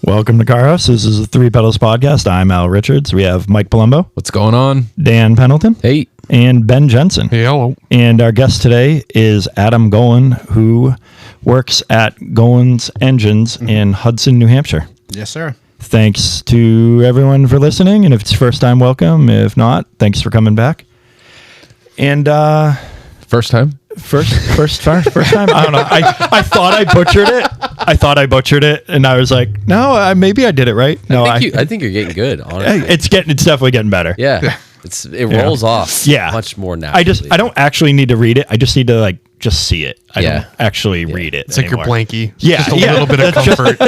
Welcome to Car House. This is the Three Pedals Podcast. I'm Al Richards. We have Mike Palumbo. What's going on? Dan Pendleton. Hey. And Ben Jensen. Hey, hello. And our guest today is Adam Golen, who works at Golen's Engines in Hudson, New Hampshire. Yes, sir. Thanks to everyone for listening. And if it's your first time, welcome. If not, thanks for coming back. And First time? First time. I don't know. I thought I butchered it. And I was like, no, maybe I did it right. No, I think you're getting good, honestly. It's definitely getting better. Yeah. It rolls off much more naturally. I don't actually need to read it. I just need to just see it. I don't actually read it. It's anymore. like your blankie. Yeah. Just a little bit of comfort.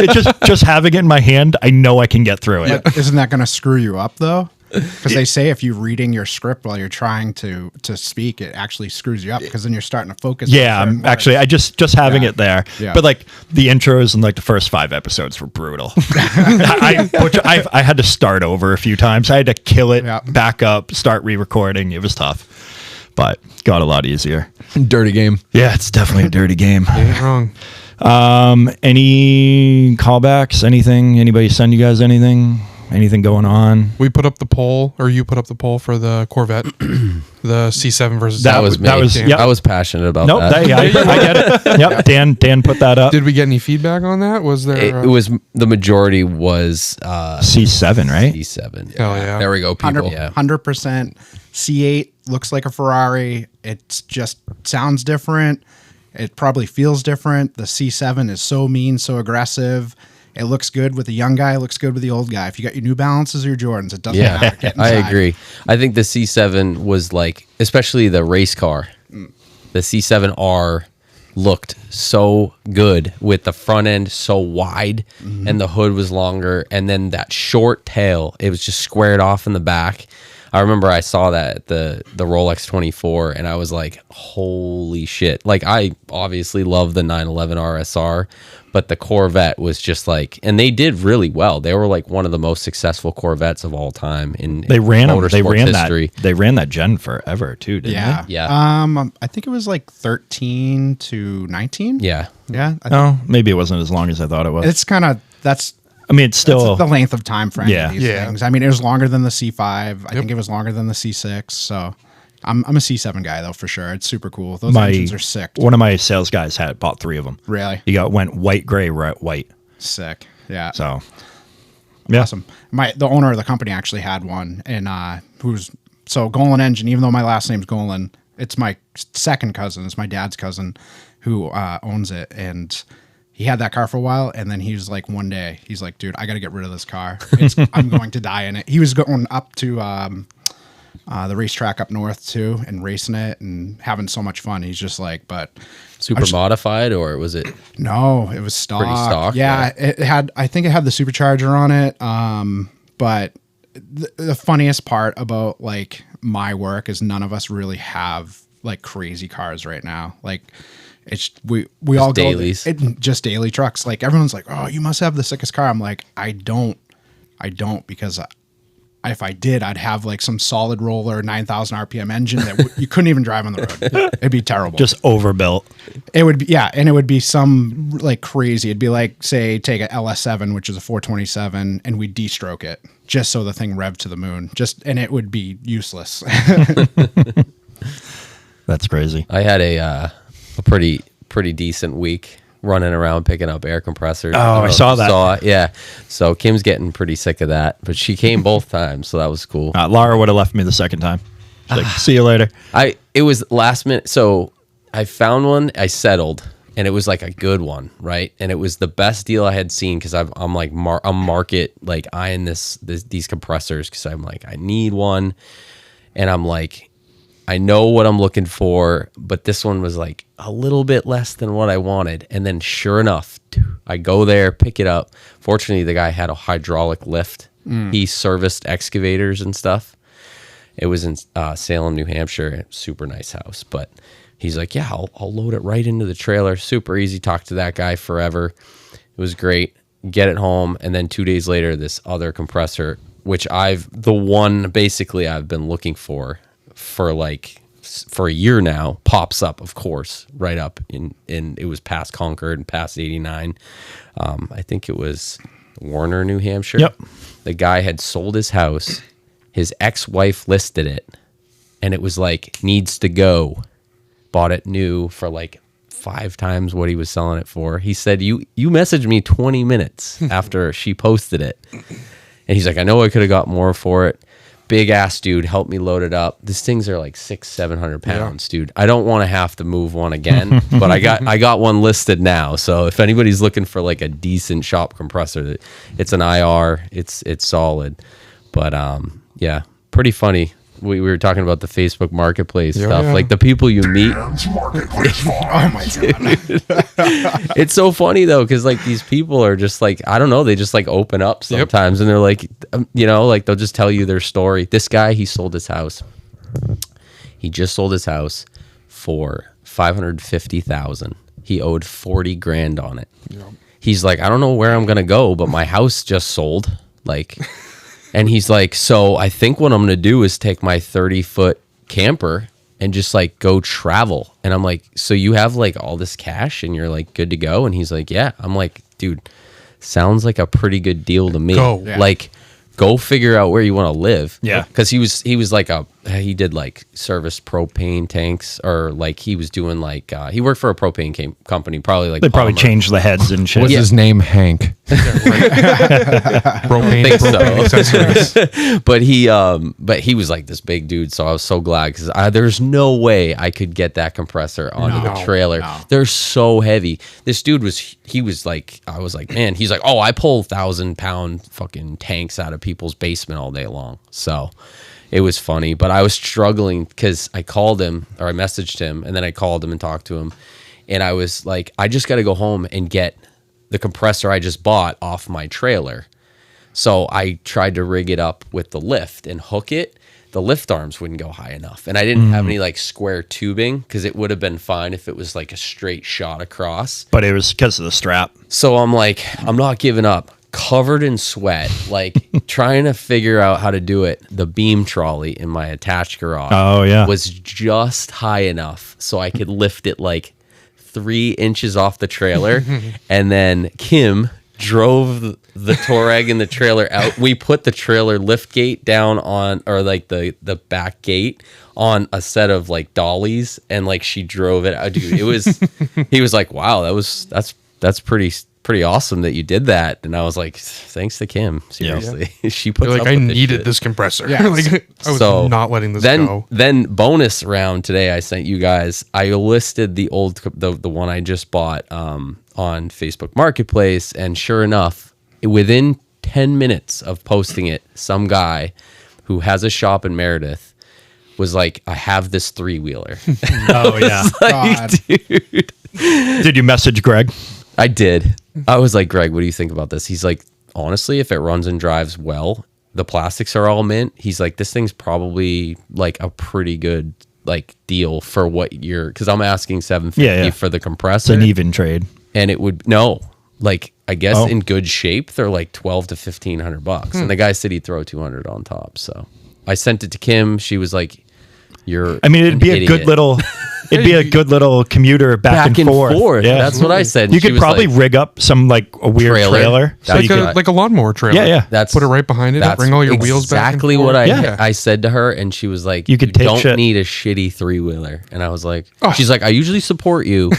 Just having it in my hand, I know I can get through it. But isn't that going to screw you up though? Because they say if you're reading your script while you're trying to speak, it actually screws you up because then you're starting to focus. Yeah, I'm actually, I just having it there. Yeah. But the intros and the first 5 episodes were brutal. I had to start over a few times. I had to kill it, back up, start re-recording. It was tough, but got a lot easier. Dirty game. Yeah, it's definitely a dirty game. Ain't wrong. Any callbacks? Anything? Anybody send you guys anything? Anything going on? We put up the poll, or you put up the poll for the Corvette, the C7 versus that was me. Yep. I was passionate about that. I get it. Yep, Dan put that up. Did we get any feedback on that? Was there? It was the majority was C7, right? C7. Hell yeah. There we go, people. 100% C8 looks like a Ferrari. It just sounds different. It probably feels different. The C7 is so mean, so aggressive. It looks good with the young guy. It looks good with the old guy. If you got your New Balances or your Jordans, it doesn't matter. Get I inside. agree. I think the C7 was especially the race car, the C7R looked so good with the front end so wide and the hood was longer. And then that short tail, it was just squared off in the back. I remember I saw that at the Rolex 24 and I was like, holy shit. I obviously love the 911 RSR, but the Corvette was just and they did really well. They were one of the most successful Corvettes of all time in motorsport history. They ran that gen forever too, didn't they? Yeah. I think it was 13 to 19. Yeah. Yeah. Maybe it wasn't as long as I thought it was. It's kind of, it's still the length of time for any of these Yeah. things. I mean, it was longer than the C5. I think it was longer than the C6. So I'm a C7 guy though, for sure. It's super cool. Those engines are sick. One of my sales guys bought 3 of them. Really? He went white, gray, white. Sick. Yeah. So, yeah. Awesome. The owner of the company actually had one, and Golen Engine. Even though my last name's Golen, it's my second cousin. It's my dad's cousin who owns it, and he had that car for a while, and then he was one day, he's like, dude, I got to get rid of this car. I'm going to die in it. He was going up to the racetrack up north too and racing it and having so much fun. He's just but Super modified, or was it? No, it was stock. Pretty stock. Yeah, I think it had the supercharger on it. But the funniest part about my work is none of us really have crazy cars right now. It's we all go dailies. Just daily trucks. Everyone's oh, you must have the sickest car. I'm I don't because if I did, I'd have some solid roller 9,000 RPM engine that you couldn't even drive on the road. It'd be terrible. Just overbuilt. It would be, and it would be some crazy. It'd be say take a LS7, which is a 427, and we de-stroke it just so the thing revved to the moon. And it would be useless. That's crazy. I had a pretty decent week running around picking up air compressors. Oh, I saw that. Yeah. So Kim's getting pretty sick of that, but she came both times, so that was cool. Laura would have left me the second time. She's see you later. It was last minute. So I found one, I settled, and it was a good one, right? And it was the best deal I had seen because I'm market eyeing these compressors because I'm I need one, and I'm I know what I'm looking for, but this one was a little bit less than what I wanted. And then sure enough, I go there, pick it up. Fortunately, the guy had a hydraulic lift. He serviced excavators and stuff. It was in Salem, New Hampshire. Super nice house. But he's yeah, I'll load it right into the trailer. Super easy. Talked to that guy forever. It was great. Get it home. And then 2 days later, this other compressor, which I've been looking for a year now, pops up, of course, right up in it was past Concord and past 89. I think it was Warner, New Hampshire. Yep. The guy had sold his house. His ex-wife listed it, and it was like, needs to go. Bought it new for like 5 times what he was selling it for. He said, you messaged me 20 minutes after she posted it. And he's like, I know I could have got more for it. Big ass dude, helped me load it up. These things are like 600-700 pounds, dude. I don't want to have to move one again, but I got one listed now. So if anybody's looking for like a decent shop compressor, it's an IR. It's solid. But yeah, pretty funny. We were talking about the Facebook Marketplace stuff. Yeah. Like the people you meet. Oh my god. It's so funny though, because like these people are just like, I don't know, they just like open up sometimes, and they're like, like they'll just tell you their story. This guy, he sold his house. He just sold his house for $550,000. He owed 40 grand on it. Yep. He's like, I don't know where I'm gonna go, but my house just sold. Like. And he's like, so I think what I'm going to do is take my 30-foot camper and just like go travel. And I'm like, so you have like all this cash and you're like good to go? And he's like, yeah. I'm like, dude, sounds like a pretty good deal to me. Go. Yeah. Like, go figure out where you want to live. Yeah. Because he was like he did like service propane tanks, or like he was doing like, he worked for a propane company, probably like They probably Palmer. changed the heads and shit. Was his name Hank? Propane, think so. accessories. But he was like this big dude, so I was so glad, because there's no way I could get that compressor onto the trailer. No. They're so heavy. This dude was like, I was like, man, he's like, oh, I pull 1,000-pound fucking tanks out of people's basement all day long. So it was funny, but I was struggling because I called him, or I messaged him, and then I called him and talked to him, and I was like, I just got to go home and get the compressor I just bought off my trailer. So I tried to rig it up with the lift and hook it. The lift arms wouldn't go high enough, and I didn't have any like square tubing, because it would have been fine if it was like a straight shot across. But it was because of the strap. So I'm like, I'm not giving up. Covered in sweat, like trying to figure out how to do it. The beam trolley in my attached garage was just high enough so I could lift it like 3 inches off the trailer. And then Kim drove the Touareg and the trailer out. We put the trailer lift gate down on, or like the back gate on a set of like dollies, and like she drove it out. Dude, it was, he was like, wow, that's pretty awesome that you did that. And I was like, thanks to Kim, seriously. She puts Like, up I with this needed shit. this compressor. Yeah. Like, I was not letting this go. Then bonus round today, I sent you guys, I listed the one I just bought on Facebook Marketplace, and sure enough, within 10 minutes of posting it, some guy who has a shop in Meredith was like, I have this 3-wheeler. Oh, yeah. Like, dude. Did you message Greg? I did. I was like, Greg, what do you think about this? He's like, honestly, if it runs and drives well, the plastics are all mint. He's like, this thing's probably like a pretty good like deal for what you're, because I'm asking $750 for the compressor. It's an even trade. And it would, no, like, I guess in good shape, they're like $1,200 to $1,500. And the guy said he'd throw $200 on top. So I sent it to Kim. She was like, it'd be a good little commuter back and forth. Yeah. That's what I said. You She could was probably like, rik up some like a weird trailer. That's like a lawnmower trailer. Yeah. That's, put it right behind it. Bring all your wheels back. Exactly what I said to her, and she was like, You don't shit. need a shitty 3-wheeler. And I was like, she's like, I usually support you.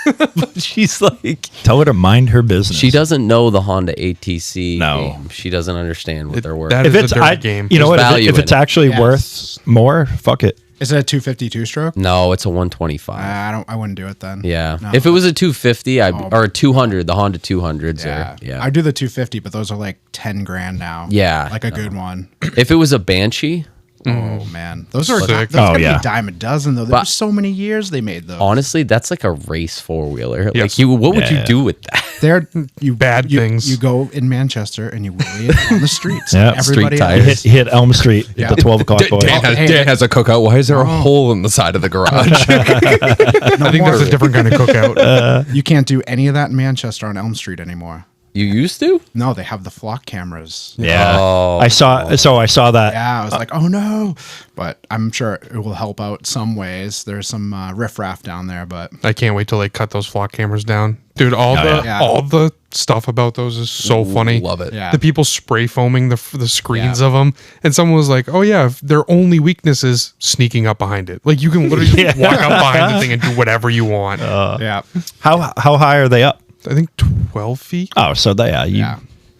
But she's like, tell her to mind her business. she doesn't know the Honda ATC No. game. She doesn't understand what they're worth. That if is it's a dirty game. you know There's what? value If in it's it. actually worth more, fuck it. Is it a 252 stroke? No, it's a 125. I wouldn't do it then. Yeah. No. If it was a 250, or a 200, the Honda 200s are, I do the 250, but those are like 10 grand now. Yeah. Like a good one. If it was a Banshee, Oh man, those are Sick. those gotta yeah. be dime a dozen though. There's so many years they made those. honestly, that's like a race 4-wheeler. Yes. Like, what would you do with that? They're Bad things. You go in Manchester and you wheelie it on the streets. Yeah. Everybody Street else- tires. Hit Elm Street at the 12 o'clock boy. Dan has a cookout. Why is there a hole in the side of the garage? I think that's a different kind of cookout. You can't do any of that in Manchester on Elm Street anymore. You used to? No, they have the flock cameras. Yeah. Oh. I saw that. Yeah, I was like, oh no. But I'm sure it will help out some ways. There's some riffraff down there, but I can't wait till they cut those flock cameras down, dude. All the stuff about those is so funny. Love it. Yeah. The people spray foaming the screens Yeah. of them, and someone was like, "Oh yeah, their only weakness is sneaking up behind it. Like you can literally just walk up behind the thing and do whatever you want." yeah. How high are they up? I think 12 feet. Oh, so they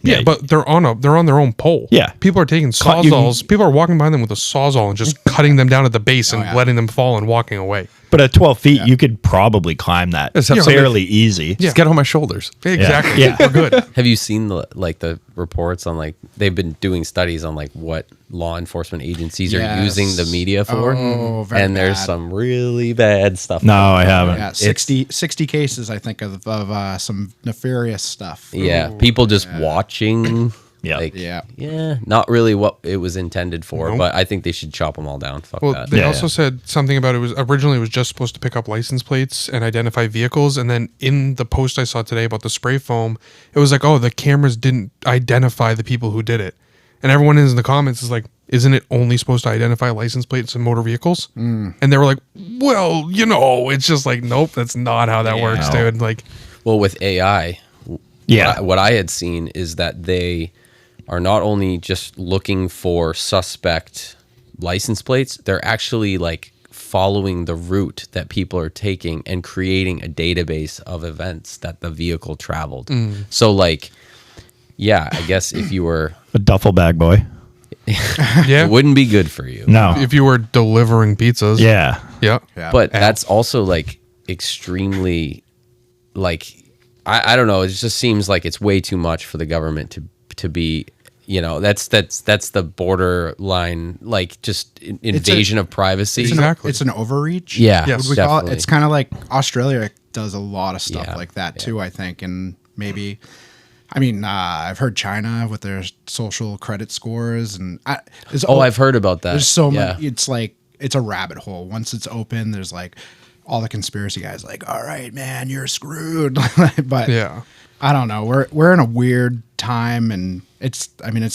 Yeah, but they're on their own pole. Yeah. People are taking sawzalls. People are walking behind them with a sawzall and just cutting them down at the base and letting them fall and walking away. But at 12 feet, you could probably climb that Just have fairly easy. Just get on my shoulders. Exactly. Yeah. We're good. Have you seen the reports on like they've been doing studies on like what law enforcement agencies are Yes. using the media for? Oh, very and there's bad. some really bad stuff. No, I haven't. Yeah, 60 cases, I think, of some nefarious stuff. Yeah, people just watching. Yeah. Like, Yeah. not really what it was intended for, but I think they should chop them all down. Fuck Well, that. they Yeah, also said something about it was originally it was just supposed to pick up license plates and identify vehicles, and then in the post I saw today about the spray foam, it was like, oh, the cameras didn't identify the people who did it, and everyone in the comments is like, isn't it only supposed to identify license plates and motor vehicles? And they were like, well, it's just like, nope, that's not how that works, dude. Like, Well, with AI, Yeah. what I had seen is that they are not only just looking for suspect license plates, they're actually like following the route that people are taking and creating a database of events that the vehicle traveled. So like, yeah, I guess if you were, A duffel bag boy. yeah, it wouldn't be good for you. No. if you were delivering pizzas, Yeah. yeah, But that's also like extremely like I don't know, it just seems like it's way too much for the government to be, that's the borderline, like just invasion of privacy. Exactly. It's an overreach. Yeah, Yes. Would we call it? definitely. It's kind of like Australia does a lot of stuff Yeah, like that too, I think. And maybe, I've heard China with their social credit scores. And I've heard about that. There's so Yeah. many. It's like, it's a rabbit hole. Once it's open, there's like all the conspiracy guys like, all right, man, you're screwed. But yeah. I don't know. We're in a weird time, and it's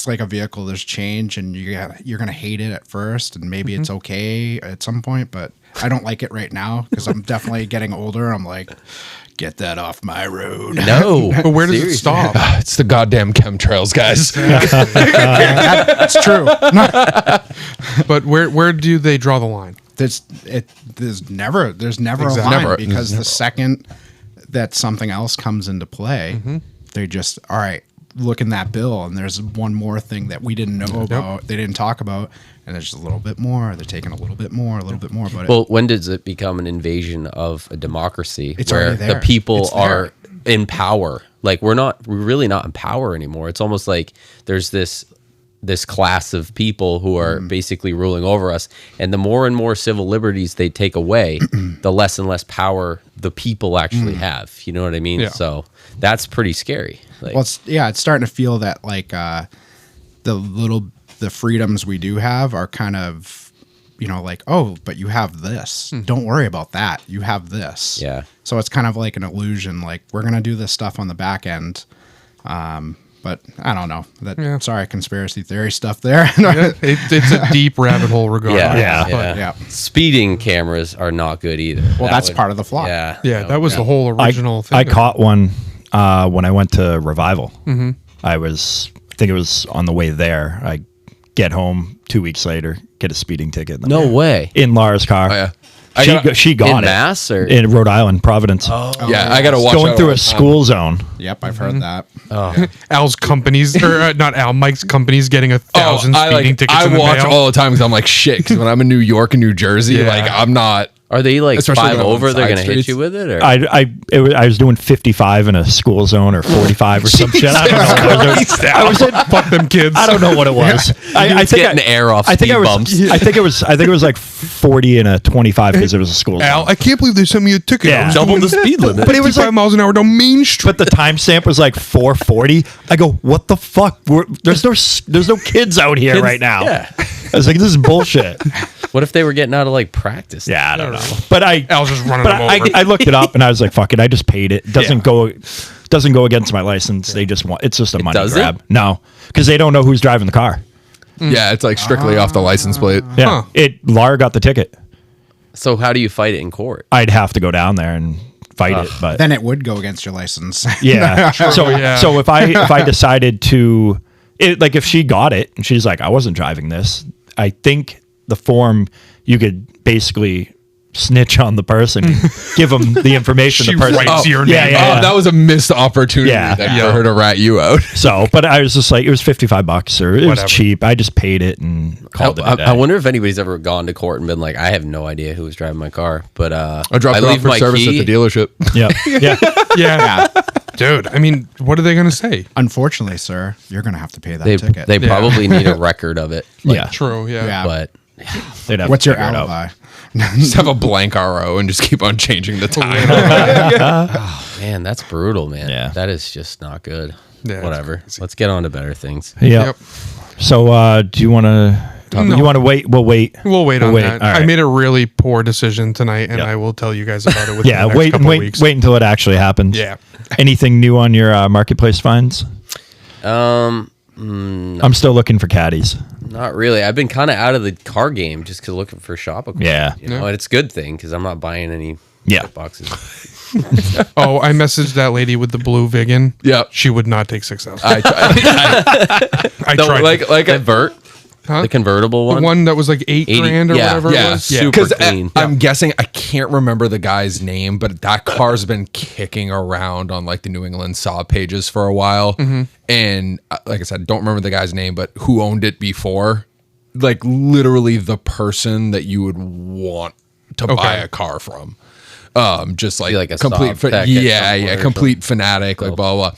like a vehicle. There's change, and you're gonna hate it at first, and maybe it's okay at some point. But I don't like it right now because I'm definitely getting older. I'm like, get that off my road. No, But where does it seriously. stop? It's the goddamn chemtrails, guys. That's true. But where do they draw the line? There's never a Exactly. line Never. because the second that something else comes into play, they just, all right, look in that bill, and there's one more thing that we didn't know about, they didn't talk about, and there's just a little bit more. They're taking a little bit more. But Well, when does it become an invasion of a democracy It's where already there. the people It's there. are in power? Like we're really not in power anymore. It's almost like there's this class of people who are basically ruling over us, and the more and more civil liberties they take away, the less and less power the people actually have. You know what I mean? Yeah. So that's pretty scary. Like, well, it's starting to feel that like the freedoms we do have are kind of, like, oh, but you have this. Don't worry about that. You have this. Yeah. So it's kind of like an illusion. Like, we're gonna do this stuff on the back end. But I don't know. Sorry, conspiracy theory stuff there. It's a deep rabbit hole regardless. Yeah. Speeding cameras are not good either. Well, that's part of the flaw. Yeah. Yeah, that was the whole original thing. I caught one when I went to Revival. I think it was on the way there. I get home 2 weeks later, get a speeding ticket. No way. In Lara's car. Oh, yeah. She got in it. Mass or In Rhode Island, Providence. Yeah, I gotta watch Going out through all a the time. school zone. Yep, I've heard that. Al's companies, or not Al, Mike's company's getting 1,000 I speeding tickets I in the watch mail. all the time because I'm like shit. Because when I'm in New York and New Jersey, Yeah. like I'm not. are they like Especially 5 when I'm on over? They're side gonna hit streets. you with it, or I was doing 55 in a school zone or 45 or some shit. I don't know. I was in, Fuck them kids. I don't know what it was. I think getting air off I think speed I was. bumps. I think it was like 40 and a 25 because it was a school Al, zone. I can't believe they sent me a ticket. Yeah. I was double doing the speed limit. But it was 55 like, miles an hour down Main Street. but the timestamp was like 4:40. I go, what the fuck? There's no kids out here right now. Yeah. I was like, this is bullshit. What if they were getting out of like practice? Yeah, I don't know. But Al's just running but them over. I looked it up and I was like, fuck it. I just paid it. It doesn't go. Doesn't go against my license. They just want, it's just a money doesn't? grab. No, because they don't know who's driving the car. Yeah, it's like strictly off the license plate. Yeah. Lar got the ticket. So how do you fight it in court? I'd have to go down there and fight it, but Then it would go against your license. yeah. So if I decided to, like if she got it and she's like, I wasn't driving this, I think the form you could basically snitch on the person, give them the information. She the person, writes your name. Yeah. Oh, that was a missed opportunity Yeah. for her to rat you out. So, but I was just like, it was $55 or it was Whatever. cheap. I just paid it and called it a day. I wonder if anybody's ever gone to court and been like, I have no idea who was driving my car, but I dropped it off leave for my service key. at the dealership. Yeah. Yeah. Yeah. Dude, I mean, what are they going to say? Unfortunately, sir, you're going to have to pay that They ticket. they probably need a record of it. Yeah. True, yeah. Yeah. But They'd have What's to your figure it out. alibi? Just have a blank RO and just keep on changing the time. man, that's brutal, man. Yeah. That is just not good. Yeah, Whatever. Let's get on to better things. Yeah. So, do you want to? No. You want to wait? We'll wait. We'll wait on that. All I right. made a really poor decision tonight, and Yep. I will tell you guys about it within Yeah. the next Wait. couple Wait. of weeks. Wait until it actually happens. Yeah. Anything new on your marketplace finds? Um, I'm still looking for caddies. not really. I've been kind of out of the car game just because looking for shop equipment. Yeah. You know, and it's a good thing because I'm not buying any Yeah. boxes. Oh, I messaged that lady with the blue Vigan. Yeah. She would not take 6,000. I tried. like The Vert, Huh? the convertible The one. one that was like 8 80 grand or yeah, whatever yeah, it was. super because clean. I'm guessing I can't remember the guy's name, but that car's been kicking around on like the New England Saab pages for a while. And like I said, don't remember the guy's name, but who owned it before? Like literally the person that you would want to buy a car from. Just like, Be like a complete, Saab tech at some point or complete fanatic, like blah blah.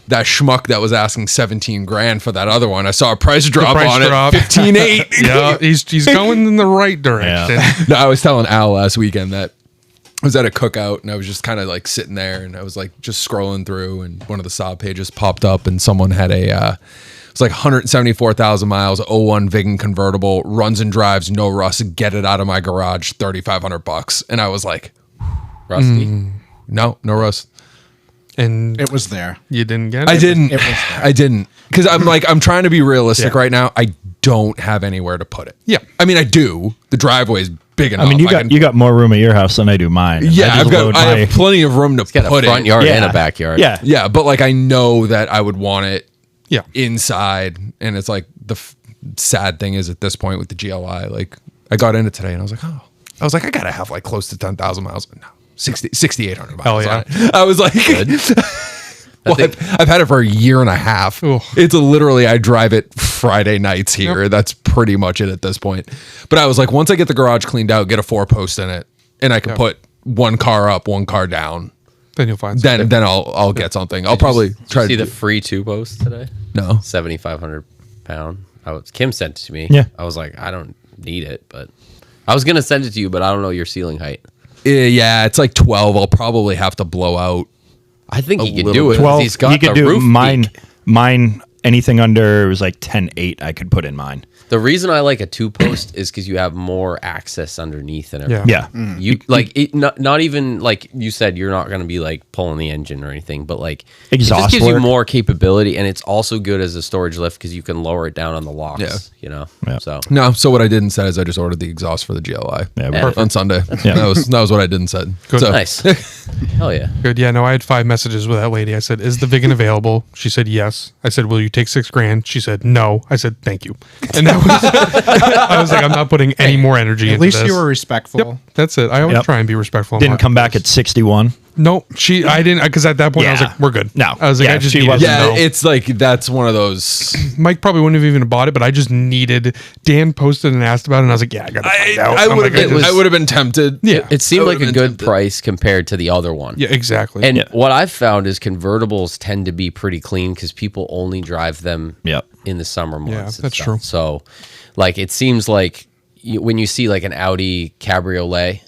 That schmuck that was asking 17 grand for that other one, I saw a price drop price on drop. it, 15.8. Yeah, he's going in the right direction. No, I was telling Al last weekend that I was at a cookout and I was just kind of like sitting there and I was like just scrolling through and one of the Saab pages popped up and someone had a it's like 174,000 miles, 01 Vigan convertible, runs and drives, no rust, get it out of my garage, $3,500. And I was like, Rusty. no rust. And It was there. you didn't get it? I didn't. It was there. I didn't. Because I'm trying to be realistic Yeah. right now. I don't have anywhere to put it. Yeah. I mean, I do. The driveway is big enough. I mean, can- you got more room at your house than I do mine. And Yeah, I just load I have plenty of room to Got a put front it. yard Yeah. and a backyard. Yeah. Yeah, but like I know that I would want it Yeah. inside, and it's like the sad thing is at this point with the GLI, like I got in it today and I was like, I gotta have like close to 10,000 miles. No, 6,800 miles. Hell yeah. on it. I was like, well, I've had it for a year and a half. Ooh. It's literally I drive it Friday nights here. That's pretty much it at this point. But I was like, once I get the garage cleaned out, get a 4-post in it, and I can put one car up, one car down. Then you'll find something. Then I'll get something. I'll probably try See to the free 2 post today? no. 7,500 pound. Kim sent it to me. Yeah. I was like, I don't need it, but I was gonna send it to you, but I don't know your ceiling height. Yeah, it's like 12. I'll probably have to blow out. I think he could little do it. bit. 12. He's got He could the do roof mine. peak. Mine. Anything under it was like 10.8. I could put in mine. The reason I like a 2 post is because you have more access underneath and everything. Yeah. Yeah. You like it, not even like you said, you're not going to be like pulling the engine or anything, but like it Exhaust just gives you work. more capability, and it's also good as a storage lift because you can lower it down on the locks. Yeah. You know, Yeah. so No, so what I did instead is I just ordered the exhaust for the GLI. Yeah, Yeah. perfect. On Sunday. Yeah. That was what I did instead. Good. So, nice. Hell yeah. Good. Yeah, no, I had 5 messages with that lady. I said, "Is the Vigan available?" She said, "Yes." I said, "Will you take 6 grand?" She said, "No." I said, "Thank you." And that was I was like, I'm not putting any more energy At into least this. you were respectful. Yep, that's it. I always Yep. try and be respectful. in Didn't come back marketplace. at 61. No, I didn't, because at that point I was Yeah. like, we're good. No. I was like, Yeah, I just she needed wasn't. to yeah, know. it's like that's one of those. Mike probably wouldn't have even bought it, but I just needed. Dan posted and asked about it, and I was like, yeah, I gotta find out. I I'm would like, have been. I would have been tempted. Yeah. It seemed I like a would've good been price compared to the other one. Yeah, exactly. And Yeah. what I've found is convertibles tend to be pretty clean because people only drive them Yep. in the summer months. Yeah, and that's stuff. true. So, like, it seems like when you see like an Audi Cabriolet,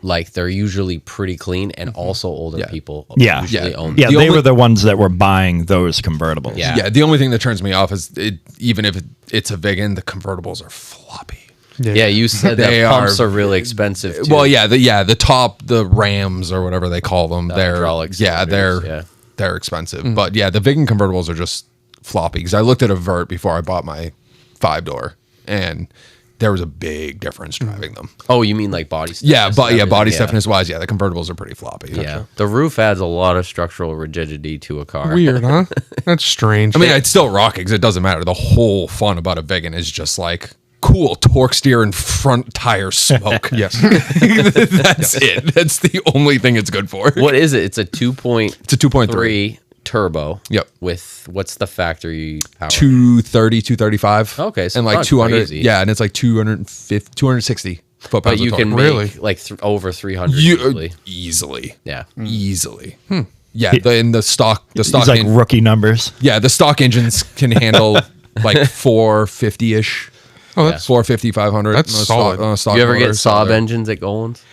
like they're usually pretty clean, and also older Yeah. people Yeah. usually Yeah. own. Yeah, The they only- were the ones that were buying those convertibles. Yeah. Yeah, the only thing that turns me off is even if it's a Vigan, the convertibles are floppy. Yeah, you said They that pumps are- are really expensive. Too. Well, the top, the Rams or whatever they call them, they're hydraulic yeah, they're cylinders, they're expensive. But yeah, the Vigan convertibles are just floppy because I looked at a Vert before I bought my 5-door, and there was a big difference driving them. Oh, you mean like body stiffness? Yeah, but yeah, body stiffness wise, yeah, the convertibles are pretty floppy. Yeah, the roof adds a lot of structural rigidity to a car. Weird, huh? That's strange. I mean, I'd still rock it because it doesn't matter. The whole fun about a Vigan is just like cool torque steer and front tire smoke. Yes. That's it. That's the only thing it's good for. What is it? It's a 2.3. It's a 2.3 turbo. Yep. With what's the factory power? 230, 235. Okay, so and it's like not 200. crazy. Yeah, and it's like 250, 260 foot pounds But you of can torque. make Really? like over 300 Easily. Yeah. Easily. Yeah, the stock It's like rookie numbers. yeah, the stock engines can handle like 450-ish. Oh, that's 450, 500. That's solid. Stock You ever get motor, so Saab they're- engines at Golen's?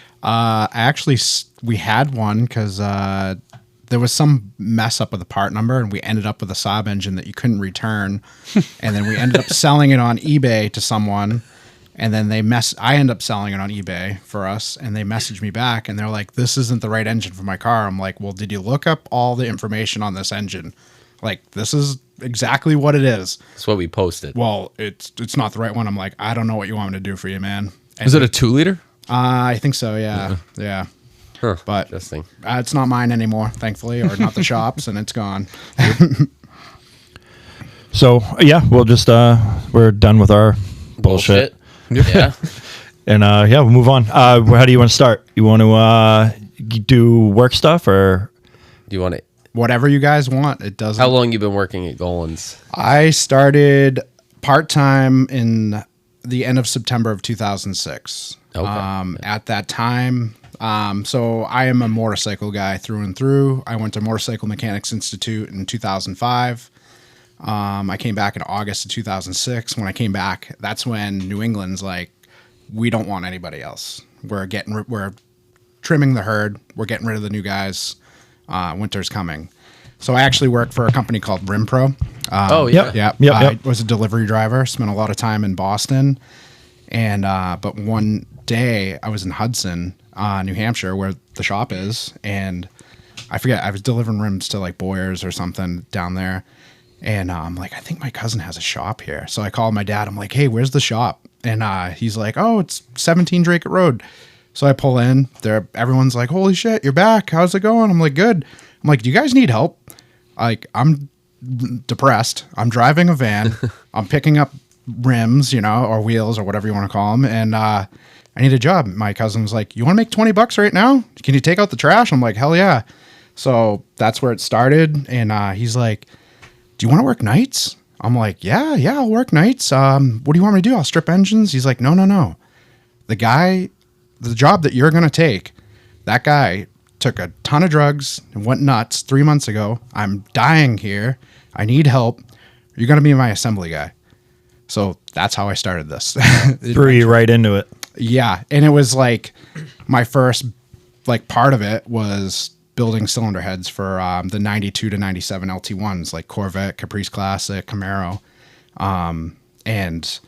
We had one because there was some mess up with the part number, and we ended up with a Saab engine that you couldn't return, and then we ended up selling it on eBay to someone, and then I ended up selling it on eBay for us, and they messaged me back, and they're like, "This isn't the right engine for my car." I'm like, "Well, did you look up all the information on this engine? Like, this is exactly what it is." That's what we posted. Well, it's not the right one. I'm like, "I don't know what you want me to do for you, man." And Is it a 2-liter? I think so. Yeah. Huh, But interesting. it's not mine anymore, thankfully, or not the shop's, and it's gone. So yeah, we'll just we're done with our bullshit. Yeah. And yeah, we'll move on. How do you want to start? You want to do work stuff, or Do you want to? Whatever you guys want. It doesn't. How long you been working at Golen's? I started part-time in the end of September of 2006. Okay. At that time, so I am a motorcycle guy through and through. I went to Motorcycle Mechanics Institute in 2005. I came back in August of 2006. When I came back, that's when New England's like, we don't want anybody else. We're trimming the herd. We're getting rid of the new guys. Winter's coming. So I actually worked for a company called RimPro. Oh, yeah. Yeah. I was a delivery driver, spent a lot of time in Boston. And but one day I was in Hudson, New Hampshire, where the shop is, and I forget, I was delivering rims to like Boyers or something down there. And I'm like, I think my cousin has a shop here. So I called my dad. I'm like, hey, where's the shop? And he's like, oh, it's 17 Drake Road. So I pull in there. Everyone's like, holy shit, you're back. How's it going? I'm like, good. I'm like, do you guys need help? Like, I'm depressed. I'm driving a van. I'm picking up rims, or wheels or whatever you want to call them. And I need a job. My cousin was like, you want to make $20 right now? Can you take out the trash? I'm like, hell yeah. So that's where it started. And he's like, do you want to work nights? I'm like, yeah, I'll work nights. What do you want me to do? I'll strip engines. He's like, no. The job that you're going to take, that guy took a ton of drugs and went nuts 3 months ago. I'm dying here. I need help. You're going to be my assembly guy. So that's how I started this. threw you right into it? Yeah. And it was like my first part of it was building cylinder heads for the 92 to 97 LT1s like Corvette, Caprice Classic, Camaro. And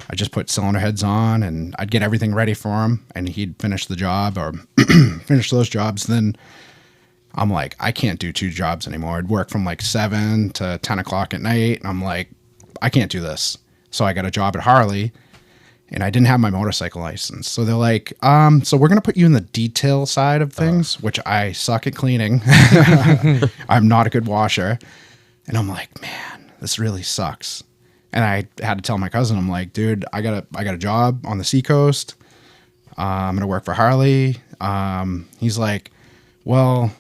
I just put cylinder heads on and I'd get everything ready for him and he'd finish the job or finish those jobs. Then I'm like, I can't do 2 jobs anymore. I'd work from like 7 to 10 o'clock at night. And I'm like, I can't do this. So I got a job at Harley and I didn't have my motorcycle license. So they're like, so we're going to put you in the detail side of things, which I suck at cleaning. I'm not a good washer. And I'm like, man, this really sucks. And I had to tell my cousin, I'm like, dude, I got a job on the Seacoast. I'm going to work for Harley. He's like, well,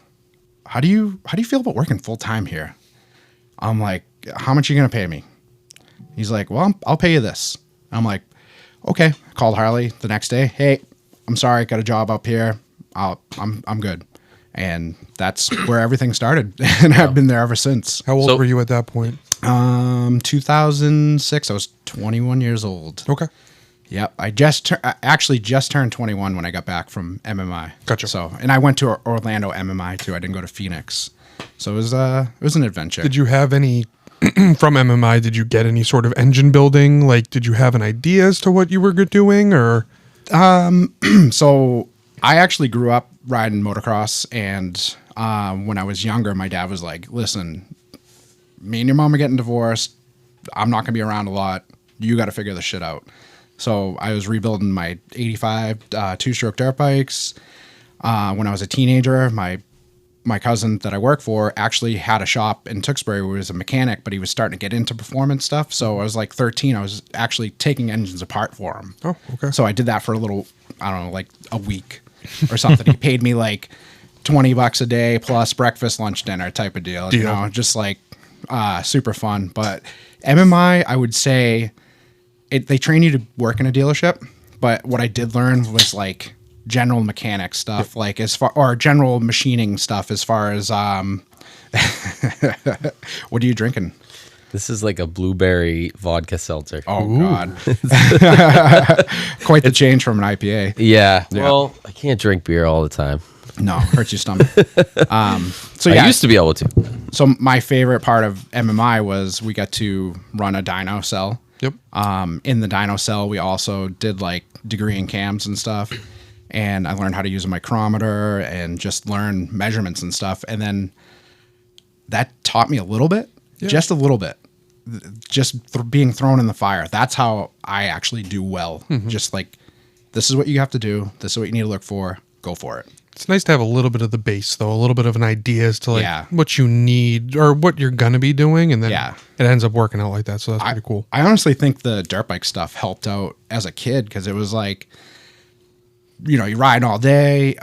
how do you feel about working full time here? I'm like, how much are you going to pay me? He's like, well, I'll pay you this. I'm like, okay. I called Harley the next day. Hey, I'm sorry. Got a job up here. I'm good. And that's where everything started. And I've been there ever since. How old were you at that point? 2006. I was 21 years old. Okay. Yep. I actually just turned 21 when I got back from MMI. Gotcha. So, and I went to Orlando MMI too. I didn't go to Phoenix. So it was an adventure. Did you have any from MMI? Did you get any sort of engine building? Like, did you have an idea as to what you were doing, or? So I actually grew up riding motocross, and when I was younger, my dad was like, listen, me and your mom are getting divorced. I'm not going to be around a lot. You got to figure this shit out. So I was rebuilding my 85 two-stroke dirt bikes. When I was a teenager, my cousin that I work for actually had a shop in Tewksbury where he was a mechanic, but he was starting to get into performance stuff. So I was like 13. I was actually taking engines apart for him. Oh, okay. So I did that for a little, I don't know, like a week or something. He paid me like $20 a day plus breakfast, lunch, dinner type of deal. You know, just like super fun. But MMI, I would say they train you to work in a dealership. But what I did learn was like general mechanic stuff, like as far, or general machining stuff as far as what are you drinking? This is like a blueberry vodka seltzer. Oh God. Quite the change from an IPA. Yeah. Well, I can't drink beer all the time. No, hurts your stomach. So I used to be able to. So my favorite part of MMI was we got to run a dyno cell. Yep. In the dyno cell, we also did like degree in cams and stuff. And I learned how to use a micrometer and just learn measurements and stuff. And then that taught me a little bit, just a little bit, being thrown in the fire. That's how I actually do well. Just like, this is what you have to do. This is what you need to look for. Go for it. It's nice to have a little bit of the base, though, a little bit of an idea as to like what you need or what you're going to be doing. And then it ends up working out like that. So that's pretty cool. I honestly think the dirt bike stuff helped out as a kid because it was like, you know, you ride all day,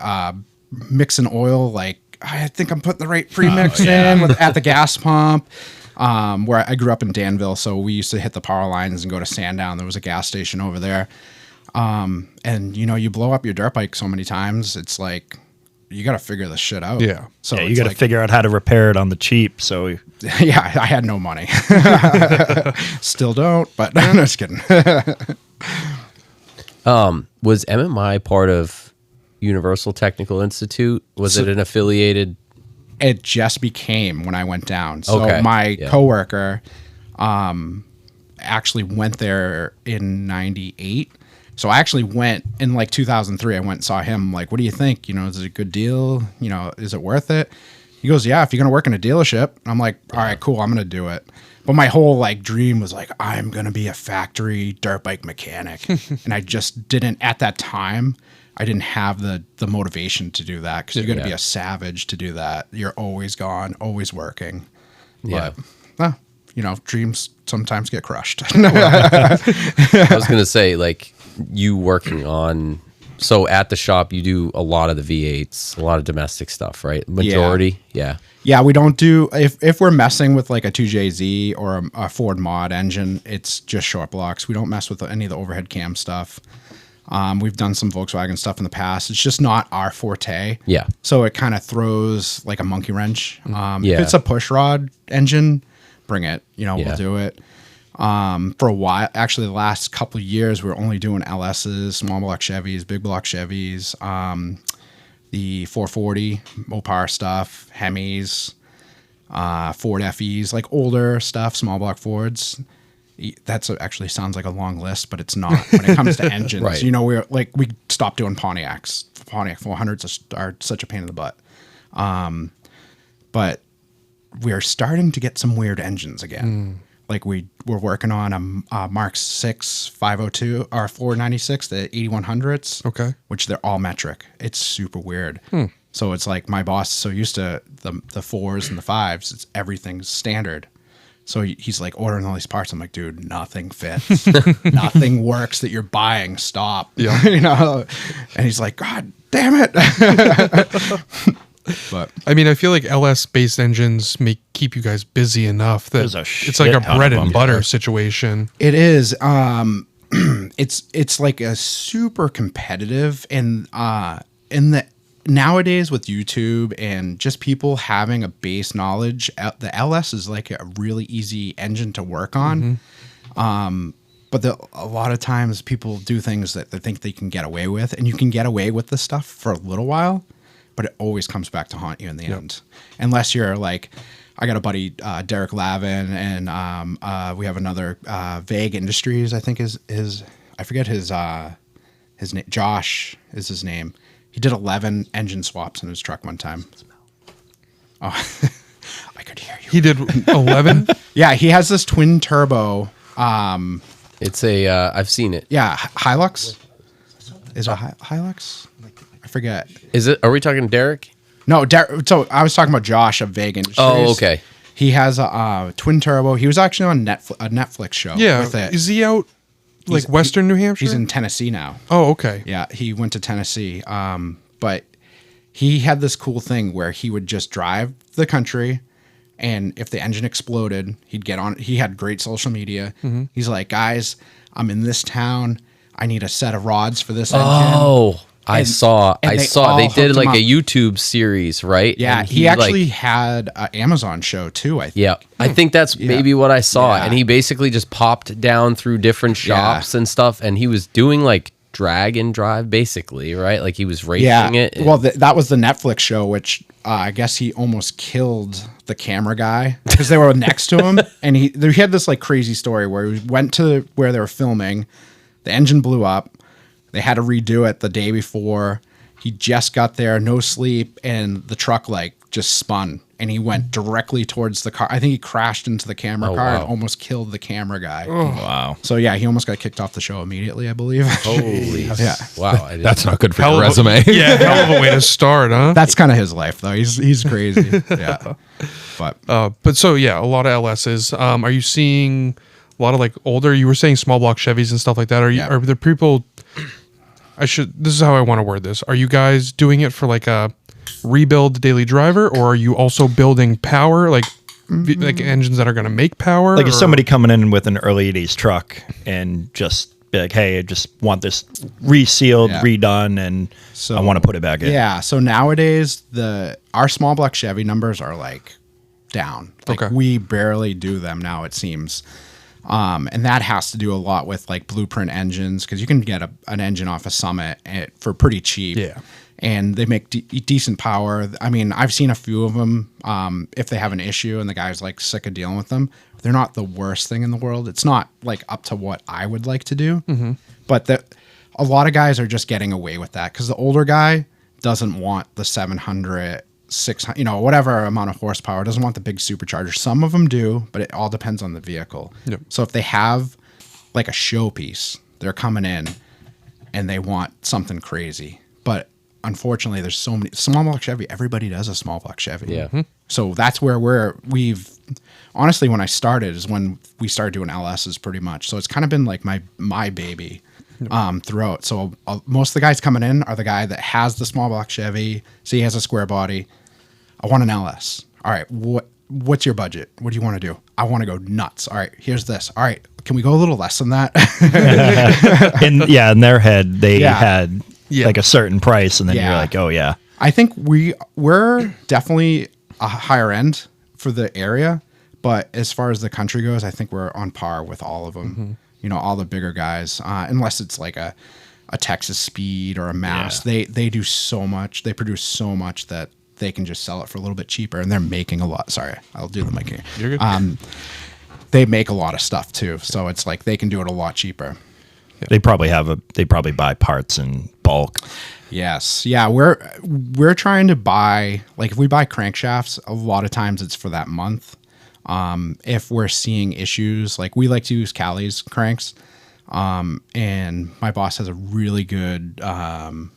mixing oil. Like, I think I'm putting the right premix in at the gas pump. Where I grew up in Danville, so we used to hit the power lines and go to Sandown. There was a gas station over there. And you know, you blow up your dirt bike so many times, it's like you got to figure this shit out. Yeah. So you got to figure out how to repair it on the cheap. So yeah, I had no money. Still don't, but I'm just kidding. Was MMI part of Universal Technical Institute? Was it an affiliated? It just became when I went down. So my coworker actually went there in 98. So I actually went in like 2003. I went and saw him. Like, what do you think? You know, is it a good deal? You know, is it worth it? He goes, yeah, if you're going to work in a dealership. I'm like, all right, cool. I'm going to do it. But my whole like dream was like, I'm going to be a factory dirt bike mechanic. And I just didn't, at that time, I didn't have the motivation to do that because you're going to be a savage to do that. You're always gone, always working. Yeah. But, you know, dreams sometimes get crushed. I was going to say, like, you working on, so at the shop, you do a lot of the V8s, a lot of domestic stuff, right? Majority? Yeah. Yeah, we don't do, if we're messing with like a 2JZ or a Ford mod engine, it's just short blocks. We don't mess with any of the overhead cam stuff. We've done some Volkswagen stuff in the past. It's just not our forte. Yeah. So it kind of throws like a monkey wrench. If it's a push rod engine, bring it. You know, we'll do it. For a while, actually the last couple of years, we were only doing LSs, small block Chevys, big block Chevys, the 440 Mopar stuff, Hemis, Ford FEs, like older stuff, small block Fords. That's actually sounds like a long list, but it's not when it comes to engines. Right. You know, we stopped doing Pontiacs. Pontiac 400s are such a pain in the butt. But we're starting to get some weird engines again. Like we're working on a Mark 6 502 or 496, the 8100s. Okay. Which they're all metric. It's super weird. So it's like my boss is so used to the 4s and the 5s. It's everything's standard. So he's like ordering all these parts. I'm like, dude, nothing fits. Nothing works that you're buying. Stop. Yeah. You know? And he's like, God damn it. But I mean, I feel like LS-based engines may keep you guys busy enough that it's like a bread and butter situation. It is. It's like a super competitive, and in the nowadays with YouTube and just people having a base knowledge, the LS is like a really easy engine to work on. But a lot of times people do things that they think they can get away with, and you can get away with this stuff for a little while, but it always comes back to haunt you in the end. Unless you're like, I got a buddy, Derek Lavin, and we have another Vague Industries, I think is I forget his name. Josh is his name. He did 11 engine swaps in his truck one time. I could hear you. He did 11. Yeah, he has this twin turbo. It's a. I've seen it. Yeah, Hilux. Is it Hilux? I forget. Is it? Are we talking Derek? No, so I was talking about Josh of Vegan. Oh, okay. He has a twin turbo. He was actually on a Netflix show. Yeah. with it. Is he out like Western New Hampshire? He's in Tennessee now. Oh, okay. Yeah, he went to Tennessee. But he had this cool thing where he would just drive the country, and if the engine exploded, he'd get on. He had great social media. He's like, guys, I'm in this town. I need a set of rods for this engine. Oh, I And saw. They did hooked like him a up. YouTube series, right? Yeah, And he actually like, had an Amazon show too, I think. yeah, I think that's maybe what I saw. Yeah. And he basically just popped down through different shops and stuff, and he was doing like drag and drive, basically, right? Like he was racing it. and- Well, that was the Netflix show, which I guess he almost killed the camera guy because they were next to him. And he had this like crazy story where he went to where they were filming. The engine blew up. They had to redo it the day before. He just got there, no sleep, and the truck like just spun. And he went directly towards the car. I think he crashed into the camera car and almost killed the camera guy. Wow. So yeah, he almost got kicked off the show immediately, I believe. Holy, Yeah. wow! I didn't- That's not good for Hell your of a- resume. Yeah, hell of a way to start, huh? That's kind of his life, though. He's crazy. Yeah, But so yeah, a lot of LSs. Are you seeing a lot of like older? You were saying small block Chevys and stuff like that. Are there people? This is how I want to word this. Are you guys doing it for like a rebuild daily driver, or are you also building power, like engines that are going to make power? Like, is or- somebody coming in with an early 80s truck and just be like, hey, I just want this resealed, Yeah. redone, and I want to put it back in. yeah. So nowadays, our small block Chevy numbers are like down. Like Okay. we barely do them now. It seems. And that has to do a lot with like blueprint engines because you can get an engine off a Summit for pretty cheap. Yeah. And they make decent power. I mean, I've seen a few of them. If they have an issue and the guy's like sick of dealing with them, they're not the worst thing in the world. It's not like up to what I would like to do. But a lot of guys are just getting away with that because the older guy doesn't want the 700, 600, whatever amount of horsepower, doesn't want the big supercharger. Some of them do, but it all depends on the vehicle. Yep. So if they have like a showpiece, they're coming in and they want something crazy. But unfortunately, there's so many small block Chevy. Everybody does a small block Chevy. Yeah. So that's where we've honestly, when I started is when we started doing LSs pretty much. So it's kind of been like my baby throughout. So most of the guys coming in are the guy that has the small block Chevy. So he has a square body. I want an LS. All right. What's your budget? What do you want to do? I want to go nuts. All right. Here's this. All right. Can we go a little less than that? In their head, they had Yeah. like a certain price, and then you're Yeah. like, oh, yeah. I think we're definitely a higher end for the area, but as far as the country goes, I think we're on par with all of them. All the bigger guys, unless it's like a Texas Speed or a Mass. Yeah. They do so much. They produce so much that they can just sell it for a little bit cheaper, and they're making a lot. Sorry, I'll do the mic here. You're good. They make a lot of stuff too, so it's like they can do it a lot cheaper. They probably buy parts in bulk. Yes. Yeah, we're trying to buy, like if we buy crankshafts, a lot of times it's for that month. If we're seeing issues, like we like to use Cali's cranks. And my boss has a really good the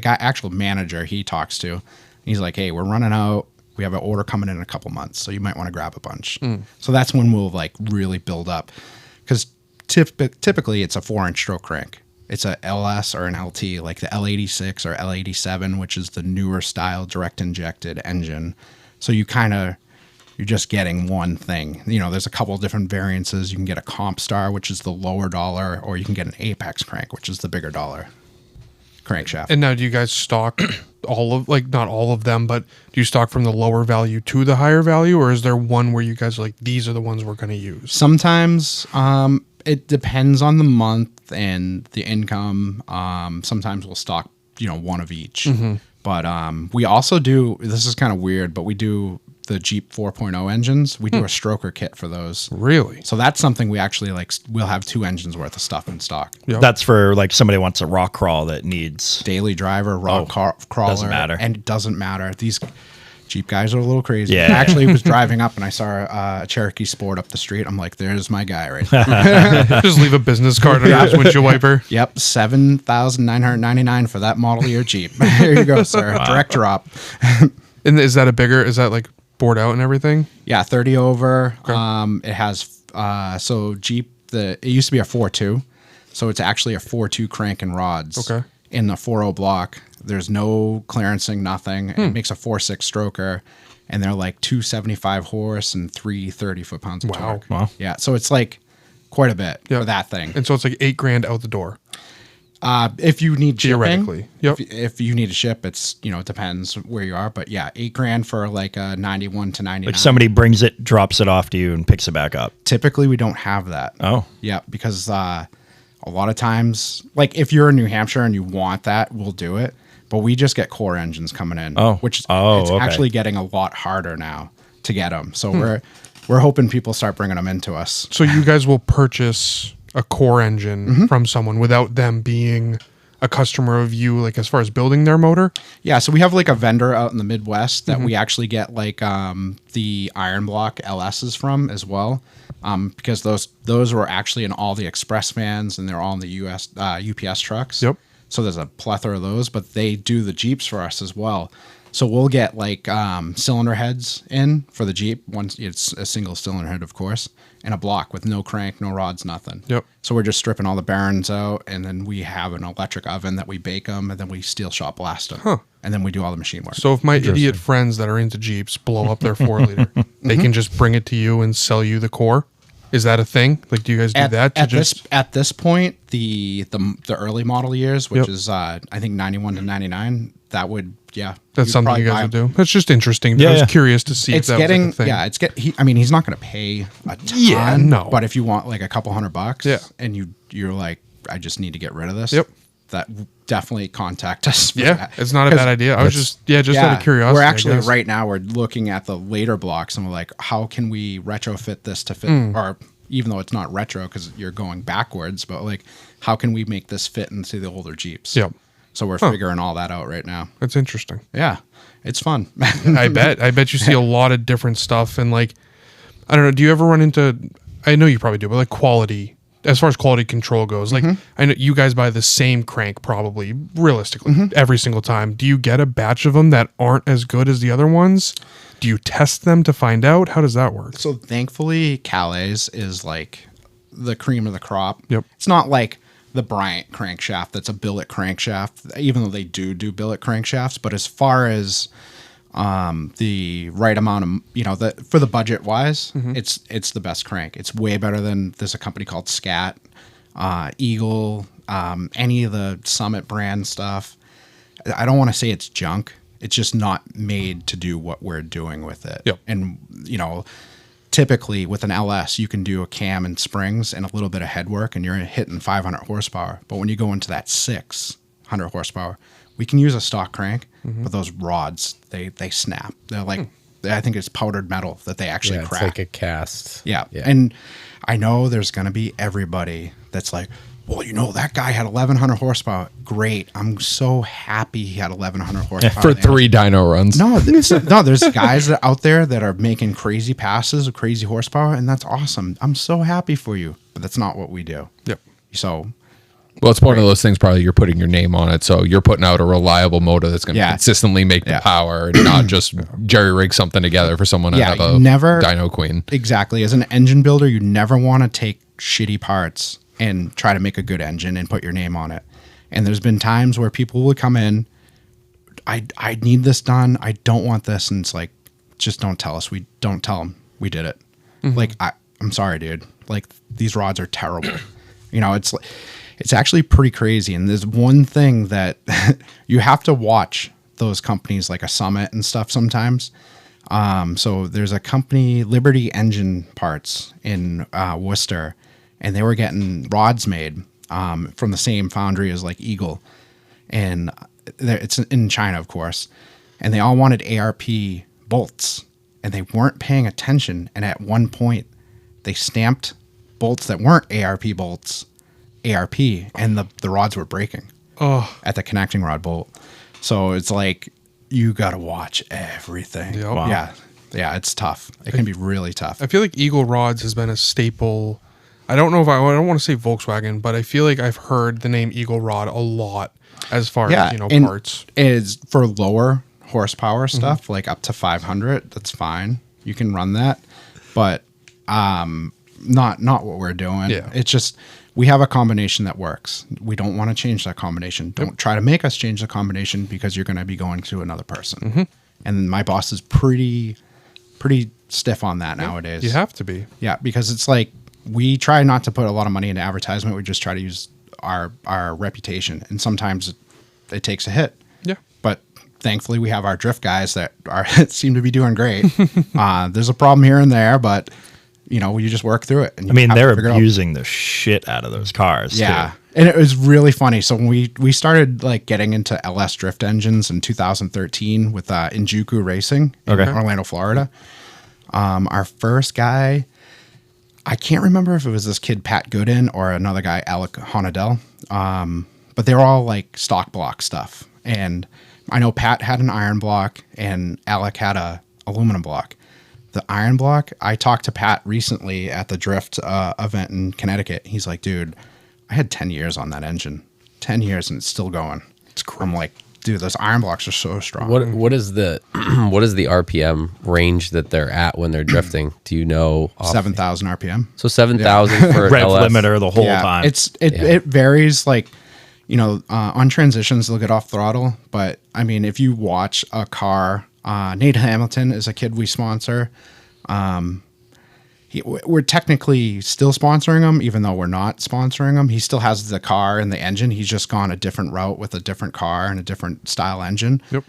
guy, actual manager he talks to. He's like, hey, we're running out. We have an order coming in a couple months, so you might want to grab a bunch. So that's when we'll like really build up, because typically it's a 4-inch stroke crank. It's a LS or an LT, like the L86 or L87, which is the newer style direct injected engine. So you're just getting one thing. There's a couple of different variances. You can get a Comp Star, which is the lower dollar, or you can get an Apex crank, which is the bigger dollar crankshaft. And now, do you guys stock not all of them, but do you stock from the lower value to the higher value, or is there one where you guys are like, these are the ones we're going to use? Sometimes it depends on the month and the income. Sometimes we'll stock, one of each. But we also do, this is kind of weird, but we do the Jeep 4.0 engines. We do a stroker kit for those. Really? So that's something we actually we'll have 2 engines worth of stuff in stock. Yep. That's for like somebody wants a rock crawl that needs. Daily driver, crawler. Doesn't matter. And it doesn't matter. Jeep guys are a little crazy. Yeah. I actually was driving up and I saw a Cherokee Sport up the street. I'm like, there's my guy right there. Just leave a business card under his windshield wiper. Yep, $7,999 for that model year Jeep. There you go, sir. Wow. Direct drop. And is that like bored out and everything? Yeah, 30 over. Okay. It has so Jeep. It used to be a 4.2, so it's actually a 4.2 crank and rods. Okay. In the 4.0 block, there's no clearancing, nothing. It makes a 4.6 stroker, and they're like 275 horse and 330 foot-pounds of torque. Wow. Yeah, so it's like quite a bit for that thing. And so it's like $8,000 out the door. If you need shipping, Theoretically, yep. If you need to ship, it's it depends where you are, but yeah, $8,000 for like a 91 to 99. Like somebody brings it, drops it off to you, and picks it back up. Typically, we don't have that. Oh, yeah, because a lot of times, like if you're in New Hampshire and you want that, we'll do it. But we just get core engines coming in, which it's actually getting a lot harder now to get them. So we're hoping people start bringing them into us. So you guys will purchase a core engine from someone without them being a customer of you, like as far as building their motor? Yeah, so we have like a vendor out in the Midwest that we actually get like the iron block LSs from as well, because those were actually in all the express vans and they're all in the UPS trucks. Yep. So there's a plethora of those, but they do the Jeeps for us as well. So we'll get like cylinder heads in for the Jeep. Once it's a single cylinder head, of course, and a block with no crank, no rods, nothing. Yep. So we're just stripping all the bearings out, and then we have an electric oven that we bake them, and then we steel shop blast them, and then we do all the machine work. So if my idiot friends that are into Jeeps blow up their 4-liter, they can just bring it to you and sell you the core. Is that a thing? Like, do you guys do that? At this point, the early model years, which is I think 91 to 99, that would that's something you guys would do. That's just interesting. I was curious to see if that was like a thing. Yeah, he's not going to pay a ton. Yeah, no. But if you want like a couple $100, and you're like, I just need to get rid of this. Yep. That definitely contact us. It's not a bad idea. I was just out of curiosity. We're actually right now we're looking at the later blocks and we're like, how can we retrofit this to fit, or even though it's not retro because you're going backwards, but like, how can we make this fit into the older Jeeps? Yep. So we're figuring all that out right now. That's interesting. Yeah, it's fun. I bet you see a lot of different stuff, and like, I don't know. Do you ever run into? I know you probably do, but like quality. As far as quality control goes, like I know you guys buy the same crank probably realistically every single time. Do you get a batch of them that aren't as good as the other ones? Do you test them to find out? How does that work? So thankfully, Calais is like the cream of the crop. Yep. It's not like the Bryant crankshaft that's a billet crankshaft, even though they do billet crankshafts. But as far as the right amount of, for the budget wise, it's the best crank. It's way better than there's a company called Scat, Eagle, any of the Summit brand stuff. I don't want to say it's junk. It's just not made to do what we're doing with it. Yep. And typically with an LS, you can do a cam and springs and a little bit of headwork, and you're hitting 500 horsepower. But when you go into that 600 horsepower, we can use a stock crank, but those rods, they snap. They're like, I think it's powdered metal that they actually crack. It's like a cast. Yeah. And I know there's going to be everybody that's like, well, that guy had 1,100 horsepower. Great. I'm so happy he had 1,100 horsepower. For 3 dyno runs. No, there's guys out there that are making crazy passes with crazy horsepower, and that's awesome. I'm so happy for you. But that's not what we do. Yep. So... Well, it's one of those things. Probably you're putting your name on it, so you're putting out a reliable motor that's going to consistently make the power, and not just jerry rig something together for someone to have a dyno queen. Exactly. As an engine builder, you never want to take shitty parts and try to make a good engine and put your name on it. And there's been times where people would come in, I need this done. I don't want this, and it's like, just don't tell us. We don't tell them we did it. Like, I'm sorry, dude. Like, these rods are terrible. It's actually pretty crazy. And there's one thing that you have to watch those companies like a Summit and stuff sometimes. So there's a company, Liberty Engine Parts in Worcester, and they were getting rods made from the same foundry as like Eagle. And it's in China, of course. And they all wanted ARP bolts, and they weren't paying attention. And at one point, they stamped bolts that weren't ARP bolts ARP, and the rods were breaking at the connecting rod bolt. So it's like, you got to watch everything. Yep. Wow. Yeah, it's tough. It can be really tough. I feel like Eagle Rods has been a staple. I don't know if I don't want to say Volkswagen, but I feel like I've heard the name Eagle Rod a lot as far as, and parts. is for lower horsepower stuff, like up to 500, that's fine. You can run that, but not what we're doing. Yeah. It's just we have a combination that works. We don't want to change that combination. Don't try to make us change the combination because you're going to be going to another person. And my boss is pretty stiff on that nowadays. You have to be. Yeah, because it's like we try not to put a lot of money into advertisement. We just try to use our reputation, and sometimes it takes a hit. Yeah. But thankfully, we have our drift guys that seem to be doing great. There's a problem here and there, but you just work through it. And I mean, they're abusing the shit out of those cars. Yeah. Too. And it was really funny. So when we started like getting into LS drift engines in 2013 with Injuku Racing in Orlando, Florida, our first guy, I can't remember if it was this kid Pat Gooden or another guy Alec Honadell, but they were all like stock block stuff. And I know Pat had an iron block and Alec had a aluminum block. The iron block, I talked to Pat recently at the drift event in Connecticut. He's like, dude, I had 10 years on that engine. 10 years and it's still going. It's crazy. I'm like, dude, those iron blocks are so strong. What is the what is the RPM range that they're at when they're drifting? Do you know? 7,000 RPM. So 7,000 for Rev LS. limiter the whole time. It varies. Like, on transitions, they'll get off throttle. But I mean, if you watch a car, Nate Hamilton is a kid we sponsor. We're technically still sponsoring him, even though we're not sponsoring him. He still has the car and the engine. He's just gone a different route with a different car and a different style engine. Yep.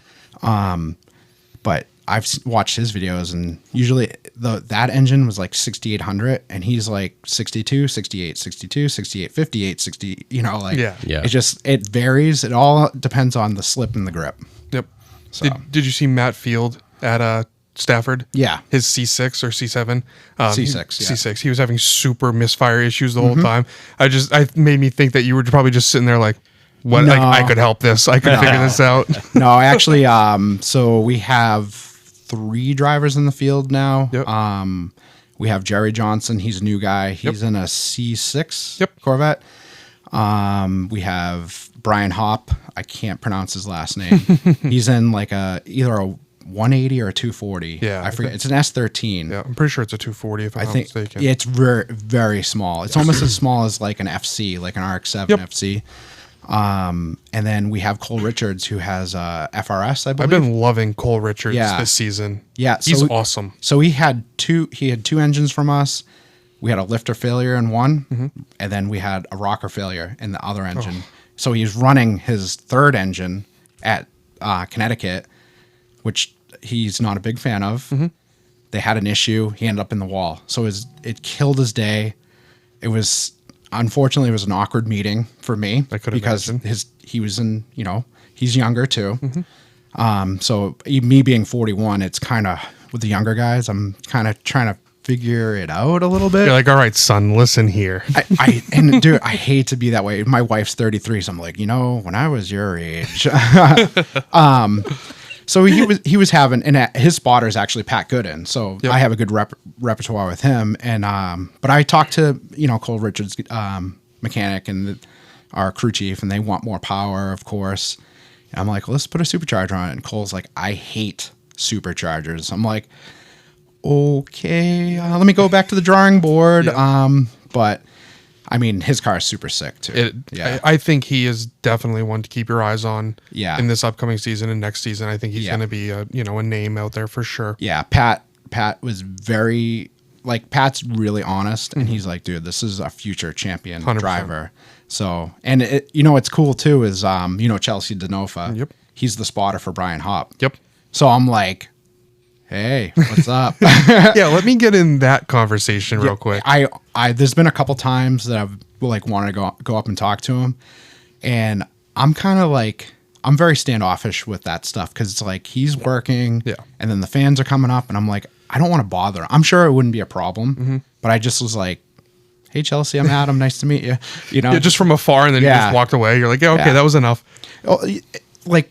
But I've watched his videos, and usually that engine was like 6,800, and he's like 62, 68, 62, 68, 58, 60. Yeah. It varies. It all depends on the slip and the grip. Yep. So. Did you see Matt Field at Stafford? Yeah. His C6 or C7? C6, yeah. C6. He was having super misfire issues the whole time. I made me think that you were probably just sitting there like, what? No. I could help this. I could figure this out. No, actually, so we have 3 drivers in the field now. Yep. We have Jerry Johnson. He's a new guy. He's in a C6 Corvette. We have Brian Hopp. I can't pronounce his last name. He's in like either a 180 or a 240. Yeah, I forget. It's an S13. Yeah, I'm pretty sure it's a 240 if I'm not mistaken. Yeah, it's very, very small. It's almost as small as like an FC, like an RX-7 FC. And then we have Cole Richards, who has FRS, I believe. I've been loving Cole Richards this season. Yeah, he's awesome. So he had 2 engines from us. We had a lifter failure in one, and then we had a rocker failure in the other engine. So he's running his 3rd engine at Connecticut, which he's not a big fan of. They had an issue. He ended up in the wall. So it killed his day. Unfortunately, it was an awkward meeting for me because he was in, he's younger too. So me being 41, it's kind of with the younger guys, I'm kind of trying to figure it out a little bit. You're like, all right, son, listen here. And dude, I hate to be that way. My wife's 33, so I'm like, when I was your age. So he was having, and his spotter is actually Pat Gooden. So I have a good repertoire with him. And but I talked to Cole Richards, mechanic, and our crew chief, and they want more power, of course. And I'm like, let's put a supercharger on it. And Cole's like, I hate superchargers. I'm like, okay, let me go back to the drawing board. But I mean, his car is super sick too. I think he is definitely one to keep your eyes on. Yeah. In this upcoming season and next season, I think he's going to be a name out there for sure. Yeah, Pat was Pat's really honest, and he's like, dude, this is a future champion 100%. driver. So, and it's cool too is Chelsea DeNofa. Yep. He's the spotter for Brian Hopp. Yep. So I'm like, hey, what's up? Yeah, let me get in that conversation real quick. I there's been a couple times that I've wanted to go up and talk to him, and I'm kind of like, I'm very standoffish with that stuff because it's like he's working, and then the fans are coming up, and I'm like, I don't want to bother. I'm sure it wouldn't be a problem, but I just was like, hey, Chelsea, I'm Adam. Nice to meet you. Yeah, just from afar, and then you just walked away. You're like, okay, that was enough. Like,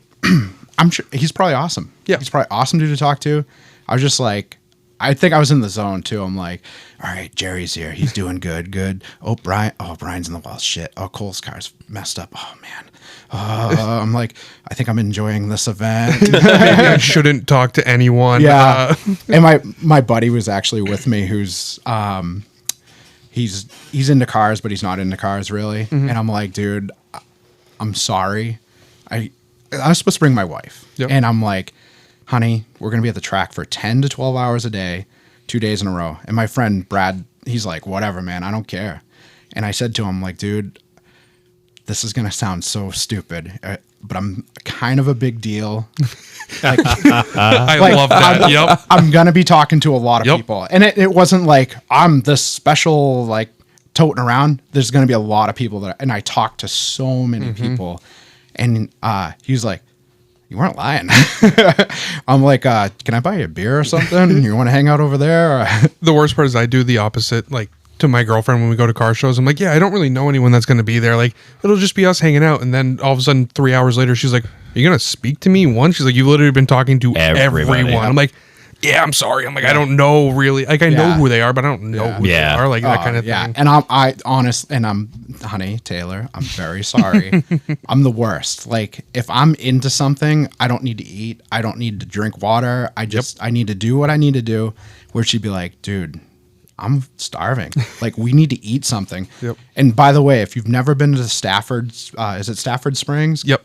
I'm sure he's probably awesome. Yeah. He's probably awesome dude to talk to. I was just like, I think I was in the zone too. I'm like, all right, Jerry's here. He's doing good. Oh, Brian's in the wall. Shit. Oh, Cole's car's messed up. Oh, man. I'm like, I think I'm enjoying this event. Maybe I shouldn't talk to anyone. Yeah. And my buddy was actually with me who's, he's into cars, but he's not into cars really. And I'm like, dude, I'm sorry. I was supposed to bring my wife. Yep. And I'm like, honey, we're going to be at the track for 10 to 12 hours a day, 2 days in a row. And my friend Brad, he's like, whatever, man, I don't care. And I said to him, like, dude, this is going to sound so stupid, but I'm kind of a big deal. Like, I love that. Yep. I'm going to be talking to a lot of people. And it wasn't like I'm this special, like, toting around. There's going to be a lot of people and I talked to so many people. And he was like, you weren't lying. I'm like, can I buy you a beer or something? You want to hang out over there? The worst part is I do the opposite, like to my girlfriend when we go to car shows. I'm like, yeah, I don't really know anyone that's going to be there. Like, it'll just be us hanging out. And then all of a sudden, 3 hours later, she's like, are you going to speak to me once? She's like, you've literally been talking to everyone. I'm like, yeah, I'm sorry. I'm like, I don't know really. Like, I know who they are, but I don't know who they are. Like, that kind of thing. And I'm honey, Taylor, I'm very sorry. I'm the worst. Like, if I'm into something, I don't need to eat. I don't need to drink water. I need to do what I need to do. Where she'd be like, dude, I'm starving. Like, we need to eat something. Yep. And by the way, if you've never been to Stafford's, is it Stafford Springs? Yep.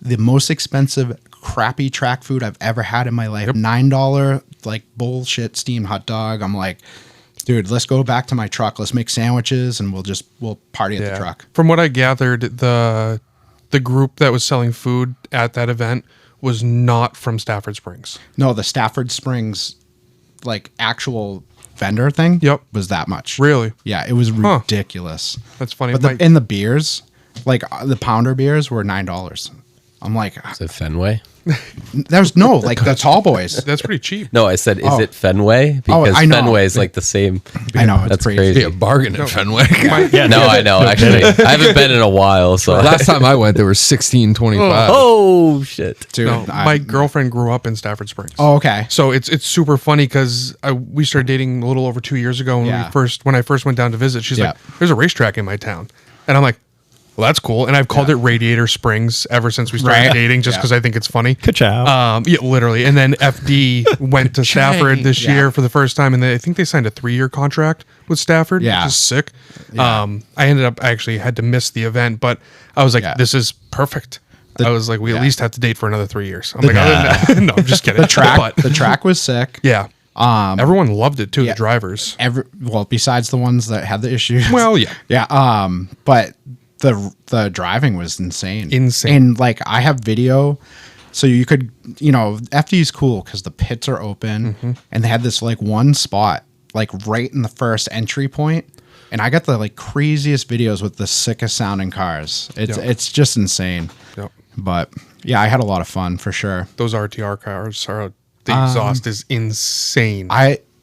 The most expensive crappy track food I've ever had in my life. Yep. $9 like bullshit steamed hot dog. I'm like, dude, let's go back to my truck. Let's make sandwiches and we'll party at the truck. From what I gathered, the group that was selling food at that event was not from Stafford Springs. No, the Stafford Springs like actual vendor thing was that much. Really? Yeah, it was ridiculous. That's funny. But the beers, like the pounder beers were $9. I'm like, is it Fenway? There's no, like the tall boys. That's pretty cheap. No, I said, is it Fenway? Because I know. Fenway is like the same. I know. That's crazy. crazy. Be a bargain at Fenway. No, I know. Actually, I haven't been in a while. So Last time I went, there were 16.25. oh shit, Dude, No, my girlfriend grew up in Stafford Springs. Oh, okay. So it's super funny because we started dating a little over 2 years ago. When I first went down to visit, she's like, "There's a racetrack in my town," and I'm like, well, that's cool. And I've called it Radiator Springs ever since we started dating, just because I think it's funny. Ka-chow. Yeah, literally. And then FD went to Stafford this year for the first time, and I think they signed a 3-year contract with Stafford, which is sick. I actually had to miss the event, but I was like, this is perfect. I was like, we at least have to date for another 3 years. I'm like, other than that, no, I'm just kidding. The track was sick. Yeah. Everyone loved it too, the drivers. Besides the ones that had the issues. Well, yeah. Yeah. But the driving was insane. And like I have video, so you could, FD is cool because the pits are open and they had this like one spot like right in the first entry point, and I got the like craziest videos with the sickest sounding cars. It's just insane. Yep. But yeah, I had a lot of fun for sure. Those RTR cars are the exhaust is insane.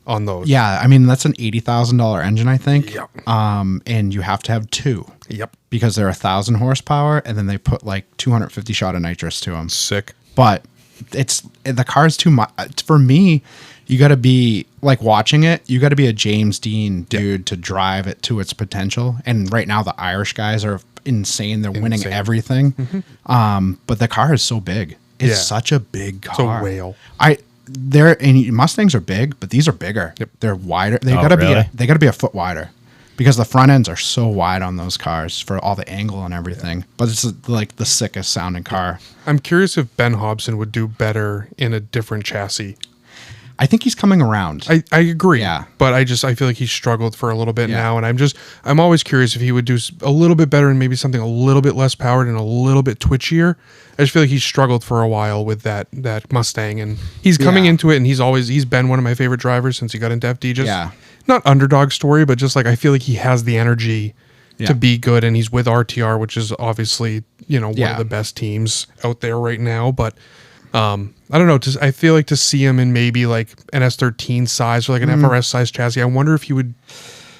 On those. Yeah, I mean that's an $80,000 engine, I think. Yep. And you have to have 2. Yep. Because they're 1,000 horsepower, and then they put like 250 shot of nitrous to them. Sick. But the car's too much for me. You got to be like watching it. You got to be a James Dean dude to drive it to its potential. And right now the Irish guys are insane. They're winning everything. But the car is so big. It's such a big car. It's a whale. And Mustangs are big, but these are bigger. Yep. They're wider. They gotta be a foot wider because the front ends are so wide on those cars for all the angle and everything. But it's like the sickest sounding car. I'm curious if Ben Hobson would do better in a different chassis. I think he's coming around. I agree. Yeah. But I feel like he's struggled for a little bit now. And I'm always curious if he would do a little bit better and maybe something a little bit less powered and a little bit twitchier. I just feel like he's struggled for a while with that Mustang, and he's coming into it, and he's been one of my favorite drivers since he got into FD. Just not underdog story, but just like I feel like he has the energy to be good, and he's with RTR, which is obviously one of the best teams out there right now. But I don't know. I feel like to see him in maybe like an S13 size or like an FRS size chassis, I wonder if he would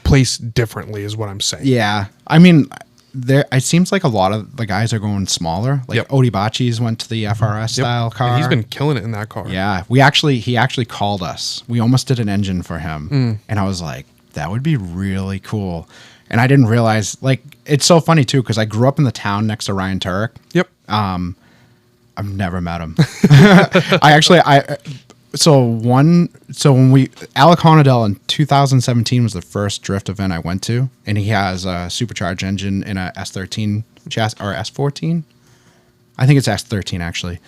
place differently. Is what I'm saying. Yeah, I mean, there it seems like a lot of the guys are going smaller. Like Odie Bacci's went to the FRS style car. And he's been killing it in that car. Yeah, he actually called us. We almost did an engine for him, and I was like, that would be really cool. And I didn't realize, like, it's so funny too because I grew up in the town next to Ryan Turek. Yep. I've never met him. So when Alec Honadell in 2017 was the first drift event I went to, and he has a supercharged engine in a S13 chassis or S14. I think it's S13 actually.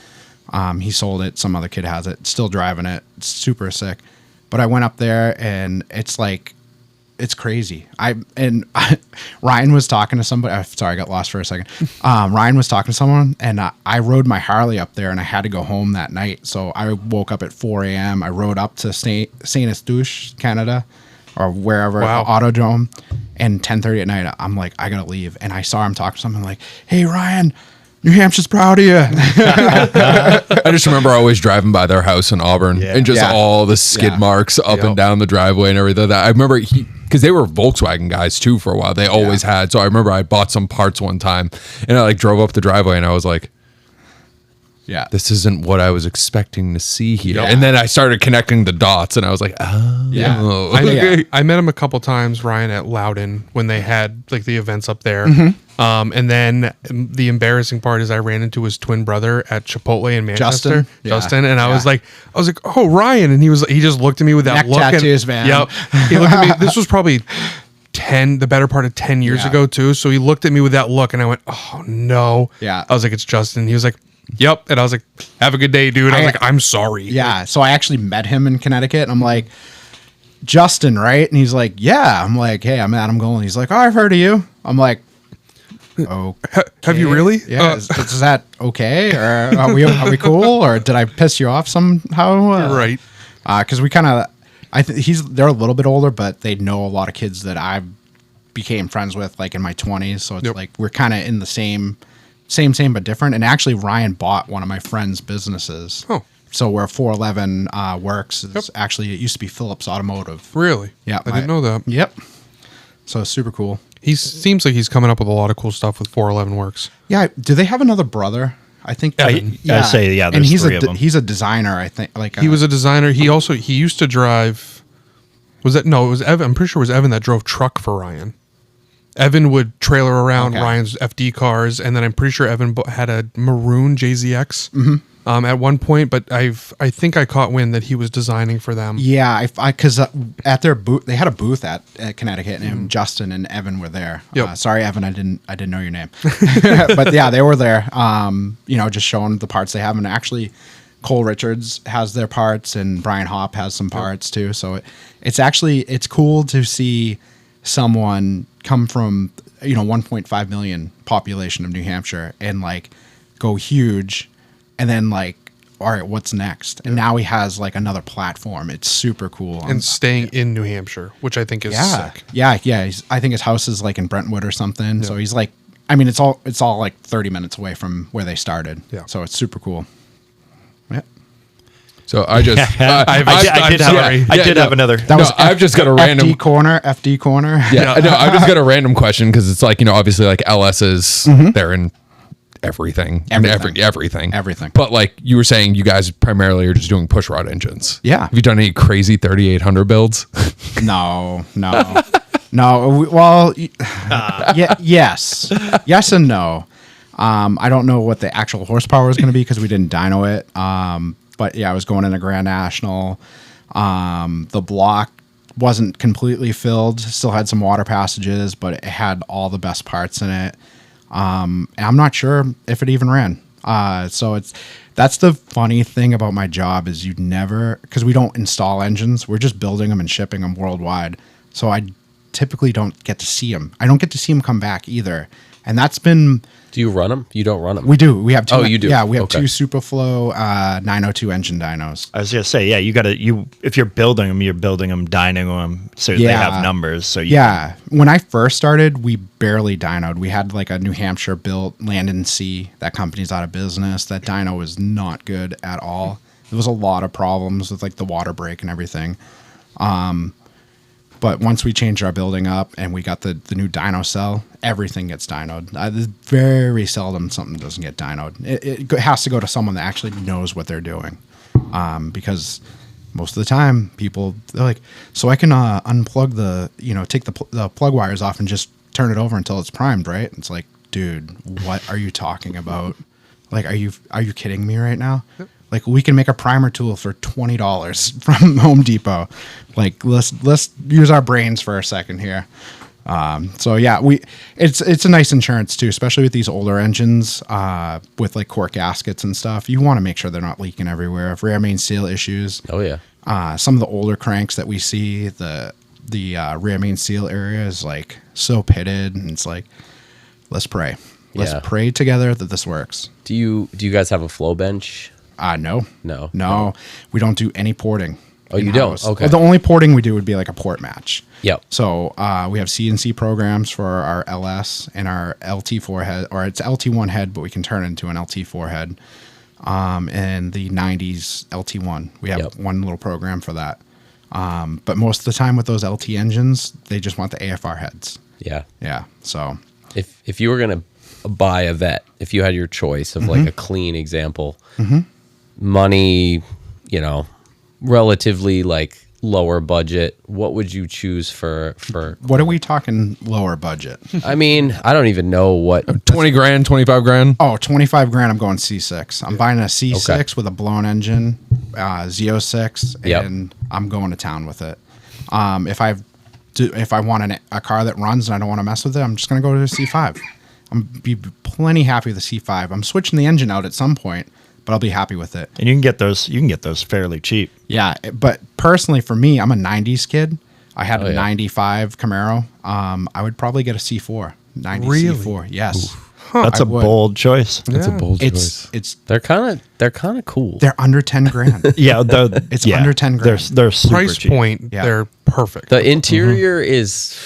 He sold it. Some other kid has it. Still driving it. It's super sick. But I went up there and it's like, it's crazy. Ryan was talking to somebody. Sorry, I got lost for a second. Ryan was talking to someone, and I rode my Harley up there, and I had to go home that night. So I woke up at 4 a.m. I rode up to Saint Eustache, Canada, or wherever, Autodrome, and 10:30 at night. I'm like, I gotta leave, and I saw him talking to someone like, "Hey, Ryan, New Hampshire's proud of you." I just remember always driving by their house in Auburn and just all the skid marks up and down the driveway and everything. I remember because they were Volkswagen guys too for a while. They always had. So I remember I bought some parts one time and I like drove up the driveway and I was like, this isn't what I was expecting to see here. And then I started connecting the dots and I was like, oh. I met him a couple times, Ryan, at Loudon when they had like the events up there. And then the embarrassing part is I ran into his twin brother at Chipotle in Manchester, Justin, and I was like, oh, Ryan, and he just looked at me with that neck look. tattoos, man. Yep. He looked at me. This was probably the better part of 10 years ago too. So he looked at me with that look, and I went, oh no. Yeah. I was like, it's Justin. He was like, yep. And I was like, have a good day, dude. I was like, I'm sorry. Yeah. So I actually met him in Connecticut, and I'm like, Justin, right? And he's like, yeah. I'm like, hey, I'm Adam Golen. He's like, oh, I've heard of you. I'm like, okay. Have you really? Yeah. Is that okay? Or are we cool? Or did I piss you off somehow? Right. Because we kind of, they're a little bit older, but they know a lot of kids that I became friends with like in my 20s. So it's like we're kind of in the same but different. And actually, Ryan bought one of my friend's businesses. Oh. So where 411 works is actually, it used to be Phillips Automotive. Really? Yeah. I didn't know that. Yep. So super cool. He seems like he's coming up with a lot of cool stuff with 411 Works. Yeah. Do they have another brother? I think. I'd say, there's and three of them. He's a designer, I think. Like he was a designer. He used to drive. It was Evan. I'm pretty sure it was Evan that drove truck for Ryan. Evan would trailer around Ryan's FD cars, and then I'm pretty sure Evan had a maroon JZX at one point. But I think I caught wind that he was designing for them. Yeah, because at their booth, they had a booth at Connecticut, and Justin and Evan were there. Yep. Sorry, Evan, I didn't know your name, but yeah, they were there. Just showing the parts they have, and actually, Cole Richards has their parts, and Brian Hopp has some parts too. So it's cool to see someone come from 1.5 million population of New Hampshire and like go huge, and then like, all right, what's next? And now he has like another platform. It's super cool. And staying in New Hampshire, which I think is sick. Yeah. I think his house is like in Brentwood or something. Yeah. So he's like, I mean, it's all like 30 minutes away from where they started. Yeah. So it's super cool. Yeah. So I just, I did have another. I've just got a random FD corner. Yeah, no, I've just got a random question because it's like, obviously like LS's, they're in everything. Everything. But like you were saying, you guys primarily are just doing push rod engines. Yeah. Have you done any crazy 3800 builds? No. Well, yes and no. I don't know what the actual horsepower is going to be because we didn't dyno it. But yeah, I was going in a Grand National. The block wasn't completely filled. Still had some water passages, but it had all the best parts in it. And I'm not sure if it even ran. So that's the funny thing about my job is because we don't install engines. We're just building them and shipping them worldwide. So I typically don't get to see them. I don't get to see them come back either. And that's been... Do you run them? You don't run them? We do. We have two. Oh, you do? Yeah, we have two Superflow 902 engine dynos. I was gonna say, yeah, if you're building them, dynoing them, so they have numbers. So when I first started, we barely dynoed. We had like a New Hampshire built Landon C. That company's out of business. That dyno was not good at all. There was a lot of problems with like the water break and everything. But once we changed our building up and we got the new dyno cell, everything gets dynoed. There's very seldom something doesn't get dynoed. It has to go to someone that actually knows what they're doing, because most of the time they're like, so I can unplug take the plug wires off and just turn it over until it's primed, right? It's like, dude, what are you talking about? Like, are you kidding me right now? Yep. Like, we can make a primer tool for $20 from Home Depot. Like, let's use our brains for a second here. So yeah, it's a nice insurance too, especially with these older engines with like cork gaskets and stuff. You want to make sure they're not leaking everywhere. If rear main seal issues. Oh yeah. Some of the older cranks that we see, the rear main seal area is like so pitted, and it's like, let's pray. Let's pray together that this works. Do you guys have a flow bench? No. No. We don't do any porting. Oh, you don't? Okay. Well, the only porting we do would be like a port match. Yep. So we have CNC programs for our LS and our LT4 head, or it's LT1 head, but we can turn it into an LT4 head. And the 90s LT1. We have one little program for that. But most of the time with those LT engines, they just want the AFR heads. Yeah. Yeah. So if you were going to buy a Vet, if you had your choice of like a clean example, money, relatively like lower budget, what would you choose for what are we talking lower budget? I mean, I don't even know what. 20 grand, 25 grand. Oh, 25 grand. I'm going C6. I'm buying a C6 with a blown engine, Z06, and I'm going to town with it. If I want a car that runs and I don't want to mess with it, I'm just going to go to a C5. I'm be plenty happy with the C5. I'm switching the engine out at some point, but I'll be happy with it. And you can get those fairly cheap. Yeah, but personally for me, I'm a 90s kid. I had a 95 Camaro. I would probably get a C4. 90 C4. Yes. That's a bold choice. That's a bold choice. They're kind of cool. They're under 10 grand. It's under 10 grand. They're super Price cheap. point, they're perfect. The interior is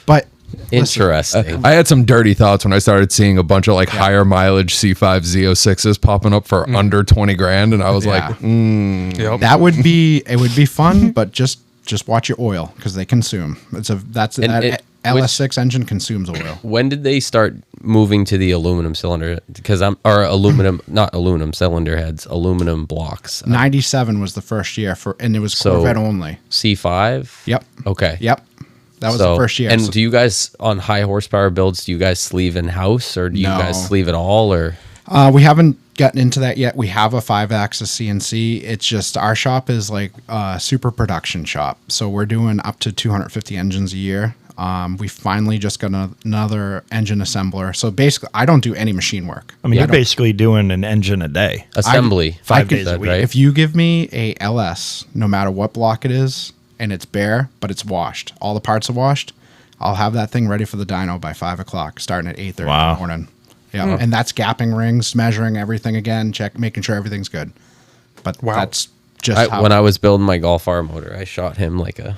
But interesting. I had some dirty thoughts when I started seeing a bunch of like higher mileage C5 Z06s popping up for under 20 grand, and I was like, that would be fun, but just watch your oil because they consume. That LS6 engine consumes oil. When did they start moving to the aluminum cylinder? Not aluminum cylinder heads, aluminum blocks. 97 was the first year and it was Corvette only. C5. Yep. Okay. Yep. That was the first year. And do you guys, on high horsepower builds, do you guys sleeve in-house, or do you guys sleeve it all? Or we haven't gotten into that yet. We have a 5-axis CNC. It's just our shop is like a super production shop. So we're doing up to 250 engines a year. We finally just got another engine assembler. So basically, I don't do any machine work. I mean, you're basically doing an engine a day. Assembly. 5 days a week. Right? If you give me a LS, no matter what block it is, and it's bare, but it's washed, all the parts are washed, I'll have that thing ready for the dyno by 5 o'clock, starting at 8:30 in the morning. Yeah, and that's gapping rings, measuring everything again, making sure everything's good. But that's just when I was building my Golf R motor, I shot him like a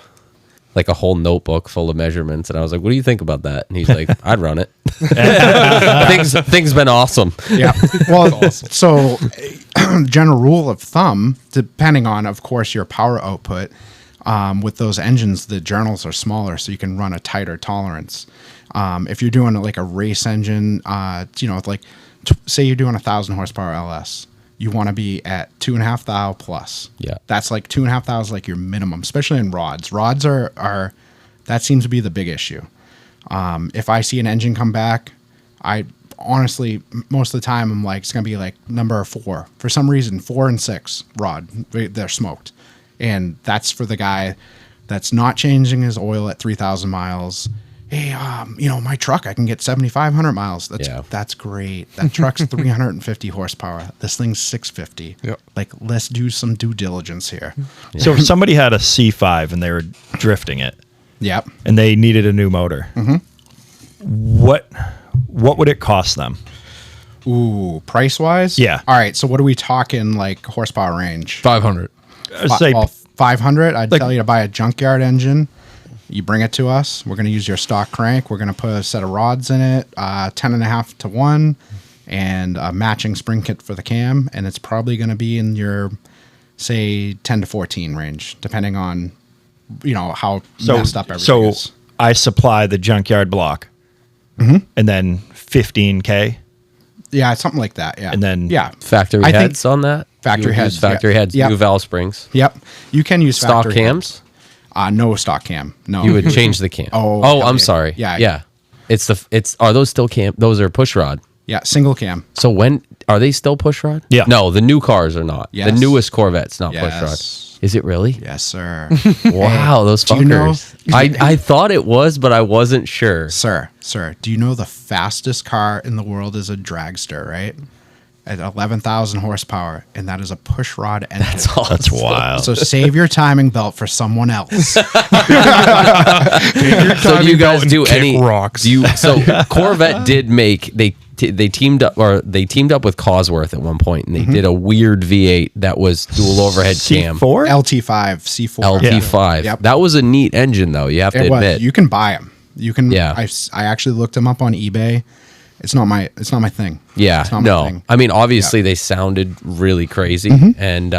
whole notebook full of measurements, and I was like, "What do you think about that?" And he's like, "I'd run it." Things been awesome. Yeah. Well, so general rule of thumb, depending on, of course, your power output. With those engines, the journals are smaller, so you can run a tighter tolerance. If you're doing like a race engine, say you're doing 1,000 horsepower LS, you want to be at 2.5 thou plus. Yeah, that's like 2.5 thou is like your minimum, especially in rods. Rods are that seems to be the big issue. If I see an engine come back, I honestly most of the time I'm like, it's gonna be like number 4 for some reason. 4 and 6 rod, they're smoked. And that's for the guy that's not changing his oil at 3,000 miles. Hey, my truck, I can get 7,500 miles. That's great. That truck's 350 horsepower. This thing's 650. Yep. Like, let's do some due diligence here. So if somebody had a C5 and they were drifting it, yep, and they needed a new motor, what would it cost them? Ooh, price wise? Yeah. All right. So what are we talking like horsepower range? 500. Say 500. I'd tell you to buy a junkyard engine. You bring it to us. We're going to use your stock crank. We're going to put a set of rods in it, 10.5 to 1, and a matching spring kit for the cam. And it's probably going to be in your, say, 10 to 14 range, depending on how messed up everything So is. I supply the junkyard block, and then 15K, Yeah, something like that. Yeah, And then- yeah, Factory I think heads on that? factory You would heads, use factory yeah. heads, Yep. new valve springs. Yep. You can use Stock factory cams? heads. No stock cam. No. You would change the cam. Oh, I'm yeah. sorry. Yeah. Yeah. Are those still cam? Those are push rod. Yeah, single cam. So when are they still push rod? Yeah. No, the new cars are not. The Yes. newest Corvette's not push Yes. rod. Is it really? Yes, sir. Wow, those do you know- fuckers. I thought it was, but I wasn't sure. Sir, do you know the fastest car in the world is a dragster, right? At 11,000 horsepower, and that is a push rod engine. That's awesome. That's wild. So save your timing belt for someone else. So do you guys do kick any rocks. So Corvette did make they teamed up with Cosworth at one point, and they did a weird V8 that was dual overhead cam. C4? LT5, C4. LT5. Yep. That was a neat engine, though. You have to It was. admit. You can buy them. You can. Yeah. I actually looked them up on eBay. It's not my thing. Yeah, It's not my no. thing. I mean, obviously they sounded really crazy, and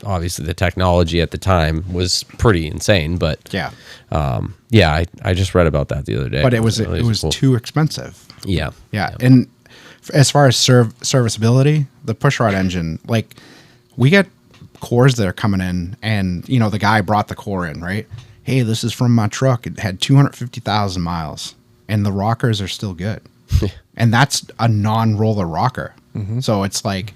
obviously the technology at the time was pretty insane. But Yeah. I just read about that the other day. But it was cool. too expensive. Yeah, Yeah. And as far as serviceability, the pushrod engine, like we get cores that are coming in, and the guy brought the core in, right? Hey, this is from my truck. It had 250,000 miles, and the rockers are still good. And that's a non-roller rocker. So it's like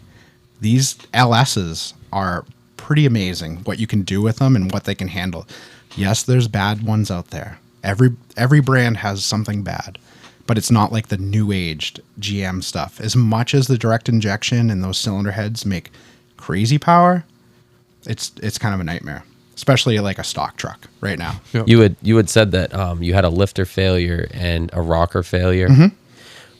these LSs are pretty amazing what you can do with them and what they can handle. Yes, there's bad ones out there. Every brand has something bad, but it's not like the new aged GM stuff. As much as the direct injection and those cylinder heads make crazy power, it's kind of a nightmare, especially like a stock truck right now. Yep. You had said that you had a lifter failure and a rocker failure.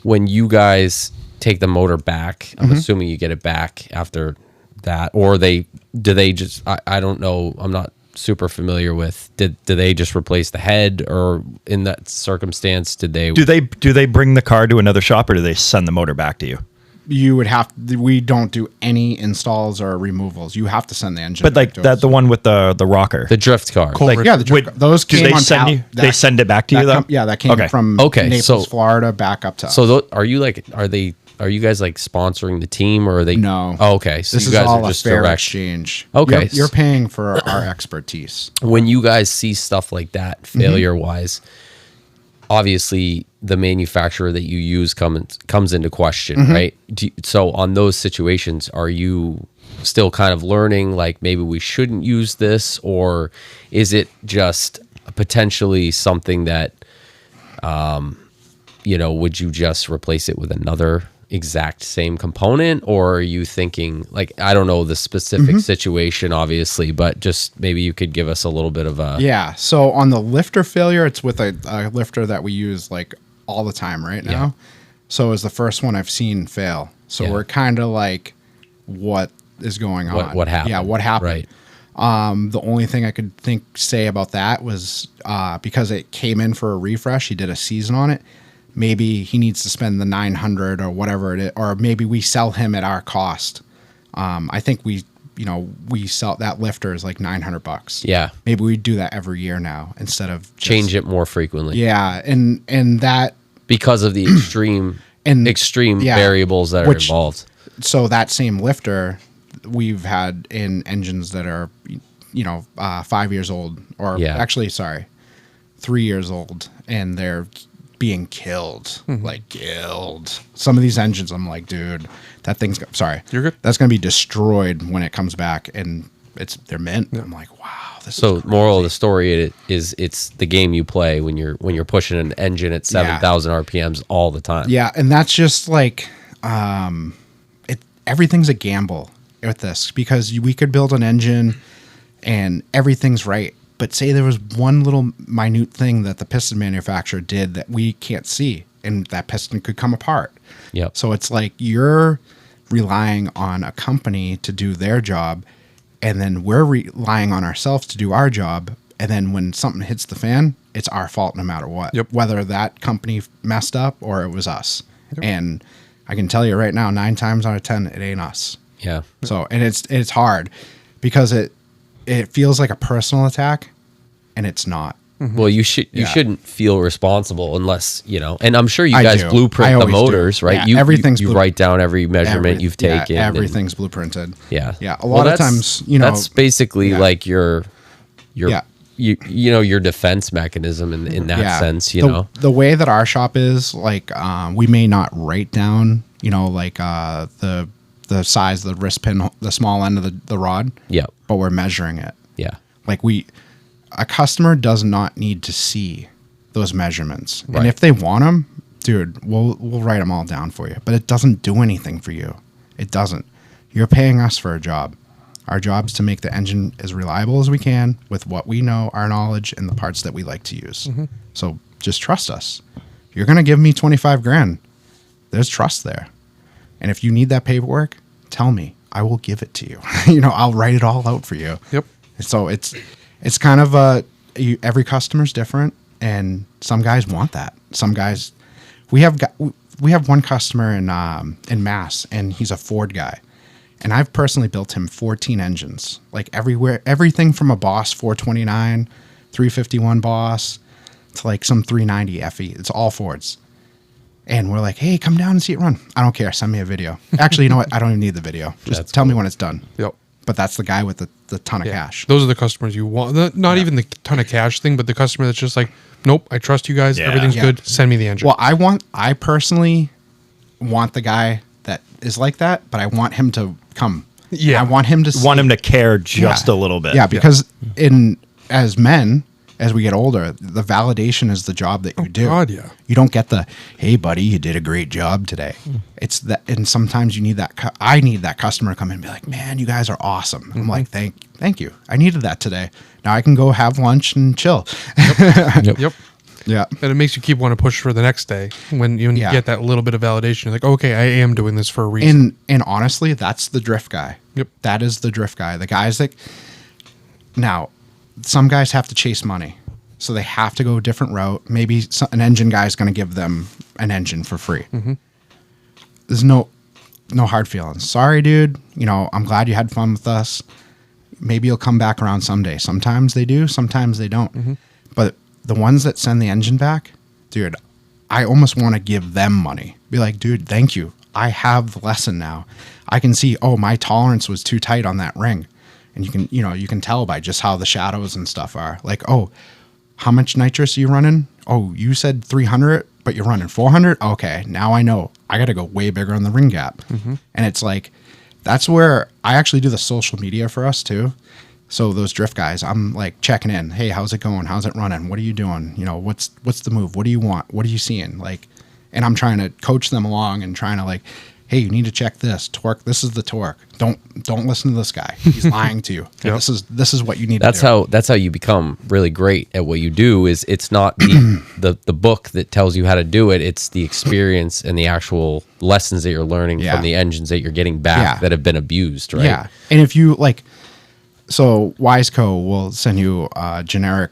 When you guys take the motor back, I'm assuming you get it back after that, or do they just? I don't know. I'm not super familiar with. Do they just replace the head, or in that circumstance, did they? Do they bring the car to another shop, or do they send the motor back to you? You would have. We don't do any installs or removals. You have to send the engine. But like back to that, us. the one with the rocker. The drift car. like, yeah, those do came they on send you? They send it back to you though. that came Okay. from Okay, Naples, so- Florida, back up to us. So are you guys like sponsoring the team, or are they? No. Oh, okay. So this you is guys all are a just fair direct. exchange. Okay. You're paying for our expertise. When you guys see stuff like that, failure wise, obviously the manufacturer that you use comes into question, right? So on those situations, are you still kind of learning, like maybe we shouldn't use this, or is it just potentially something that, would you just replace it with another exact same component, or are you thinking, like, I don't know the specific situation obviously, but just maybe you could give us a little bit of a Yeah. So on the lifter failure, it's with a lifter that we use like all the time right now. Yeah. So it's the first one I've seen fail. So Yeah. we're kind of like, what is going on? What happened? Yeah. What happened? Right. The only thing I could say about that was because it came in for a refresh, he did a season on it. Maybe he needs to spend the 900 or whatever it is, or maybe we sell him at our cost. I think we sell that lifter is like $900. Yeah. Maybe we do that every year now instead of just, Change it more frequently. Yeah, and that Because of the extreme yeah, variables that are which- involved. so that same lifter we've had in engines that are 5 years old, or Yeah. actually 3 years old, and they're being killed, like killed. Some of these engines, I'm like, dude, that thing's You're good. that's gonna be destroyed when it comes back, and they're mint. I'm like, wow, this So is moral of the story is it's the game you play when you're pushing an engine at 7,000 RPMs all the time. yeah, and that's just like everything's a gamble with this, because we could build an engine and everything's right, but say there was one little minute thing that the piston manufacturer did that we can't see, and that piston could come apart. Yep. So it's like you're relying on a company to do their job, and then we're relying on ourselves to do our job, and then when something hits the fan, it's our fault no matter what. Yep. Whether that company messed up or it was us. And I can tell you right now, 9 times out of 10, it ain't us. Yeah. So, and it's hard because it feels like a personal attack, and it's not. Well, you shouldn't feel responsible unless, and I'm sure you guys do. blueprint the motors, do. right? Yeah, everything's you write down every measurement you've taken. Everything's blueprinted. Yeah. Yeah. A lot of times, that's basically like your Yeah. your defense mechanism in that sense, The way that our shop is, like, we may not write down, like the size of the wrist pin, the small end of the rod. Yeah. But we're measuring it. Yeah. Like a customer does not need to see those measurements. Right. And if they want them, dude, we'll write them all down for you. But it doesn't do anything for you. It doesn't. You're paying us for a job. Our job is to make the engine as reliable as we can with what we know, our knowledge, and the parts that we like to use. So just trust us. You're going to give me 25 grand. There's trust there. And if you need that paperwork, tell me. I will give it to you. I'll write it all out for you. Yep. So it's kind of every customer's different, and some guys want that. Some guys, we have one customer in Mass, and he's a Ford guy, and I've personally built him 14 engines, like everything from a Boss 429, 351 Boss to like some 390 FE. It's all Fords. And we're like, hey, come down and see it run. I don't care. Send me a video. Actually, you know what? I don't even need the video. Just tell me when it's done. Yep. But that's the guy with the ton of cash. Those are the customers you want. Not even the ton of cash thing, but the customer that's just like, nope, I trust you guys. Yeah. Everything's Yeah. good. Send me the engine. Well, I personally want the guy that is like that, but I want him to come. Yeah. I want him to Want him to care just a little bit. Yeah, because as men, as we get older, the validation is the job that you do. God, yeah. You don't get the, hey, buddy, you did a great job today. It's that, and sometimes you need that. I need that customer to come in and be like, man, you guys are awesome. I'm like, thank you. I needed that today. Now I can go have lunch and chill. Yep. Yeah. And it makes you keep wanting to push for the next day when you get that little bit of validation. You're like, okay, I am doing this for a reason. And honestly, that's the drift guy. Yep. That is the drift guy. The guys that now, some guys have to chase money, so they have to go a different route. Maybe an engine guy is going to give them an engine for free. There's no hard feelings. Sorry, dude. I'm glad you had fun with us. Maybe you'll come back around someday. Sometimes they do. Sometimes they don't. But the ones that send the engine back, dude, I almost want to give them money. Be like, dude, thank you. I have the lesson now. I can see, my tolerance was too tight on that ring. And you can tell by just how the shadows and stuff are. Like, how much nitrous are you running? Oh, you said 300, but you're running 400? Okay, now I know. I got to go way bigger on the ring gap. And it's like, that's where I actually do the social media for us too. So those drift guys, I'm like checking in. Hey, how's it going? How's it running? What are you doing? What's the move? What do you want? What are you seeing? Like, and I'm trying to coach them along and trying to like, hey, you need to check this torque. This is the torque. Don't listen to this guy. He's lying to you. Yep. This is what you need to do. That's how you become really great at what you do. Is it's not the book that tells you how to do it. It's the experience and the actual lessons that you're learning from the engines that you're getting back that have been abused, right? Yeah. And if you like, so Wiseco will send you a generic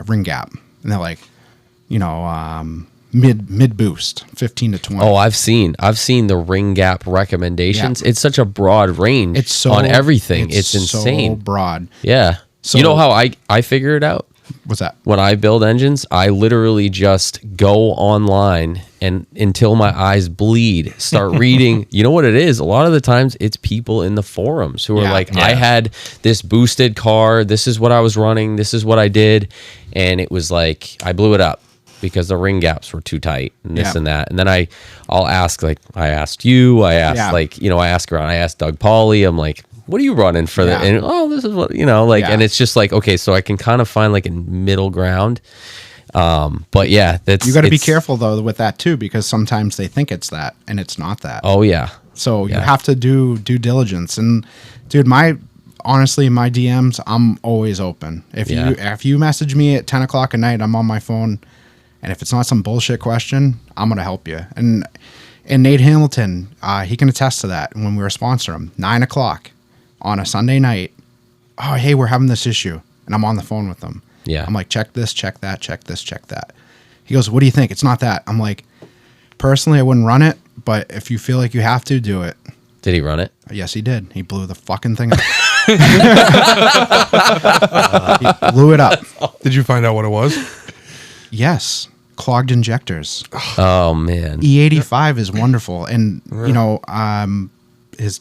ring gap, and they're like, mid boost, 15 to 20. Oh, I've seen the ring gap recommendations. Yeah. It's such a broad range. It's so on everything. It's insane. So broad. Yeah. So- you know how I figure it out? What's that? When I build engines, I literally just go online and until my eyes bleed, start reading. You know what it is? A lot of the times it's people in the forums who are like, I had this boosted car. This is what I was running. This is what I did. And it was like, I blew it up because the ring gaps were too tight and this and that. And then I'll ask, like, I asked you, I asked I ask around, I asked Doug Pauly, I'm like, what are you running for that? And this is what, and it's just like, okay, so I can kind of find like a middle ground. But yeah, you got to be careful though with that too, because sometimes they think it's that and it's not that. Oh yeah. So you have to do due diligence. And dude, honestly, my DMs, I'm always open. If you message me at 10 o'clock at night, I'm on my phone. And if it's not some bullshit question, I'm going to help you. And Nate Hamilton, he can attest to that. When we were sponsoring him, 9 o'clock on a Sunday night, oh, hey, we're having this issue. And I'm on the phone with them. Yeah. I'm like, check this, check that, check this, check that. He goes, what do you think? It's not that. I'm like, personally, I wouldn't run it. But if you feel like you have to, do it. Did he run it? Yes, he did. He blew the fucking thing up. He blew it up. Did you find out what it was? Yes, clogged injectors. Oh man. E85 is wonderful, and you know, his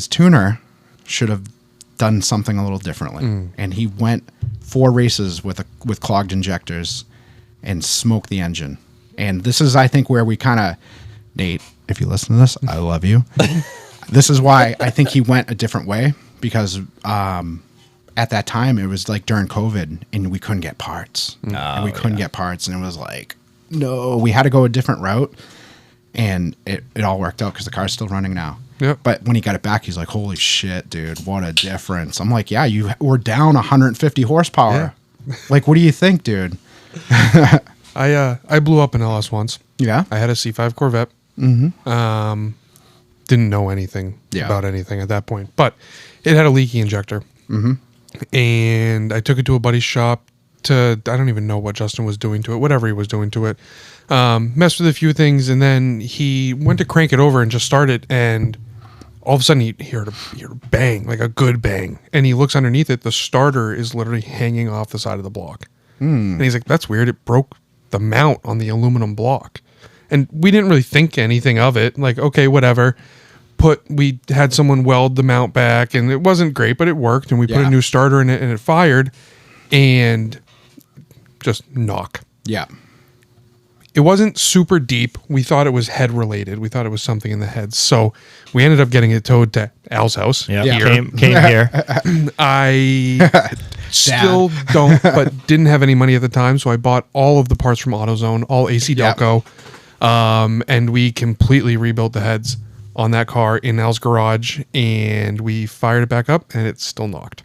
tuner should have done something a little differently, and he went 4 races with clogged injectors and smoked the engine. And this is, I think, where we kind of, Nate, if you listen to this, I love you. This is why I think he went a different way, because at that time it was like during COVID and we couldn't get parts. And we couldn't get parts, and it was like, no, we had to go a different route, and it all worked out because the car's still running now. Yep. But when he got it back, he's like, holy shit, dude, what a difference. I'm like, yeah, you were down 150 horsepower. Yeah. Like, what do you think, dude? I blew up an LS once. Yeah. I had a C5 Corvette. Mm-hmm. Didn't know anything about anything at that point, but it had a leaky injector. Mm-hmm. And I took it to a buddy's shop I don't even know what Justin was doing to it, whatever he was doing to it. Messed with a few things, and then he went to crank it over and just start it, and all of a sudden he heard a bang, like a good bang. And he looks underneath it, the starter is literally hanging off the side of the block. And he's like, that's weird. It broke the mount on the aluminum block. And we didn't really think anything of it. Like, okay, whatever. We had someone weld the mount back, and it wasn't great, but it worked. And we put a new starter in it, and it fired, and just knock. Yeah. It wasn't super deep. We thought it was head related. We thought it was something in the head. So we ended up getting it towed to Al's house. Yeah, Here. came here. I still don't, but didn't have any money at the time. So I bought all of the parts from AutoZone, all AC Delco. And we completely rebuilt the heads on that car in Al's garage, and we fired it back up, and it's still knocked.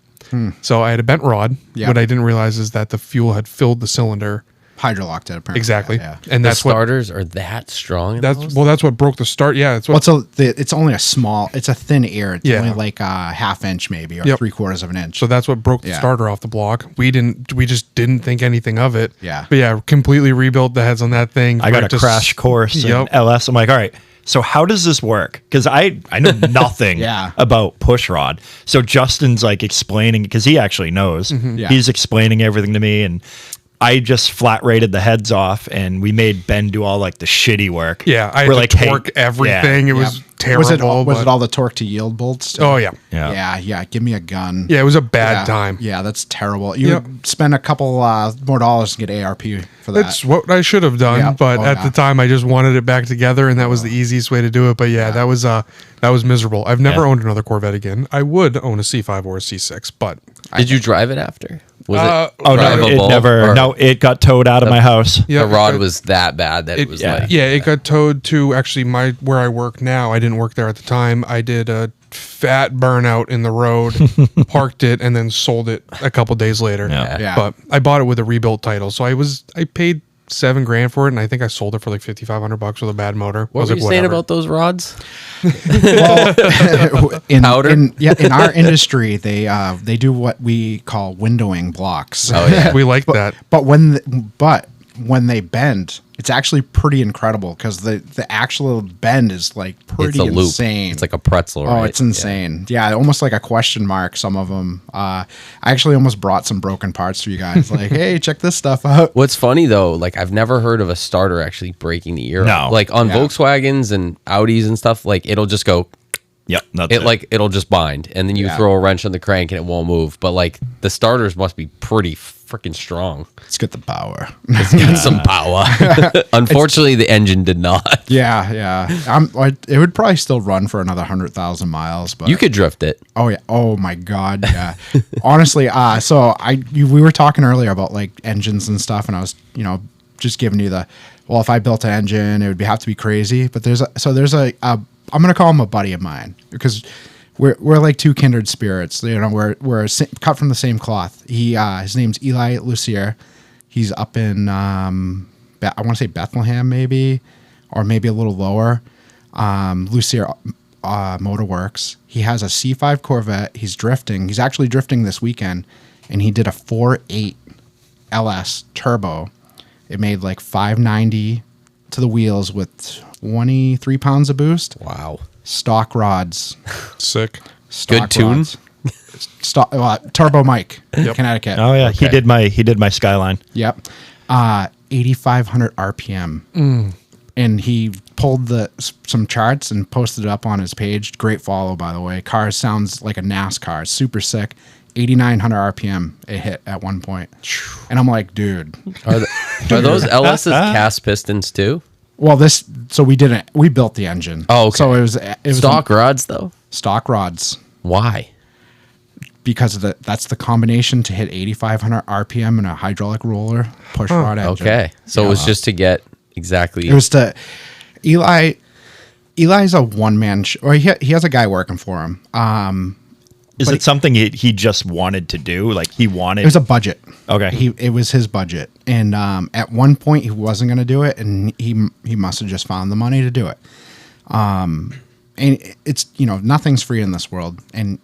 So I had a bent rod. What I didn't realize is that the fuel had filled the cylinder. Hydrolocked it, apparently. Exactly. Yeah. And The that's starters are that strong. that's what broke the start. Yeah, it's what. Well, it's only it's a thin air. It's Yeah. only like a half inch maybe, or 3/4 of an inch. So that's what broke the Yeah. starter off the block. We just didn't think anything of it. Yeah. But yeah, completely rebuilt the heads on that thing. I got a crash course in LS. I'm like, all right, so how does this work? Because I know nothing about push rod. So Justin's like explaining, because he actually knows. Yeah. He's explaining everything to me, and I just flat rated the heads off, and we made Ben do all like the shitty work. Yeah, I We're had to torque everything. Yeah. It was terrible. Was it all the torque to yield bolts? Too? Oh yeah. Yeah. Give me a gun. Yeah, it was a bad time. Yeah, that's terrible. You would spend a couple more dollars to get ARP for that. That's what I should have done, but at the time I just wanted it back together, and that was the easiest way to do it. But that was miserable. I've never owned another Corvette again. I would own a C5 or a C6, but Did you drive it after? Was it Oh no, it drivable, never. or No, it got towed out of my house. the rod was that bad that it was like it got towed to actually where I work now. I didn't work there at the time. I did a fat burnout in the road, parked it, and then sold it a couple days later. Yeah. But I bought it with a rebuilt title, so I paid $7,000 for it, and I think I sold it for like $5,500 with a bad motor. What were you saying about those rods? Well, Powder? in our industry, they do what we call windowing blocks. Oh yeah. We like that. But when they bend, it's actually pretty incredible, because the actual bend is like It's pretty a loop. insane. It's like a pretzel, Oh, right? it's insane. Yeah, almost like a question mark, some of them. I actually almost brought some broken parts for you guys. Like, hey, check this stuff out. What's funny though, like I've never heard of a starter actually breaking the ear. No. Like on Yeah. Volkswagens and Audis and stuff, like it'll just go. Yep, that's it. It'll just bind, and then you throw a wrench on the crank and it won't move. But like the starters must be pretty freaking strong. It's got the power. It's got some power. Unfortunately, the engine did not. Yeah. It would probably still run for another 100,000 miles, but You could drift it. Oh yeah. Oh my God. Yeah. Honestly, we were talking earlier about like engines and stuff, and I was, just giving you if I built an engine, it would have to be crazy. But there's I'm gonna call him a buddy of mine, because we're like two kindred spirits. We're cut from the same cloth. His name's Eli Lucier. He's up in I want to say Bethlehem, maybe, or maybe a little lower. Lucier Motorworks. He has a C5 Corvette. He's drifting. He's actually drifting this weekend, and he did a 4.8 LS turbo. It made like 590 to the wheels with 23 pounds of boost. Wow. Stock rods. Sick. Stock Good tune? rods. Turbo Mike, Connecticut. Oh yeah, Okay. he did my Skyline. Yep. 8,500 RPM. And he pulled some charts and posted it up on his page. Great follow, by the way. Car sounds like a NASCAR. Super sick. 8,900 RPM it hit at one point. And I'm like, dude. Are those LS's cast pistons too? Well, we built the engine. Oh, okay. So it was Stock rods though? stock rods. Why? Because that's the combination to hit 8,500 RPM in a hydraulic roller push rod engine. Okay. So it was just to get exactly. It was to Eli's a one-man or he has a guy working for him. Is it something he just wanted to do? Like he wanted. It was a budget. Okay. It was his budget, and at one point he wasn't going to do it, and he must have just found the money to do it. And it's nothing's free in this world, and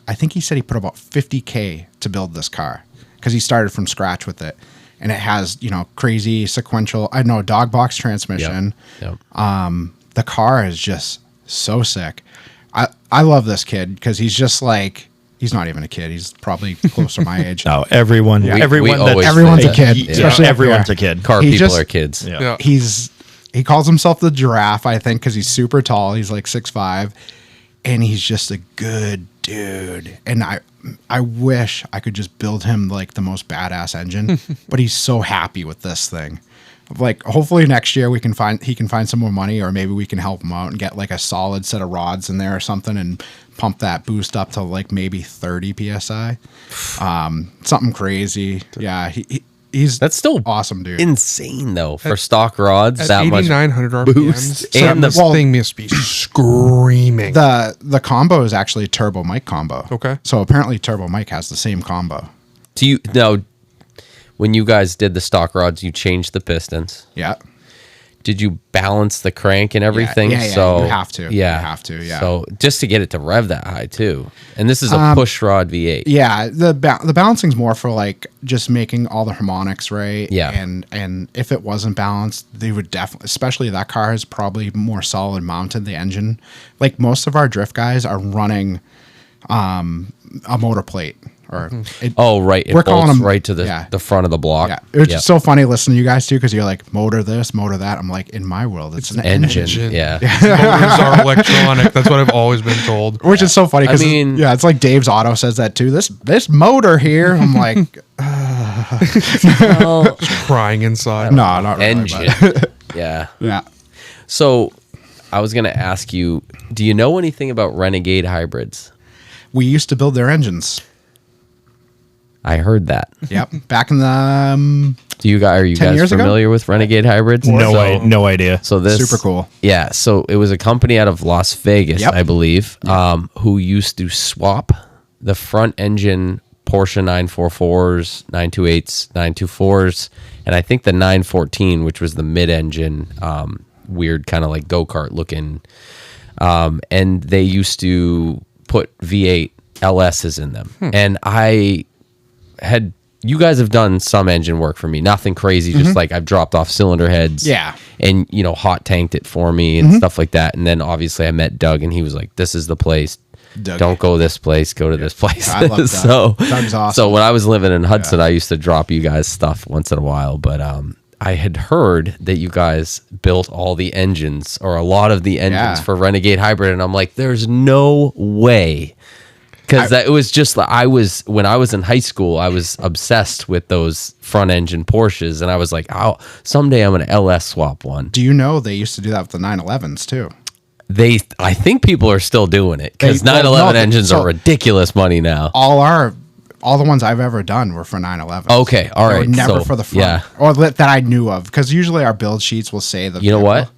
I think he said he put about $50,000 to build this car because he started from scratch with it, and it has crazy sequential. Dog box transmission. Yep. The car is just so sick. I love this kid because he's just like he's not even a kid. He's probably close to my age. No, everyone. We Everyone. always Everyone's think a kid, that. especially up everyone's here. a kid. Car He people just- are kids. Yeah. He calls himself the giraffe, I think, because he's super tall. He's like 6'5", and he's just a good dude. And I wish I could just build him like the most badass engine, but he's so happy with this thing. Like, hopefully next year he can find some more money, or maybe we can help him out and get like a solid set of rods in there or something and pump that boost up to like maybe 30 psi. Something crazy. Yeah, he's That's still awesome, dude. insane though for stock rods. At that much 8,900 RPMs, boost. and And this the- thing must be screaming. The combo is actually Turbo Mike combo. Okay. So apparently Turbo Mike has the same combo. Do you now? When you guys did the stock rods, you changed the pistons. Yeah. Did you balance the crank and everything? Yeah, So you have to. Yeah, You have to, yeah. So just to get it to rev that high too, and this is a push rod V8. Yeah. The balancing's more for like just making all the harmonics right. Yeah. And if it wasn't balanced, they would definitely, especially that car is probably more solid mounted, the engine. Like most of our drift guys are running a motor plate. Or Oh right, it We're calling bolts them- right to the yeah. the front of the block. yeah, it's Yep. so funny listening to you guys too, because you're like motor this, motor that. I'm like, in my world, it's an engine. engine. Yeah. Motors are electronic. That's what I've always been told. Which is so funny because mean- it's like Dave's Auto says that too. This motor here, I'm like, Well, Crying inside. no, not really. engine. But, Yeah. yeah, So I was gonna ask you, do you know anything about Renegade hybrids? we used to build their engines. I heard that. Yep, back in the Are you 10 guys years ago? familiar with Renegade hybrids? No idea. So this Super cool. Yeah, so it was a company out of Las Vegas, Yep. I believe, who used to swap the front engine Porsche 944s, 928s, 924s, and I think the 914, which was the mid-engine, weird kind of like go-kart looking, and they used to put V8 LSs in them, and you guys have done some engine work for me, nothing crazy, just like I've dropped off cylinder heads, Yeah. and hot tanked it for me and stuff like that. And then obviously I met Doug, and he was like, "This is the place. Doug. Don't go this place. Go to this place." I love Doug. so Doug's awesome. So when I was living in Hudson, I used to drop you guys stuff once in a while, but I had heard that you guys built all the engines or a lot of the engines Yeah. for Renegade Hybrid, and I'm like, "There's no way." Because it was just like when I was in high school, I was obsessed with those front engine Porsches, and I was like, "Oh, someday I'm gonna LS swap one." Do you know they used to do that with the 911s too? I think people are still doing it because They- well, 911 no, engines so- are ridiculous money now. All the ones I've ever done were for 911. Okay, all They were right, never so, for the front, yeah. or that I knew of, because usually our build sheets will say the. You know vehicle. what?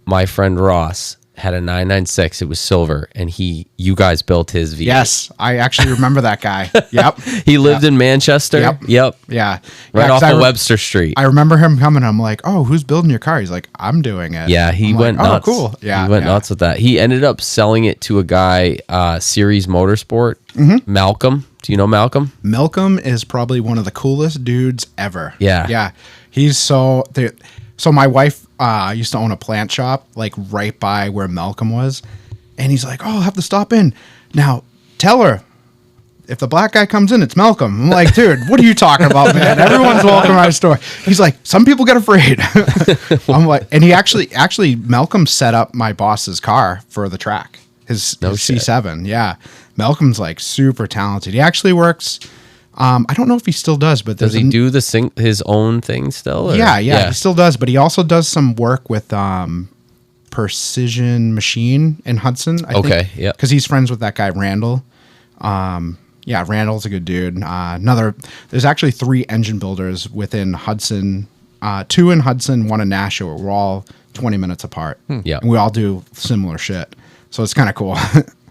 My friend Ross had a 996. It was silver, and you guys built his V8. Yes, I actually remember that guy. Yep. He lived in Manchester. Yep. Yep. Yeah. Right Yeah, off 'cause of Webster Street. I remember him coming. I'm like, oh, who's building your car? He's like, I'm doing it. Yeah, he I'm went like, nuts. Oh, cool. Yeah, he went yeah. nuts with that. He ended up selling it to a guy, Series Motorsport, Malcolm. Do you know Malcolm? Malcolm is probably one of the coolest dudes ever. Yeah. Yeah. He's so my wife used to own a plant shop like right by where Malcolm was. And he's like, oh, I'll have to stop in. Now, tell her, if the black guy comes in, it's Malcolm. I'm like, dude, what are you talking about, man? Everyone's welcome to my store. He's like, some people get afraid. I'm like, and he actually, Malcolm set up my boss's car for the track. His C7. Yeah. Malcolm's like super talented. He actually works. I don't know if he still does, but does he do his own thing still? Or? Yeah, he still does. But he also does some work with Precision Machine in Hudson. I think, yeah. Because he's friends with that guy Randall. Yeah, Randall's a good dude. There's actually 3 engine builders within Hudson. 2 in Hudson, 1 in Nashua. We're all 20 minutes apart. Yeah, and we all do similar shit. So it's kind of cool.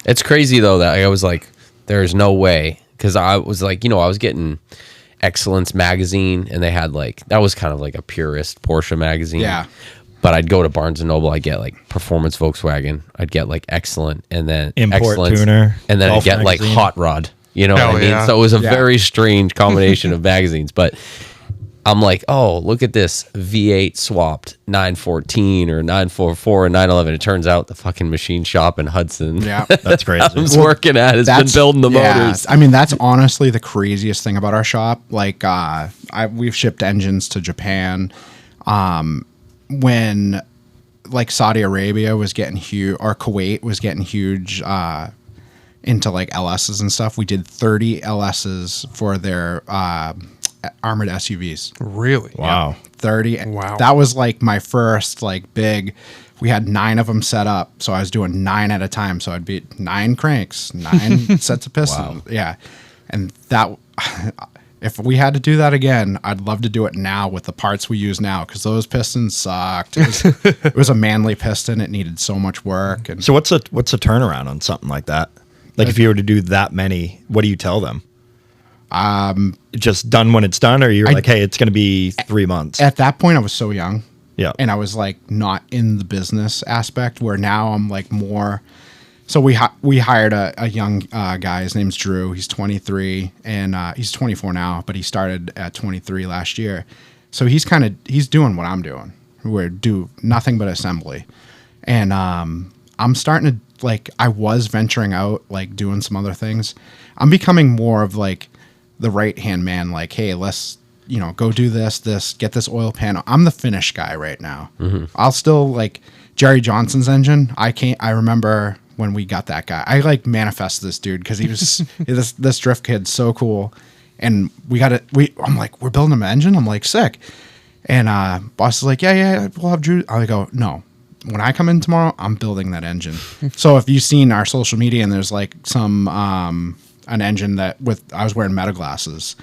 It's crazy though that I was like, there's no way, because I was like, I was getting Excellence magazine, and they had like, that was kind of like a purist Porsche magazine. Yeah. But I'd go to Barnes and Noble, I'd get like Performance Volkswagen, I'd get like Excellent, and then Import Excellence, Tuner, and then I'd Golf get magazine. like Hot Rod. You know what I mean? Yeah. So it was a very strange combination of magazines. But I'm like, oh, look at this V8 swapped 914 or 944 and 911. It turns out the fucking machine shop in Hudson. Yeah. That's crazy. I was working at has been building the motors. I mean, that's honestly the craziest thing about our shop. Like, we've shipped engines to Japan. When like Saudi Arabia was getting huge, or Kuwait was getting huge, into like LSs and stuff. We did 30 LSs for their armored SUVs. Really? Wow. 30. Wow. That was like my first like big. We had 9 of them set up, so I was doing 9 at a time. So I'd be 9 cranks, 9 sets of pistons. Wow. Yeah, and that. If we had to do that again, I'd love to do it now with the parts we use now, because those pistons sucked. It was a manly piston. It needed so much work. And So what's a turnaround on something like that? Like if you were to do that many, what do you tell them? Just done when it's done, or you're like, hey, it's going to be 3 months. At that point, I was so young. Yeah. And I was like not in the business aspect, where now I'm like more. So we hired a young guy. His name's Drew. He's 23, and he's 24 now, but he started at 23 last year. So he's doing what I'm doing. We do nothing but assembly, and I'm starting to like. I was venturing out, like doing some other things. I'm becoming more of like the right hand man. Like, hey, let's go do this, get this oil pan. I'm the finish guy right now. Mm-hmm. I'll still like Jerry Johnson's engine. I remember when we got that guy. I like manifest this dude because he was this drift kid's so cool, and I'm like, we're building an engine. I'm like, sick, and boss is like, yeah, we'll have Drew. I go, no, when I come in tomorrow, I'm building that engine. So if you've seen our social media, and there's like some an engine I was wearing meta glasses.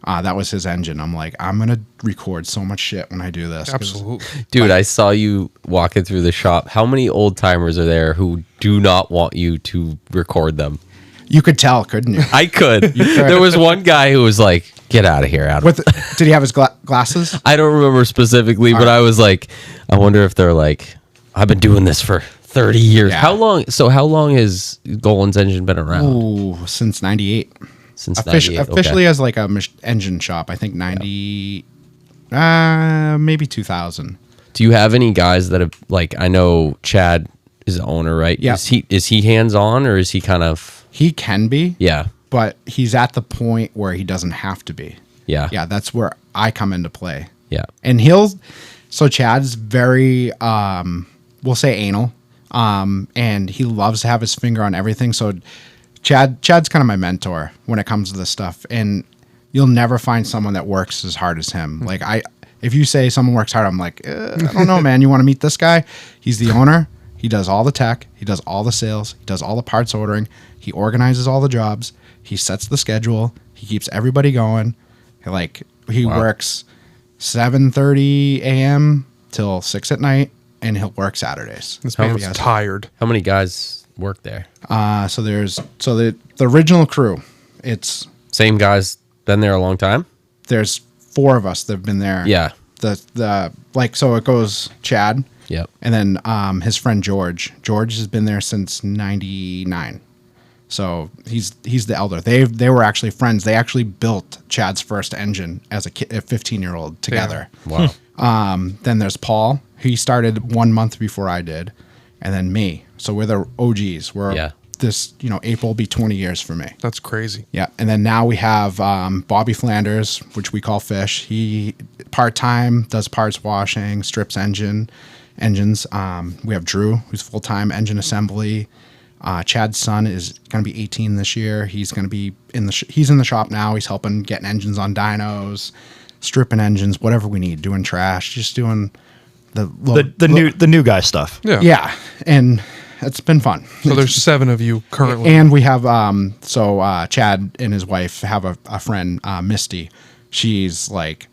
That was his engine. I'm like, I'm going to record so much shit when I do this. Absolutely. Dude, I saw you walking through the shop. How many old timers are there who do not want you to record them? You could tell, couldn't you? I could. There was one guy who was like, get out of here, Adam. Did he have his glasses? I don't remember specifically, but I was like, I wonder if they're like, I've been doing this for 30 years. Yeah. How long has Golen's engine been around? Ooh, since 98. Since 98. Officially as like a engine shop, I think 90, maybe 2000. Do you have any guys that have, like, I know Chad is the owner, right? Yeah. Is he hands-on, or is he kind of... He can be. Yeah. But he's at the point where he doesn't have to be. Yeah. Yeah, that's where I come into play. Yeah. And so Chad's very, we'll say anal, and he loves to have his finger on everything. So Chad's kind of my mentor when it comes to this stuff, and you'll never find someone that works as hard as him. Like if you say someone works hard, I'm like, I don't know, man. You want to meet this guy? He's the owner. He does all the tech. He does all the sales. He does all the parts ordering. He organizes all the jobs. He sets the schedule. He keeps everybody going. He works 7:30 a.m. till 6 at night, and he'll work Saturdays. This man was tired. How many guys work there? So the original crew, it's Same guys been there a long time? there's 4 of us that have been there. Yeah. So it goes Chad, Yep. and then his friend George. George has been there since 99. So he's the elder. They were actually friends. They actually built Chad's first engine as a 15-year-old together. Wow. Then there's Paul. He started 1 month before I did, and then me. So we're the OGs. this, April will be 20 years for me. That's crazy. Yeah. And then now we have Bobby Flanders, which we call Fish. He part-time does parts washing, strips engines. We have Drew, who's full-time engine assembly. Chad's son is going to be 18 this year. He's going to be he's in the shop now. He's helping getting engines on dynos, stripping engines, whatever we need, doing trash, just doing the new guy stuff. Yeah. Yeah. And it's been fun. So there's 7 of you currently. And we have, Chad and his wife have a friend, Misty. She's like,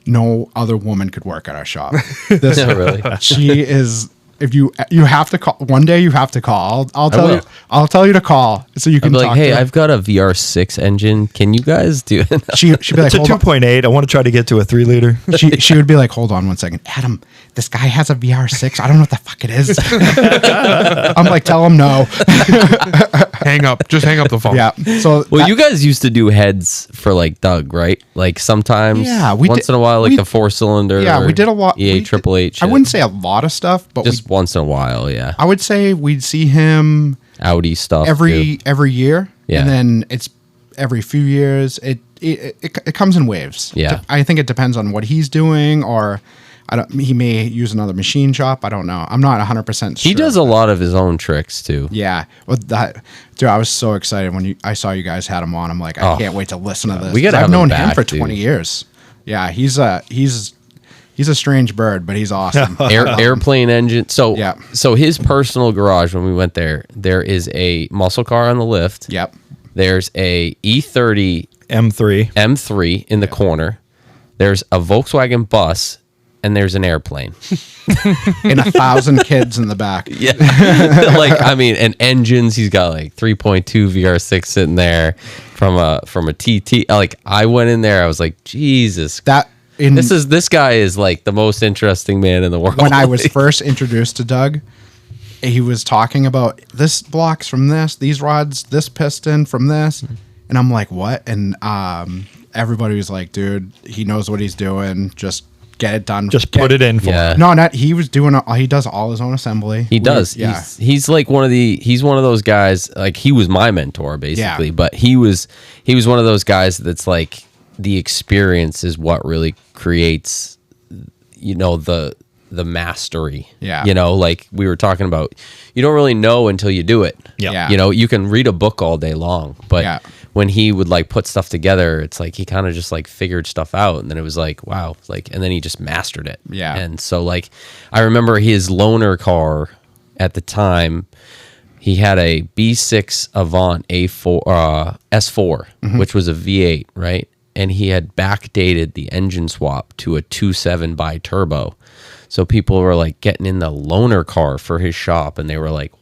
no other woman could work at our shop. Really? She is. If you have to call one day, you have to call. I'll tell you to call so you can I'll be talk like, hey, to her. I've got a VR6 engine. Can you guys do it? She'd be like, It's a hold on. 2.8. I want to try to get to a 3 liter. She would be like, hold on 1 second, Adam. This guy has a VR6. I don't know what the fuck it is. I'm like, tell him no. Hang up. Just hang up the phone. Yeah. So Well, you guys used to do heads for like Doug, right? Like sometimes, once in a while, like the 4-cylinder. Yeah, we did a lot. EA Triple H. I wouldn't say a lot of stuff, but just once in a while. Yeah, I would say we'd see him Audi stuff every year. Yeah. And then it's every few years. It comes in waves. Yeah. I think it depends on what he's doing, or he may use another machine shop. I don't know. I'm not 100% sure. He does a lot of his own tricks too. Yeah. Well, dude, I was so excited when I saw you guys had him on. I'm like, I can't wait to listen to this. We gotta I've have known him him back, for dude. 20 years. Yeah, he's a strange bird, but he's awesome. Airplane engine. So Yeah. So his personal garage, when we went there is a muscle car on the lift. Yep. There's a E30 M3 in the corner. There's a Volkswagen bus, and there's an airplane. And 1,000 kids in the back. Yeah. And engines. He's got like 3.2 VR6 sitting there from a TT. Like, I went in there, I was like, Jesus. This guy is like the most interesting man in the world. When I was first introduced to Doug, he was talking about this blocks from this, these rods, this piston from this. And I'm like, what? And everybody was like, dude, he knows what he's doing. Just get it done. Just put it in for him. No, he does all his own assembly. He does. Yeah. He's like he's one of those guys, like he was my mentor basically, but he was one of those guys that's like the experience is what really creates, the mastery. Yeah. Like we were talking about, you don't really know until you do it. Yeah. You can read a book all day long, but when he would like put stuff together, it's like he kind of just like figured stuff out, and then it was like, wow, like, and then he just mastered it. Yeah. And so like I remember his loaner car at the time, he had a B6 Avant A4 S4, which was a V8, right? And he had backdated the engine swap to a 2.7 bi-turbo. So people were like getting in the loaner car for his shop, and they were like,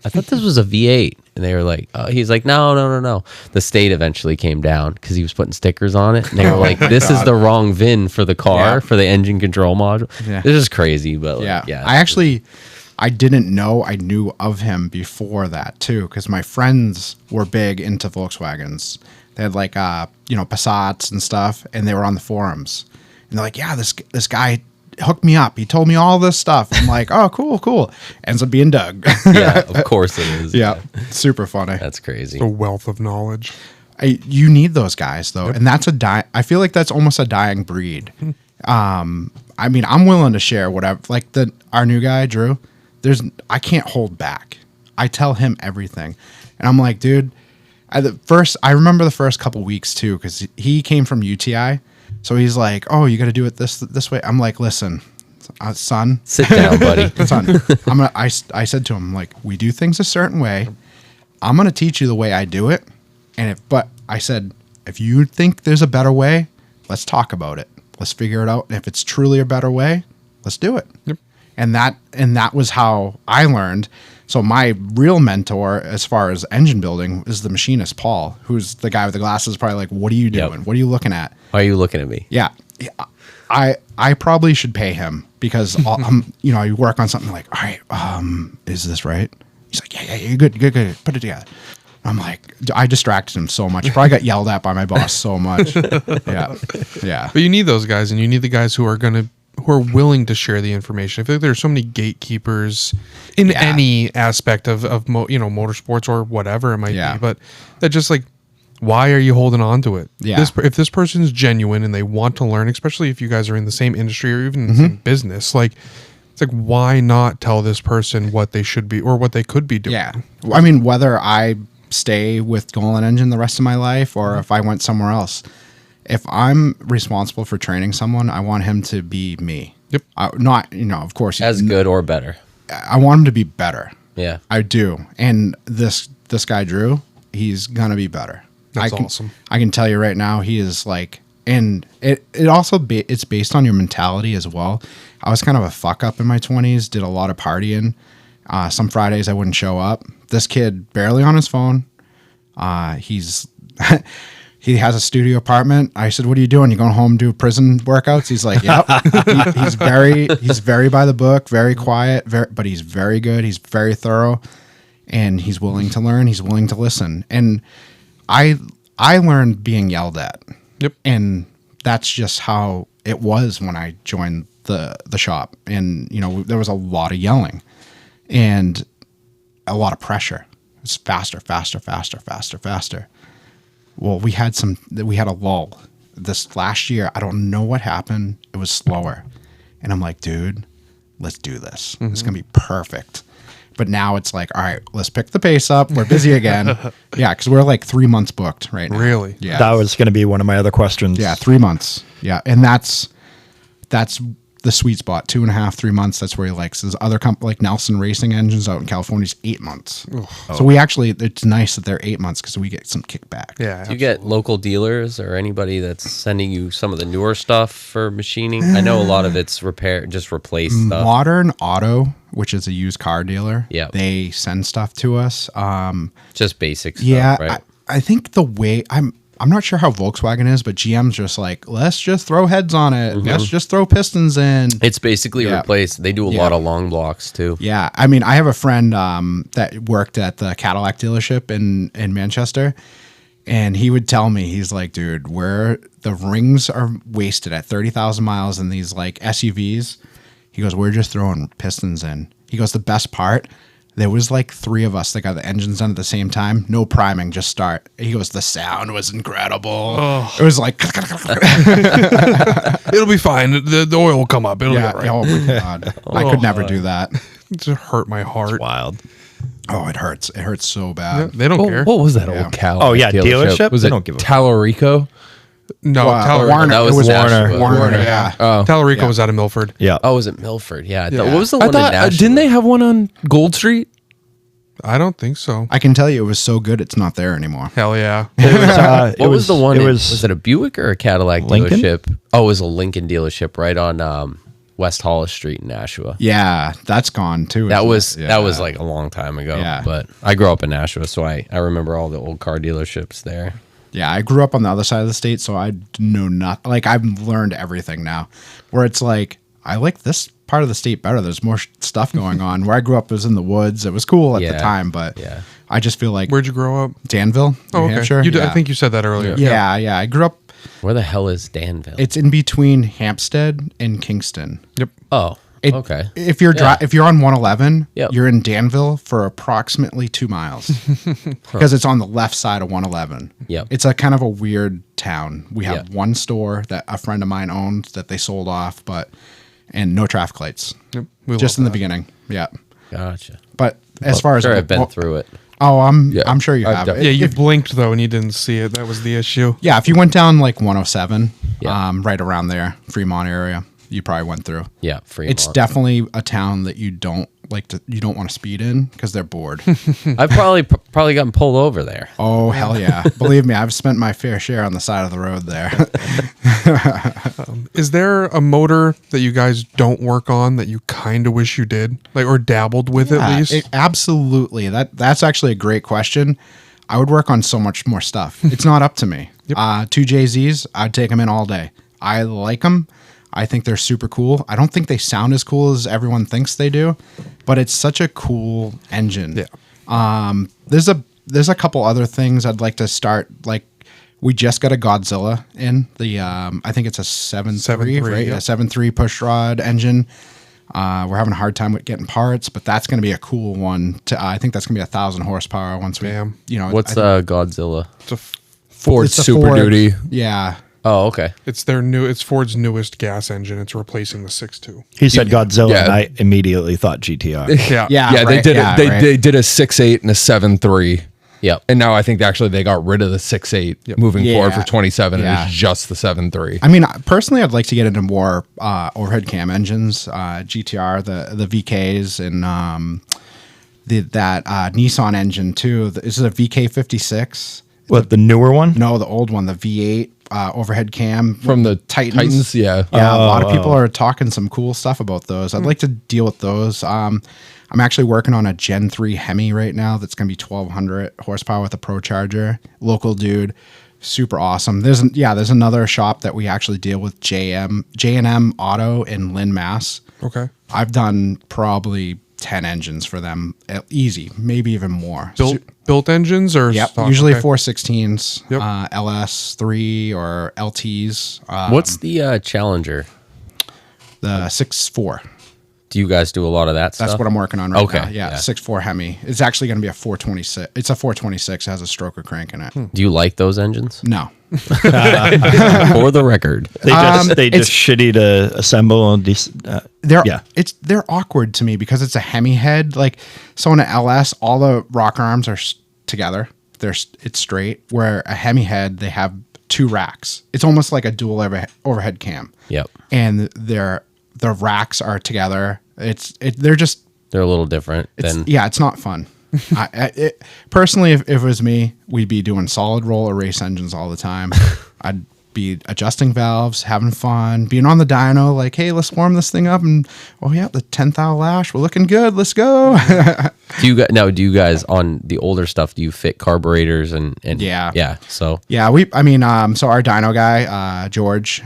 I thought this was a V8. And they were like, he's like, no. The state eventually came down because he was putting stickers on it. And they were like, this is the wrong VIN for the car, for the engine control module. Yeah. This is crazy, but like, I didn't know I knew of him before that too, because my friends were big into Volkswagens. They had like, Passats and stuff, and they were on the forums. And they're like, yeah, this guy hooked me up. He told me all this stuff. I'm like, oh, cool. Ends up being Doug. Yeah, of course it is. Yeah, super funny. That's crazy. The wealth of knowledge. You need those guys though, and that's I feel like that's almost a dying breed. I'm willing to share whatever. Like our new guy Drew, I can't hold back. I tell him everything, and I'm like, dude. I remember the first couple weeks too, because he came from UTI, so he's like, "Oh, you got to do it this way." I'm like, "Listen, son, sit down, buddy." Son, I said to him, I'm like, "We do things a certain way. I'm gonna teach you the way I do it, but I said, if you think there's a better way, let's talk about it. Let's figure it out. And if it's truly a better way, let's do it." Yep. And that was how I learned. So my real mentor, as far as engine building, is the machinist Paul, who's the guy with the glasses. Probably like, "What are you doing? Yep. What are you looking at? Why are you looking at me?" Yeah, I probably should pay him because I work on something like, all right, is this right? He's like, yeah, you're good, put it together. I'm like, I distracted him so much. Probably got yelled at by my boss so much. Yeah. But you need those guys, and you need the guys who are going to who are willing to share the information. I feel like there's so many gatekeepers in any aspect of motorsports or whatever it might be, but that just like, why are you holding on to it? Yeah. If this person is genuine and they want to learn, especially if you guys are in the same industry or even in the same business, like, it's like, why not tell this person what they should be or what they could be doing? Yeah. I mean, whether I stay with Golen Engine the rest of my life or if I went somewhere else, if I'm responsible for training someone, I want him to be me. Yep. Not, of course. As good or better. I want him to be better. Yeah. I do. And this guy, Drew, he's going to be better. That's awesome. I can tell you right now, he is like, and it also it's based on your mentality as well. I was kind of a fuck up in my 20s, did a lot of partying. Some Fridays I wouldn't show up. This kid barely on his phone. He's he has a studio apartment. I said, "What are you doing? You going home to do prison workouts?" He's like, "Yep." He's very by the book, very quiet, but he's very good. He's very thorough, and he's willing to learn. He's willing to listen. And I learned being yelled at. Yep. And that's just how it was when I joined the shop. And there was a lot of yelling and a lot of pressure. It was faster. Well, we had a lull this last year. I don't know what happened. It was slower. And I'm like, dude, let's do this. It's going to be perfect. But now it's like, all right, let's pick the pace up. We're busy again. Yeah, because we're like 3 months booked right now. Really? Yeah. That was going to be one of my other questions. Yeah, 3 months. Yeah, and that's the sweet spot. 2.5, 3 months. That's where he likes. There's other company like Nelson Racing Engines out in California is 8 months. So we actually, it's nice that they're 8 months because we get some kickback. Yeah. Do you get local dealers or anybody that's sending you some of the newer stuff for machining? I know a lot of it's just replace stuff. Modern Auto, which is a used car dealer, they send stuff to us. Just basic stuff, Yeah, right? I think the way I'm not sure how Volkswagen is, but GM's just like, let's just throw heads on it. Let's just throw pistons in. It's basically replaced. They do a lot of long blocks too. Yeah. I mean, I have a friend that worked at the Cadillac dealership in Manchester, and he would tell me, he's like, dude, where the rings are wasted at 30,000 miles in these like SUVs, he goes, we're just throwing pistons in. He goes, the best part, there was like 3 of us that got the engines done at the same time. No priming, just start. He goes, the sound was incredible. Oh. It was like... It'll be fine. The oil will come up. It'll be all right. Oh, my God. I could never do that. It just hurt my heart. It's wild. Oh, it hurts. It hurts so bad. Yeah, they don't care. What was that old Cal? Oh, yeah, dealership? Was They it don't give a Talarico? No, Warner. That was It was Nashua. Warner, yeah. Oh, Talarico was out of Milford. Yeah. Oh, was it Milford? Yeah. Yeah. What was the I one thought in Nashua? didn't they have one on Gold Street? I don't think so. I can tell you it was so good it's not there anymore. Hell yeah. What was the one? Was it a Buick or a Cadillac Lincoln? dealership? Oh, it was a Lincoln dealership right on West Hollis Street in Nashua. Yeah, that's gone too. That was isn't it? that was like a long time ago. Yeah. But I grew up in Nashua, so I remember all the old car dealerships there. Yeah, I grew up on the other side of the state, so I know not. Like, I've learned everything now. Where it's like, I like this part of the state better. There's more stuff going on. Where I grew up was in the woods. It was cool at the time, but I just feel like Where'd you grow up? Danville, New Hampshire. I think you said that earlier. Yeah. I grew up. Where the hell is Danville? It's in between Hampstead and Kingston. Yep. Oh, okay. If you're if you're on 111, Yep. you're in Danville for approximately 2 miles because it's on the left side of 111. Yep. It's a kind of a weird town. We have Yep. one store that a friend of mine owned that they sold off, and no traffic lights. Yep. Just in the beginning. Yeah. Gotcha. But as far as I've been through it. Oh, I'm sure you have. Yeah, you blinked though and you didn't see it. That was the issue. Yeah, if you went down like 107, Yeah. right around there, Fremont area, you probably went through. Yeah, Fremont. It's definitely a town that you don't want to speed in because they're bored. I've probably gotten pulled over there. Oh, hell yeah. Believe me, I've spent my fair share on the side of the road there. Is there a motor that you guys don't work on that you kind of wish you did, like, or dabbled with at least? Absolutely. That's actually a great question. I would work on so much more stuff. It's not up to me. 2 JZs, I'd take them in all day. I like them. I think they're super cool. I don't think they sound as cool as everyone thinks they do, but it's such a cool engine. Yeah. There's a couple other things I'd like to start, like We just got a Godzilla in the I think it's a 7.3, right? yep. A 7.3 push rod engine. We're having a hard time with getting parts, but that's going to be a cool one. I think that's going to be 1,000 horsepower once we, Damn. What's Godzilla? It's a Ford it's a Super Ford. Duty. Yeah. Oh, okay. it's Ford's newest gas engine. It's replacing the 6.2. He said Godzilla, Yeah. and I immediately thought GTR. Yeah. Yeah. Yeah, they right, did yeah, it. right. They did a 6.8 and a 7.3. Yep. And now I think they got rid of the 6.8 moving Yeah. forward for 27. Yeah. And it's just the 7.3. I mean, personally, I'd like to get into more overhead cam engines, GTR, the VKs, and that Nissan engine too. This is a VK56. What, the newer one? No, the old one, the V8 overhead cam From the Titans. yeah. Yeah, a lot of people are talking some cool stuff about those. I'd like to deal with those. I'm actually working on a Gen 3 Hemi right now that's going to be 1,200 horsepower with a Pro Charger. Local dude, super awesome. There's another shop that we actually deal with, J&M Auto in Lynn, Mass. Okay. I've done probably 10 engines for them, easy, maybe even more. Built engines or Yep, stock? usually Okay. 416s, Yep. LS3 or LTs. What's the Challenger? The 6.4? Do you guys do a lot of that stuff? That's what I'm working on right Okay, now. Yeah, yeah. 6.4 Hemi. It's actually going to be a 426. It's a 426. It has a stroker crank in it. Do you like those engines? No. For the record. They just shitty to assemble. And They're awkward to me because it's a Hemi head. Like, so in an LS, all the rock arms are together. It's straight. Where a Hemi head, they have two racks. It's almost like a dual overhead cam. Yep. And the racks are together. They're They're a little different than it's not fun. Personally, if it was me, we'd be doing solid roller race engines all the time. I'd be adjusting valves, having fun, being on the dyno, like, hey, let's warm this thing up, and oh yeah, the 10th lash, we're looking good, let's go. Do you guys on the older stuff, do you fit carburetors and Yeah. So Yeah, so our dyno guy, George,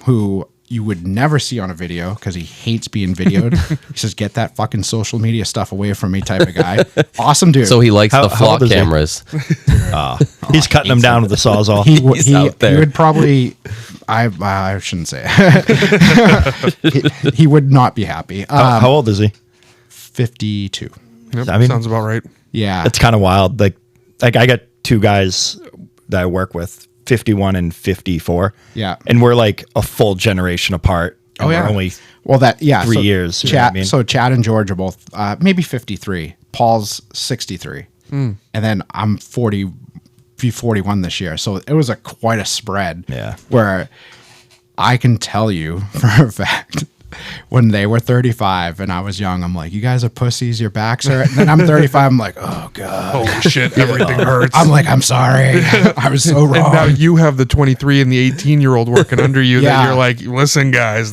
who you would never see on a video because he hates being videoed. He says, get that fucking social media stuff away from me type of guy. Awesome dude. So he likes How the flock old is he? cameras. he's cutting them down with the sawzall. He's out there. He would probably, I shouldn't say it. he would not be happy. How old is he? 52. Yep, I mean- sounds about right. Yeah. It's kind of wild. Like I got two guys that I work with, 51 and 54. Yeah. And we're like a full generation apart. And Oh, yeah. We're only 3 years, you know what I mean? So Chad and George are both maybe 53. Paul's 63. And then I'm 41 this year. So it was quite a spread. Yeah. Where I can tell you for a fact, when they were 35 and I was young, I'm like, you guys are pussies, your backs hurt. And then I'm 35, I'm like, oh God. Holy shit, everything hurts. I'm like, I'm sorry. I was so wrong. And now you have the 23 and the 18-year-old working under you Yeah. that you're like, listen, guys,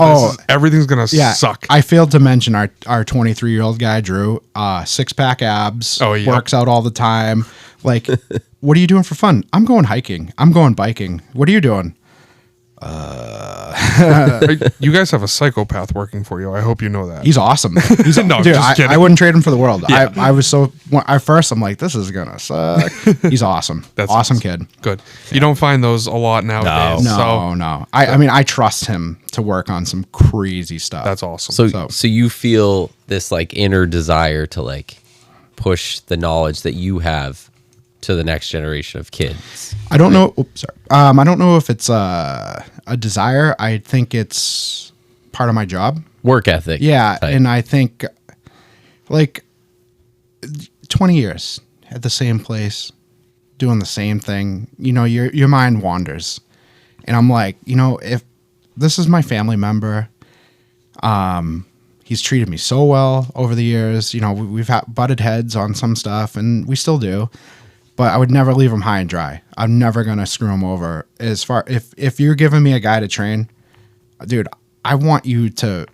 everything's going to Yeah, suck. I failed to mention our 23-year-old guy, Drew, 6-pack abs, Oh, yeah. works out all the time. Like, what are you doing for fun? I'm going hiking. I'm going biking. What are you doing? You guys have a psychopath working for you. I hope you know that. He's awesome. He's No, dude. just kidding. I wouldn't trade him for the world. I was so at first I'm like, this is gonna suck. He's awesome. That's awesome awesome. kid. Good. You don't find those a lot nowadays. No. I mean, I trust him to work on some crazy stuff. That's awesome. So you feel this like inner desire to like push the knowledge that you have to the next generation of kids. I don't know. Oops, sorry. I don't know if it's a desire. I think it's part of my job. Work ethic. Yeah, type. and I think like 20 years at the same place, doing the same thing. You know, your mind wanders, and I'm like, you know, if this is my family member, he's treated me so well over the years. You know, we've had butted heads on some stuff, and we still do. But I would never leave him high and dry. I'm never gonna screw him over. As far if you're giving me a guy to train, dude, I want you to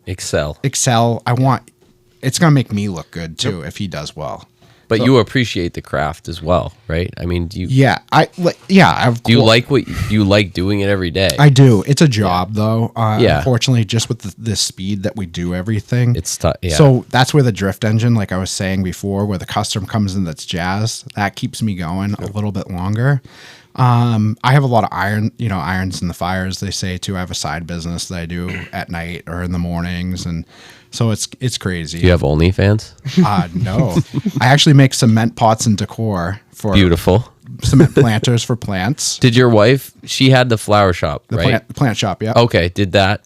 excel. It's gonna make me look good too if he does well. But you appreciate the craft as well, right? I mean, do you Yeah, do you like doing it every day? I do. It's a job though. Yeah. Unfortunately, just with the speed that we do everything, It's tough. Yeah. So that's where the drift engine, like I was saying before, where the custom comes in that's jazz, that keeps me going a little bit longer. I have a lot of irons in the fires, they say too. I have a side business that I do at night or in the mornings. And so it's crazy. Do you have OnlyFans? No, I actually make cement pots and decor for Beautiful. cement planters for plants. Did your wife, she had the flower shop, The right? plant shop. Yeah. Okay. Did that?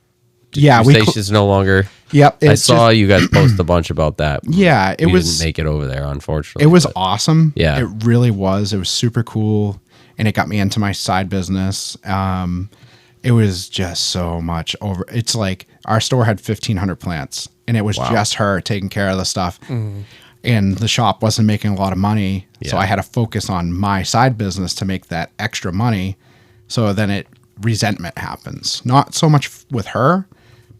Yeah. You say she's no longer. Yep. I saw you guys post a bunch about that. Yeah. It We was. didn't make it over there, unfortunately. It was but- awesome. Yeah. It really was. It was super cool. And it got me into my side business. It was just so much over. It's like our store had 1,500 plants, and it was just her taking care of the stuff. And the shop wasn't making a lot of money. So Yeah. I had to focus on my side business to make that extra money. So then resentment happens. Not so much with her,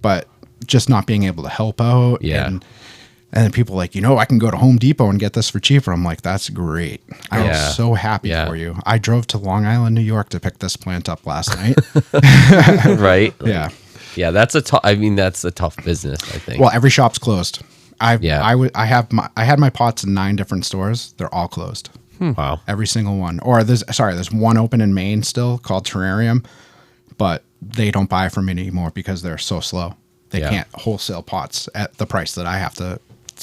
but just not being able to help out. Yeah. And then people are like, I can go to Home Depot and get this for cheaper. I'm like, that's great. I'm Yeah. so happy Yeah. for you. I drove to Long Island, New York to pick this plant up last night. right? Like, Yeah. Yeah. That's a tough, I mean, that's a tough business, I think. Well, every shop's closed. I had my pots in 9 different stores. They're all closed. Wow. Every single one. Or there's one open in Maine still called Terrarium, but they don't buy from me anymore because they're so slow. They Yeah. can't wholesale pots at the price that I have to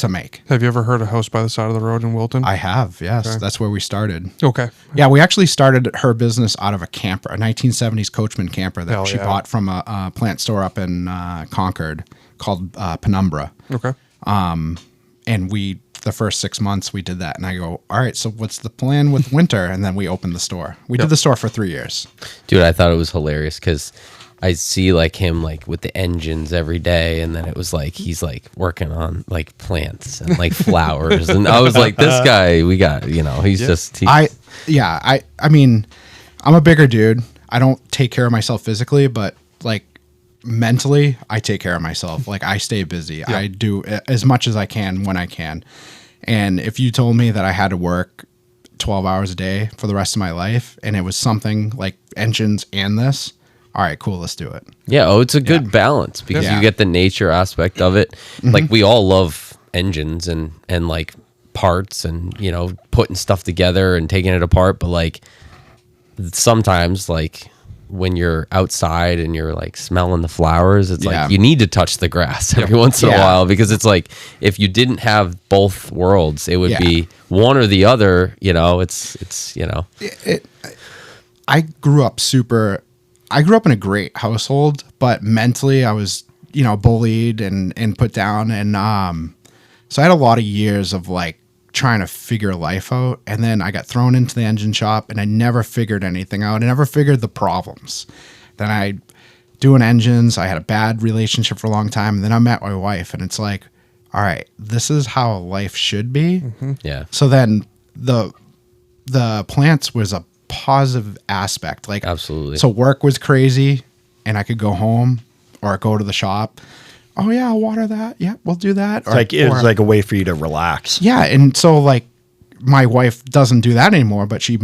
make. Have you ever heard a house by the side of the road in Wilton? I have, yes. Okay. That's where we started. Okay. Yeah, we actually started her business out of a camper, a 1970s Coachman camper that Hell she yeah. bought from a plant store up in Concord called Penumbra. Okay. And the first 6 months we did that. And I go, all right, so what's the plan with winter? And then we opened the store. We did the store for 3 years. Dude, I thought it was hilarious because I see like him like with the engines every day, and then it was like he's like working on like plants and like flowers, and I was like, this guy, we got, he's just. I mean, I'm a bigger dude. I don't take care of myself physically, but like mentally, I take care of myself. Like I stay busy. I do as much as I can when I can. And if you told me that I had to work 12 hours a day for the rest of my life, and it was something like engines and this, all right, cool, let's do it. Yeah, it's a good balance because Yeah. you get the nature aspect of it. Like we all love engines and like parts and putting stuff together and taking it apart, but like sometimes like when you're outside and you're like smelling the flowers, it's Yeah. like you need to touch the grass every once in a Yeah. while, because it's like if you didn't have both worlds, it would Yeah. be one or the other. It's I grew up in a great household, but mentally I was, bullied and put down. And so I had a lot of years of like trying to figure life out. And then I got thrown into the engine shop and I never figured anything out. I never figured the problems. Then I doing engines. I had a bad relationship for a long time. And then I met my wife, and it's like, all right, this is how life should be. yeah. So then the plants was a positive aspect. Like Absolutely. So work was crazy, and I could go home or go to the shop. Oh yeah, I'll water that. Yeah, we'll do that. It's like a way for you to relax. Yeah, and so like my wife doesn't do that anymore, but she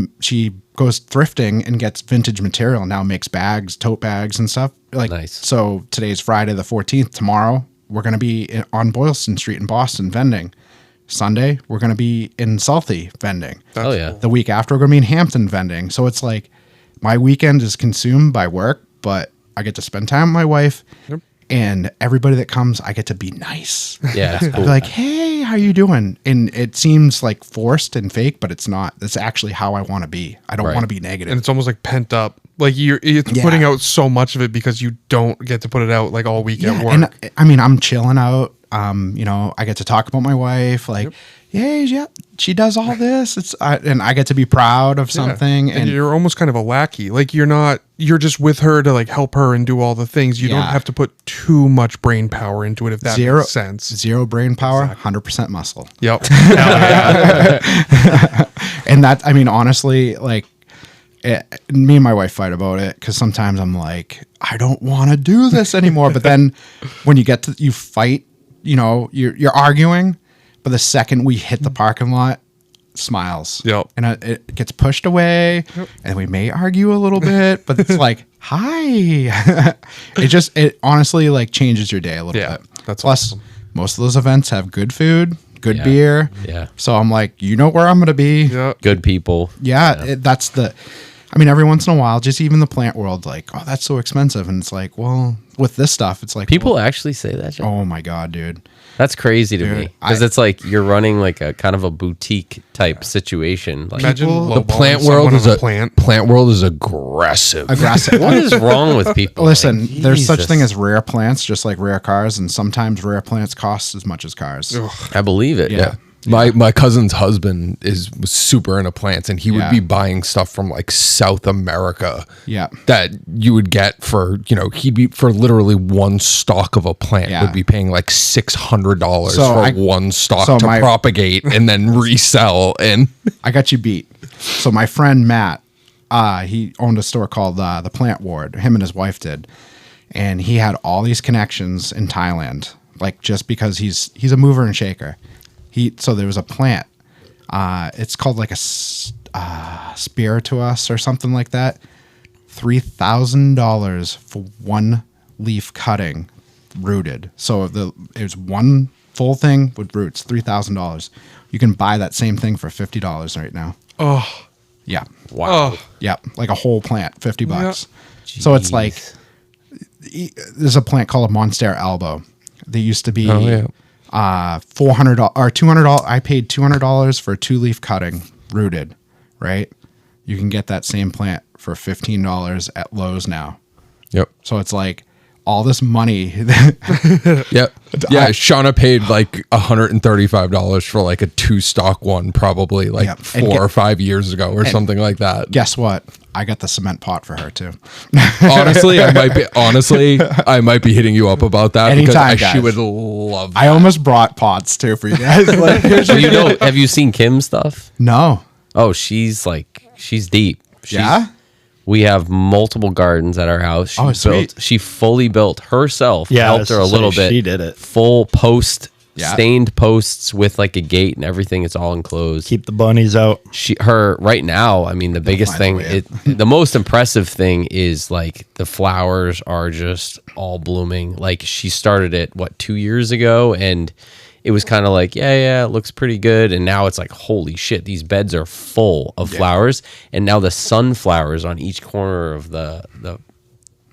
goes thrifting and gets vintage material and now makes bags, tote bags and stuff. Like Nice. So today's Friday the 14th. Tomorrow we're going to be on Boylston Street in Boston vending. Sunday we're going to be in Southie vending. Oh yeah. The week after we're going to be in Hampton vending. So it's like my weekend is consumed by work, but I get to spend time with my wife. Yep. And everybody that comes, I get to be nice. Yeah, it's I'd cool. be like, hey, how you doing? And it seems like forced and fake, but it's not. That's actually how I want to be. I don't Right. want to be negative. And it's almost like pent up. Like it's Yeah. putting out so much of it because you don't get to put it out like all week at work. And I mean, I'm chilling out. I get to talk about my wife. Like, yeah, she does all this. And I get to be proud of something. Yeah. And you're almost kind of a lackey. Like you're just with her to like help her and do all the things. You don't Yeah. have to put too much brain power into it, if that makes sense. Zero brain power, 100% muscle. Yep. And that, I mean, honestly, like, me and my wife fight about it because sometimes I'm like, I don't want to do this anymore. But then when you fight, you're arguing. But the second we hit the parking lot, smiles. Yep. And it gets pushed away, and we may argue a little bit, but it's like, hi. It honestly like changes your day a little Yeah, bit. that's Plus, awesome. most of those events have good food, good Yeah. beer. Yeah. So I'm like, where I'm going to be. Yeah. Good people. Yeah, I mean, every once in a while, just even the plant world, like, oh, that's so expensive. And it's like, well, with this stuff, it's like People actually say that shit? oh my God, dude. That's crazy to Dude, me. Because it's like you're running like a kind of a boutique type situation. Like, Imagine The lowballing plant someone world on is a plant world is aggressive. Aggressive. what is wrong with people? Listen, Like, there's such Jesus. thing as rare plants, just like rare cars, and sometimes rare plants cost as much as cars. I believe it. Yeah. My cousin's husband was super into plants, and he would Yeah. be buying stuff from like South America. Yeah. That you would get for he'd be for literally one stalk of a plant Yeah. would be paying like $600 So for I- one stalk so to my- propagate and then resell. And I got you beat. So my friend Matt, he owned a store called the Plant Ward. Him and his wife did, and he had all these connections in Thailand. Like just because he's a mover and shaker. So there was a plant. It's called like a spirituous or something like that. $3,000 for one leaf cutting, rooted. So it was one full thing with roots. $3,000. You can buy that same thing for $50 right now. Oh, Yeah. Wow. oh, Yeah, like a whole plant, $50. So it's like there's a plant called a Monstera albo. They used to be $400 or $200. I paid $200 for a 2-leaf cutting, rooted. Right, you can get that same plant for $15 at Lowe's now. yep. So it's like all this money. Yep. Yeah, Shauna paid like $135 for like a 2-stock one, probably like Yep. And 4 or 5 years ago or something like that. Guess what? I got the cement pot for her too. Honestly, I might be hitting you up about that Anytime, because she guys. would love that. I almost brought pots too for you guys. Like, Have you seen Kim's stuff? no. Oh, she's deep. Yeah? We have multiple gardens at our house. Sweet. She fully built herself. Yeah, Helped her a little bit. she did it. Full post, Yeah. stained posts with like a gate and everything. It's all enclosed. Keep the bunnies out. Her right now, I mean, the biggest find thing, a way the most impressive thing is like the flowers are just all blooming. Like she started it 2 years ago, and it was kind of like, yeah, it looks pretty good. And now it's like, holy shit, these beds are full of flowers. And now the sunflowers on each corner of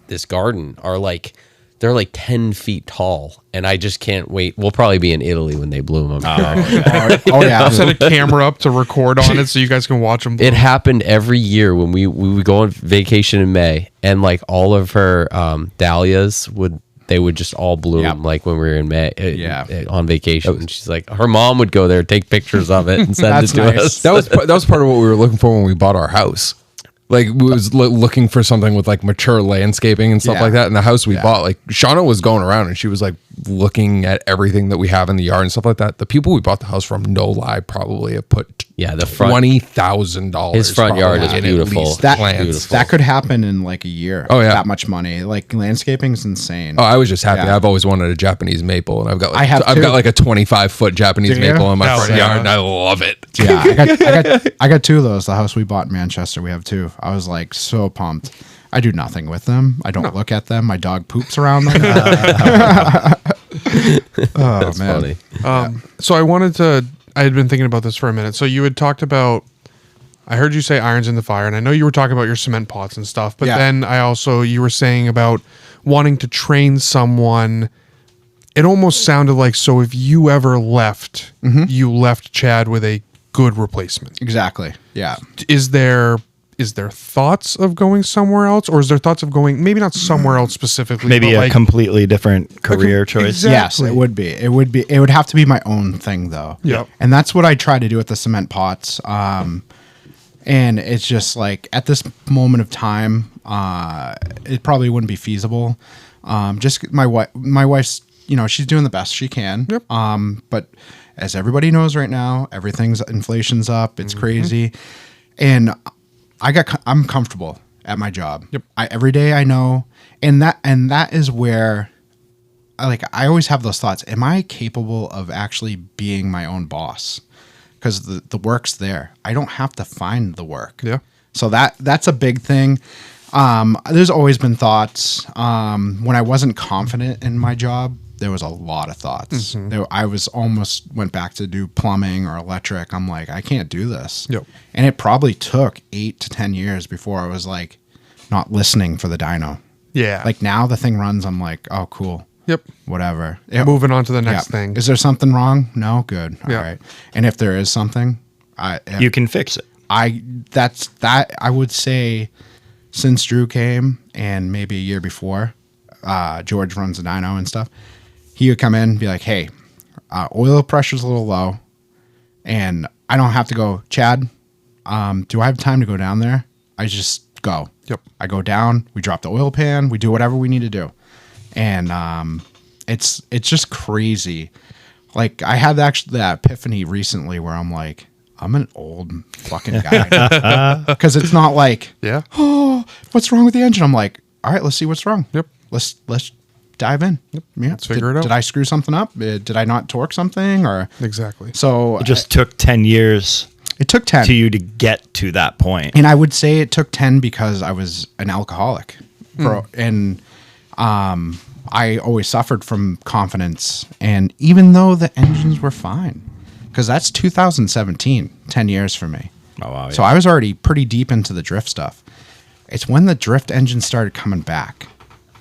this garden are like, they're like 10 feet tall. And I just can't wait. We'll probably be in Italy when they bloom. I'm sure. Oh yeah. I'll set a camera up to record on it so you guys can watch them. It happened every year when we would go on vacation in May, and like all of her dahlias would just all bloom. Yep. Like when we were in May on vacation. And she's like, her mom would go there, take pictures of it and send it That's to nice. us. That was part of what we were looking for when we bought our house. Like we was looking for something with like mature landscaping and stuff Yeah. like that. And the house we bought, like Shauna was going around and she was like looking at everything that we have in the yard and stuff like that. The people we bought the house from, no lie, probably have put The front $20,000. His front yard is probably in at beautiful. least That, plants. beautiful. that could happen in like a year. Oh, yeah. That much money. Like landscaping's insane. Oh, I was just happy. Yeah. I've always wanted a Japanese maple, and I've got I have I've too. got like a 25-foot Japanese Do you? maple in my Hell front yeah. yard, and I love it. Yeah, I got 2 of those. The house we bought in Manchester, we have 2. I was like so pumped. I do nothing with them. I don't look at them. My dog poops around them. Oh, That's man. funny. So I had been thinking about this for a minute. So you had talked about, I heard you say irons in the fire, and I know you were talking about your cement pots and stuff, but Yeah. then you were saying about wanting to train someone. It almost sounded like, so if you ever left, you left Chad with a good replacement. Exactly. Yeah. Is there thoughts of going somewhere else, or is there thoughts of going maybe not somewhere else specifically, Maybe but a like, completely different career choice. Exactly. Yes, it would be. It would have to be my own thing though. Yep. And that's what I try to do with the cement pots. And it's just like at this moment of time, it probably wouldn't be feasible. Just my wife's, she's doing the best she can. Yep. But as everybody knows right now, inflation's up. It's crazy. And I'm comfortable at my job. Yep. Every day I know, and that is where I always have those thoughts. Am I capable of actually being my own boss? Because the work's there. I don't have to find the work. Yeah. So that's a big thing. There's always been thoughts when I wasn't confident in my job there was a lot of thoughts. I was almost went back to do plumbing or electric. I'm like, I can't do this. Yep. And it probably took 8 to 10 years before I was like not listening for the dyno. Yeah. Like now the thing runs. I'm like, oh, cool. Yep. Whatever. Moving on to the next thing. Is there something wrong? No. Good. All Yeah. right. And if there is something, You can fix it. I would say since Drew came and maybe a year before, George runs the dyno and stuff. He would come in and be like, hey, oil pressure's a little low and I don't have to go, Chad, do I have time to go down there? I just go. Yep. I go down, we drop the oil pan, we do whatever we need to do. And it's just crazy. Like I had actually that epiphany recently where I'm like, I'm an old fucking guy. Because it's not like, Yeah. oh, what's wrong with the engine? I'm like, all right, let's see what's wrong. Yep. Let's dive in. Yep. Yeah. Let's figure it out. Did I screw something up? Did I not torque something? Or Exactly. so It just took 10 years it took 10. to you to get to that point. And I would say it took 10 because I was an alcoholic. And I always suffered from confidence. And even though the engines were fine, because that's 2017, 10 years for me. Oh, wow. So I was already pretty deep into the drift stuff. It's when the drift engine started coming back.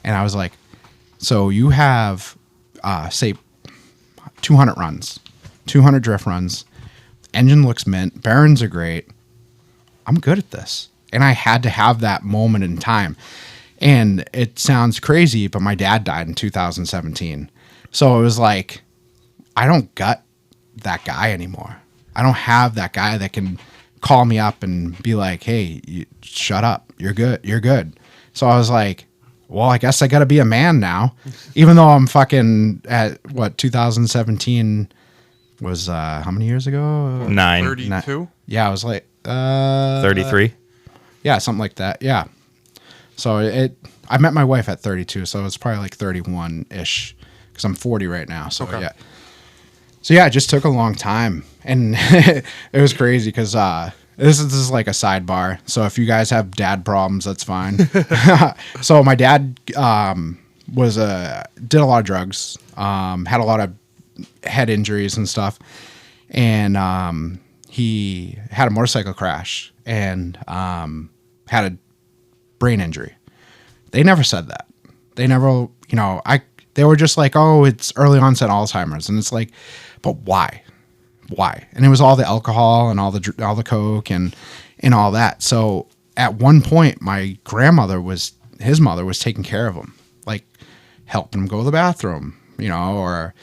And I was like, so you have, say, 200 runs, 200 drift runs. Engine looks mint. Bearings are great. I'm good at this. And I had to have that moment in time. And it sounds crazy, but my dad died in 2017. So it was like, I don't gut that guy anymore. I don't have that guy that can call me up and be like, hey, shut up. You're good. You're good. So I was like, well, I guess I got to be a man now. Even though I'm fucking at, 2017 was how many years ago? 9. 32? Yeah, I was like 33. Yeah, something like that. Yeah. So I met my wife at 32, so it's probably like 31-ish because I'm 40 right now. So Okay. yeah. So yeah, it just took a long time, and it was crazy because this is like a sidebar. So if you guys have dad problems, that's fine. So my dad did a lot of drugs, had a lot of head injuries and stuff, and he had a motorcycle crash and had a brain injury. They never said that. They never, they were just like, oh, it's early onset Alzheimer's, and it's like, but why? And it was all the alcohol and all the coke and all that. So at one point, my his mother was taking care of him, like helping him go to the bathroom, or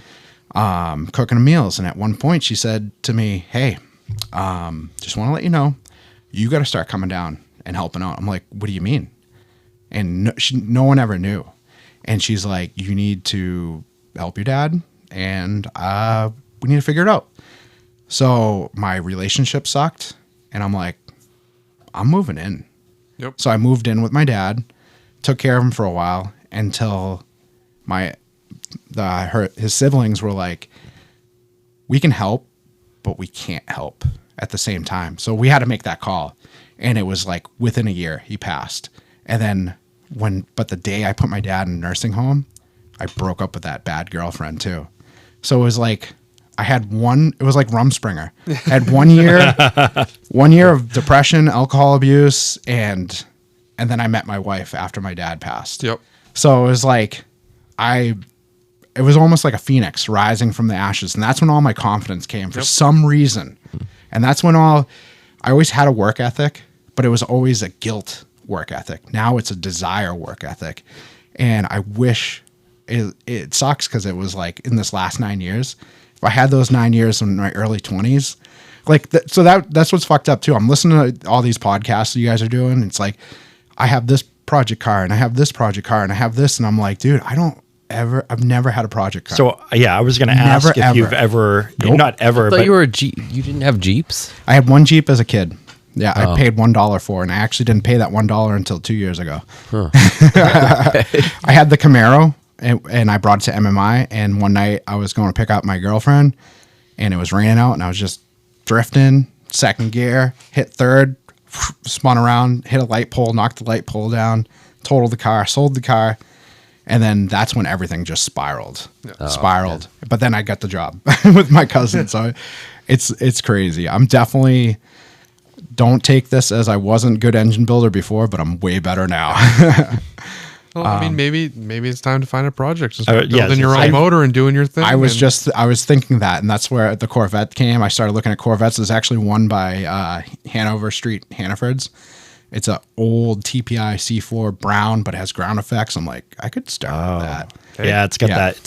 cooking him meals. And at one point, she said to me, "Hey, just want to let you know, you got to start coming down and helping out." I'm like, "What do you mean?" And no one ever knew. And she's like, "You need to help your dad, and we need to figure it out." So my relationship sucked, and I'm like, I'm moving in. Yep. So I moved in with my dad, took care of him for a while until his siblings were like, we can help, but we can't help at the same time. So we had to make that call, and it was like within a year he passed. And then but the day I put my dad in a nursing home, I broke up with that bad girlfriend too. So it was like, it was like Rumspringer. I had 1 year of depression, alcohol abuse, and then I met my wife after my dad passed. Yep. So it was like, it was almost like a phoenix rising from the ashes. And that's when all my confidence came for some reason. And that's when I always had a work ethic, but it was always a guilt work ethic. Now it's a desire work ethic. And I wish it sucks because it was like in this last 9 years, if I had those 9 years in my early 20s, that's what's fucked up too. I'm listening to all these podcasts that you guys are doing. It's like, I have this project car and I have this project car and I have this. And I'm like, dude, I've never had a project car. So yeah, I was going to ask if you've ever, not ever, I thought but you were a Jeep. You didn't have Jeeps? I had one Jeep as a kid. Yeah, I paid $1 for it, and I actually didn't pay that $1 until 2 years ago. Huh. I had the Camaro, and I brought it to MMI, and one night I was going to pick up my girlfriend, and it was raining out, and I was just drifting, second gear, hit third, spun around, hit a light pole, knocked the light pole down, totaled the car, sold the car, And then that's when everything just spiraled. But then I got the job with my cousin. So it's crazy. I'm definitely, don't take this as I wasn't good engine builder before, but I'm way better now. Well, I mean, maybe it's time to find a project and start building yes, your own motor and doing your thing. I was thinking that, and that's where the Corvette came. I started looking at Corvettes. There's actually one by Hanover Street, Hannaford's. It's an old TPI C4 brown, but it has ground effects. I'm like, I could start with that. Yeah, it's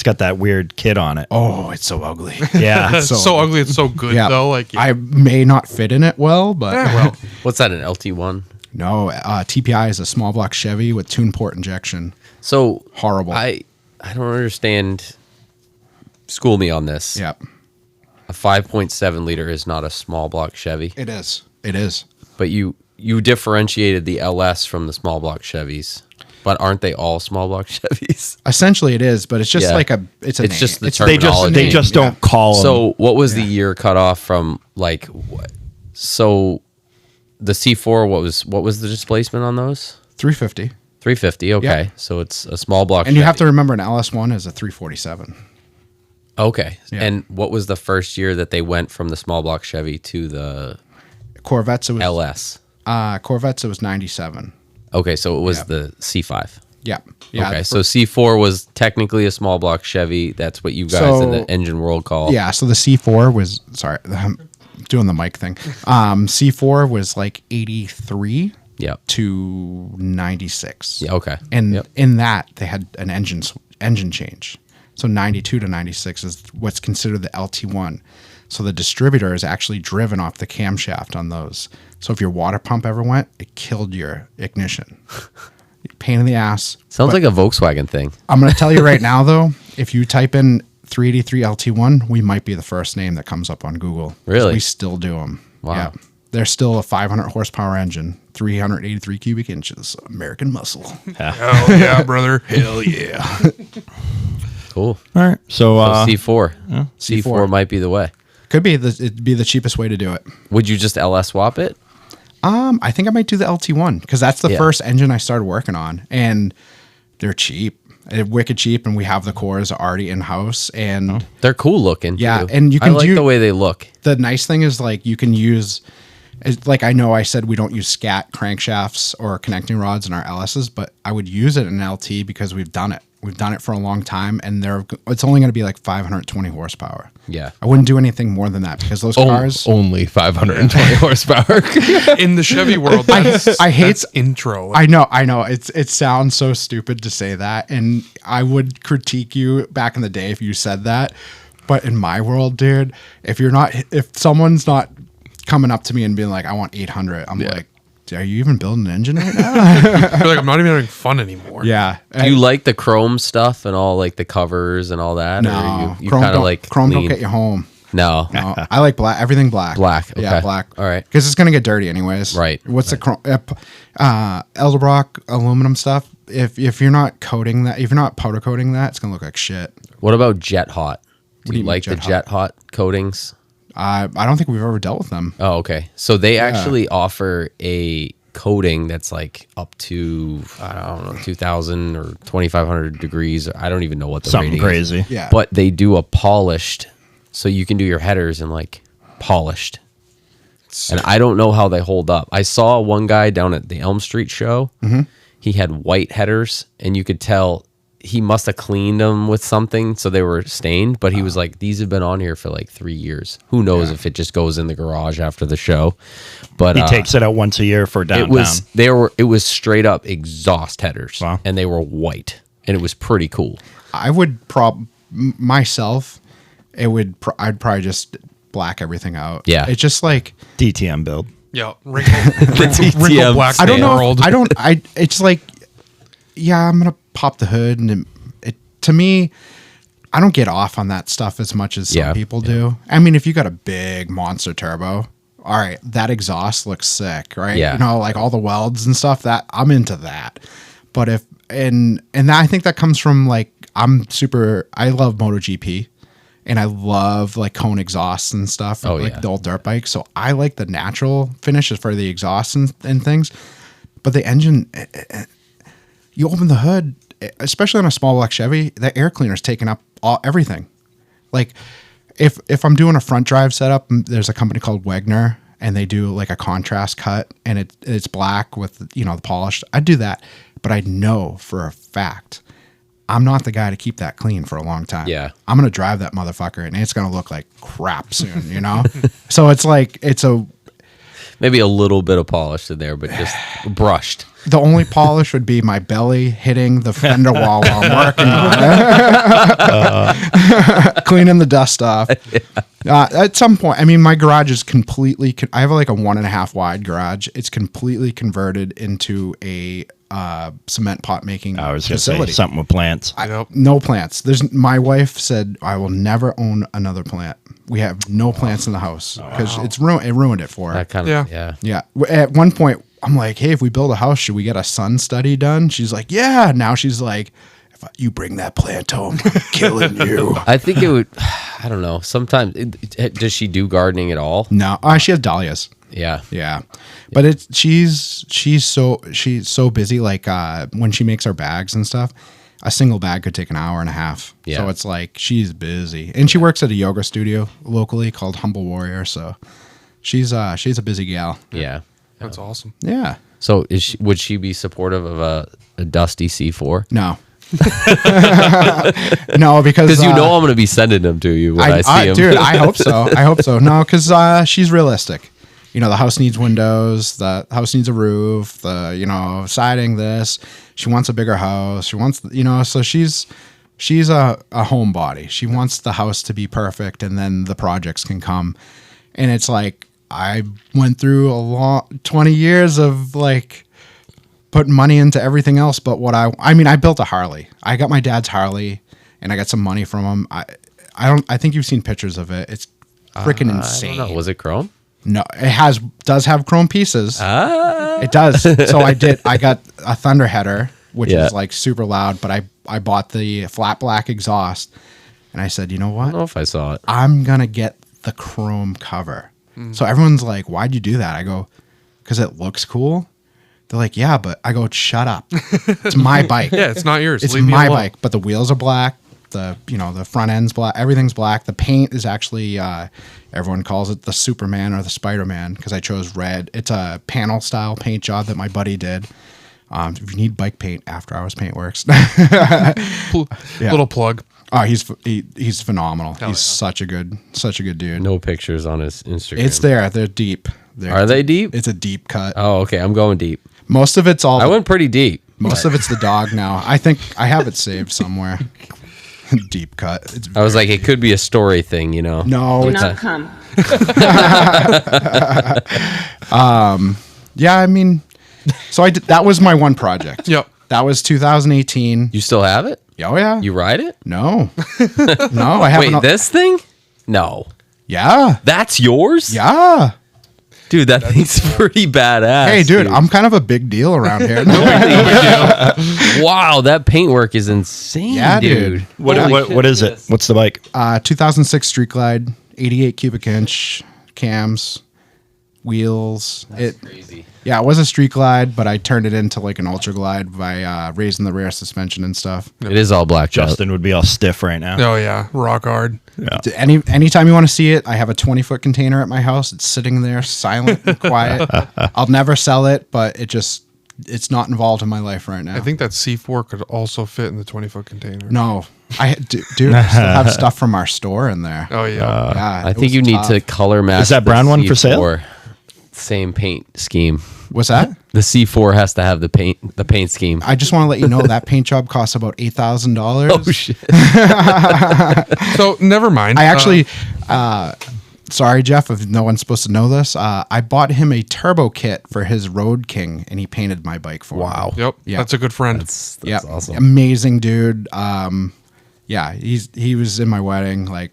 got that weird kit on it. Oh, it's so ugly. Yeah. It's so ugly. It's so good though. Like I may not fit in it well, but What's that, an LT1? no. TPI is a small block Chevy with tune port injection. So Horrible. I don't understand. School me on this. Yep, A 5.7 liter is not a small block Chevy, it is. It is. but you differentiated the LS from the small block Chevys. But aren't they all small block Chevys? Essentially, it is, but it's just Yeah. like it's a It's name. just the It's- terminology. They just don't call them. So what was the year cut off from, like, what? So the C4, what was the displacement on those? 350. 350. Okay. Yeah. So it's a small block And you have Chevy. to remember an LS1 is a 347. Okay. Yeah. And what was the first year that they went from the small block Chevy to the Corvettes, it was LS? Corvettes, it was 97. Okay, so it was Yeah. the C5. Yeah. Yeah. Okay, so C4 was technically a small block Chevy. That's what you guys in the engine world call. Yeah, so the C4 was, sorry, I'm doing the mic thing. C4 was like 83 Yep. to 96. Yeah, okay. And Yep. in that, they had an engine change. So 92 to 96 is what's considered the LT1. So the distributor is actually driven off the camshaft on those. So if your water pump ever went, it killed your ignition. Pain in the ass. Sounds But like a Volkswagen thing. I'm going to tell you right now, though, if you type in 383 LT1, we might be the first name that comes up on Google. 'Cause Really? We still do them. Wow. Yeah. They're still a 500 horsepower engine, 383 cubic inches, American muscle. hell yeah, brother. Hell yeah. Cool. All right. So, So C4. C4 C4 might be the way. Could be it'd be the cheapest way to do it. Would you just LS swap it? I think I might do the LT1 because that's the Yeah. first engine I started working on, and they're cheap. They're wicked cheap, and we have the cores already in house. And They're cool looking. Yeah, too. and you I can like do- the way they look. the nice thing is like you can use, like I know I said we don't use scat crankshafts or connecting rods in our LSs, but I would use it in LT because we've done it. We've done it for a long time, and it's only going to be like 520 horsepower. Yeah. I wouldn't do anything more than that because those cars. Only 520 horsepower. In the Chevy world, I hate that's intro. Like, I know. It sounds so stupid to say that, and I would critique you back in the day if you said that. But in my world, dude, if someone's not coming up to me and being like, "I want 800," I'm like, "Are you even building an engine right now?" I feel like I'm not even having fun anymore. Yeah. Do you like the chrome stuff and all, like the covers and all that? No, Or you Chrome kind of don't- like Chrome lean- don't get you home. No. No, I like black. Everything black. Black, Yeah, okay. black. All right. Because it's gonna get dirty anyways. Right, What's the chrome? Edelbrock aluminum stuff. If you're not coating that, if you're not powder coating that, it's gonna look like shit. What about Jet Hot? Do do you you mean like the Jet Jet Hot coatings? I don't think we've ever dealt with them. Oh, okay. So they actually offer a coating that's like up to, I don't know, 2,000 or 2,500 degrees. I don't even know what the something rating is. crazy. Yeah. But they do a polished, so you can do your headers in like polished. And I don't know how they hold up. I saw one guy down at the Elm Street show. Mm-hmm. He had white headers, and you could tell he must have cleaned them with something, so they were stained. But he was like, "These have been on here for like 3 years. Who knows if it just goes in the garage after the show?" But He takes it out once a year for downtown. it was straight up exhaust headers, Wow. and they were white, and it was pretty cool. I would myself. I'd probably just black everything out. Yeah. It's just like DTM build. Yeah, wrinkle TTM black. I don't know. World. It's like, yeah, I'm gonna pop the hood, and to me, I don't get off on that stuff as much as some people do. I mean, if you got a big monster turbo, all right, that exhaust looks sick, right? Yeah. You know, like all the welds and stuff. That I'm into that. But if and I think that comes from like I love MotoGP. And I love like cone exhausts and stuff, like the old dirt bike. So I like the natural finishes for the exhausts and things. But the engine, you open the hood especially on a small block Chevy, the air cleaner's taking up everything. Like if I'm doing a front drive setup, there's a company called Wagner, and they do like a contrast cut, and it's black with, the polished. I'd do that, but I know for a fact I'm not the guy to keep that clean for a long time. Yeah. I'm going to drive that motherfucker, and it's going to look like crap soon, So it's like, Maybe a little bit of polish in there, but just brushed. the only polish would be my belly hitting the fender wall while I'm working on it. Cleaning the dust off. At some point, I mean, my garage is completely, I have like a 1.5 wide garage. It's completely converted into a cement pot making I was going to say facility. something with plants. No plants. My wife said I will never own another plant. We have no plants in the house because it ruined it for her. That kind of, Yeah. At one point, I'm like, hey, if we build a house, should we get a sun study done? She's like, yeah. Now she's like, if you bring that plant home, I'm killing you. I think it would, I don't know. Sometimes, does she do gardening at all? No, she has dahlias. Yeah. Yeah, but she's so busy. Like when she makes our bags and stuff, a single bag could take an hour and a half. Yeah. So it's like she's busy, and she works at a yoga studio locally called Humble Warrior. So she's a busy gal. Yeah. That's awesome. Yeah. So would she be supportive of a dusty C4? No. No, because I'm going to be sending them to you when I see them. Dude, I hope so. No, because she's realistic. The house needs windows. The house needs a roof. The siding. This. She wants a bigger house. She wants So she's a homebody. She wants the house to be perfect, and then the projects can come. And it's like I went through 20 years of like putting money into everything else. But I built a Harley. I got my dad's Harley, and I got some money from him. I think you've seen pictures of it. It's freaking insane. I don't know. Was it chrome? No, it does have chrome pieces. It does. So I got a thunder header, which is like super loud, but I bought the flat black exhaust, and I said, you know what? I don't know if I saw it. I'm going to get the chrome cover. So everyone's like, why'd you do that? I go, because it looks cool. They're like, yeah, but I go, shut up. It's my bike. Yeah, it's not yours. It's Leave me my alone. bike, but the wheels are black. The front end's black. Everything's black. The paint is actually, everyone calls it the Superman or the Spider-Man because I chose red. It's a panel style paint job that my buddy did. If you need bike paint, After Hours Paint Works. Little plug. Oh, he's phenomenal. He's such a good dude. No pictures on his Instagram. It's there. They're deep. Are they deep? It's a deep cut. Oh, okay. I'm going deep. Most of it's all. I went pretty deep. Most of it's the dog now. I think I have it saved somewhere. Deep cut. I was like, it could be a story thing, No, Do it's not come. Yeah, I mean, so that was my one project. Yep. That was 2018. You still have it? Oh yeah. You ride it? No, I haven't. Wait, this thing? No. Yeah, That's yours? yeah. Dude, that thing's pretty badass. Hey, dude, I'm kind of a big deal around here. Wow, that paintwork is insane, Yeah, dude. dude. What is it? What's the bike? 2006 Street Glide, 88 cubic inch cams, wheels. That's crazy. Yeah, it was a Street Glide, but I turned it into like an Ultra Glide by raising the rear suspension and stuff. It is all black. Justin would be all stiff right now. Oh yeah, rock hard. Yeah. Anytime you want to see it, I have a 20-foot container at my house. It's sitting there silent and quiet. I'll never sell it, but it's not involved in my life right now. I think that C4 could also fit in the 20-foot container. No, dude, I still have stuff from our store in there. Oh yeah. Yeah, I it think was you need tough. to color match. Is that the brown one for sale? C4. Same paint scheme. What's that? The C4 has to have the paint scheme. I just want to let you know that paint job costs about $8,000. Oh shit! So never mind. I actually, sorry, Jeff, if no one's supposed to know this, I bought him a turbo kit for his Road King, and he painted my bike for me. Yep. Yeah. That's a good friend. That's Yeah, awesome. amazing dude. Yeah, he was in my wedding. Like,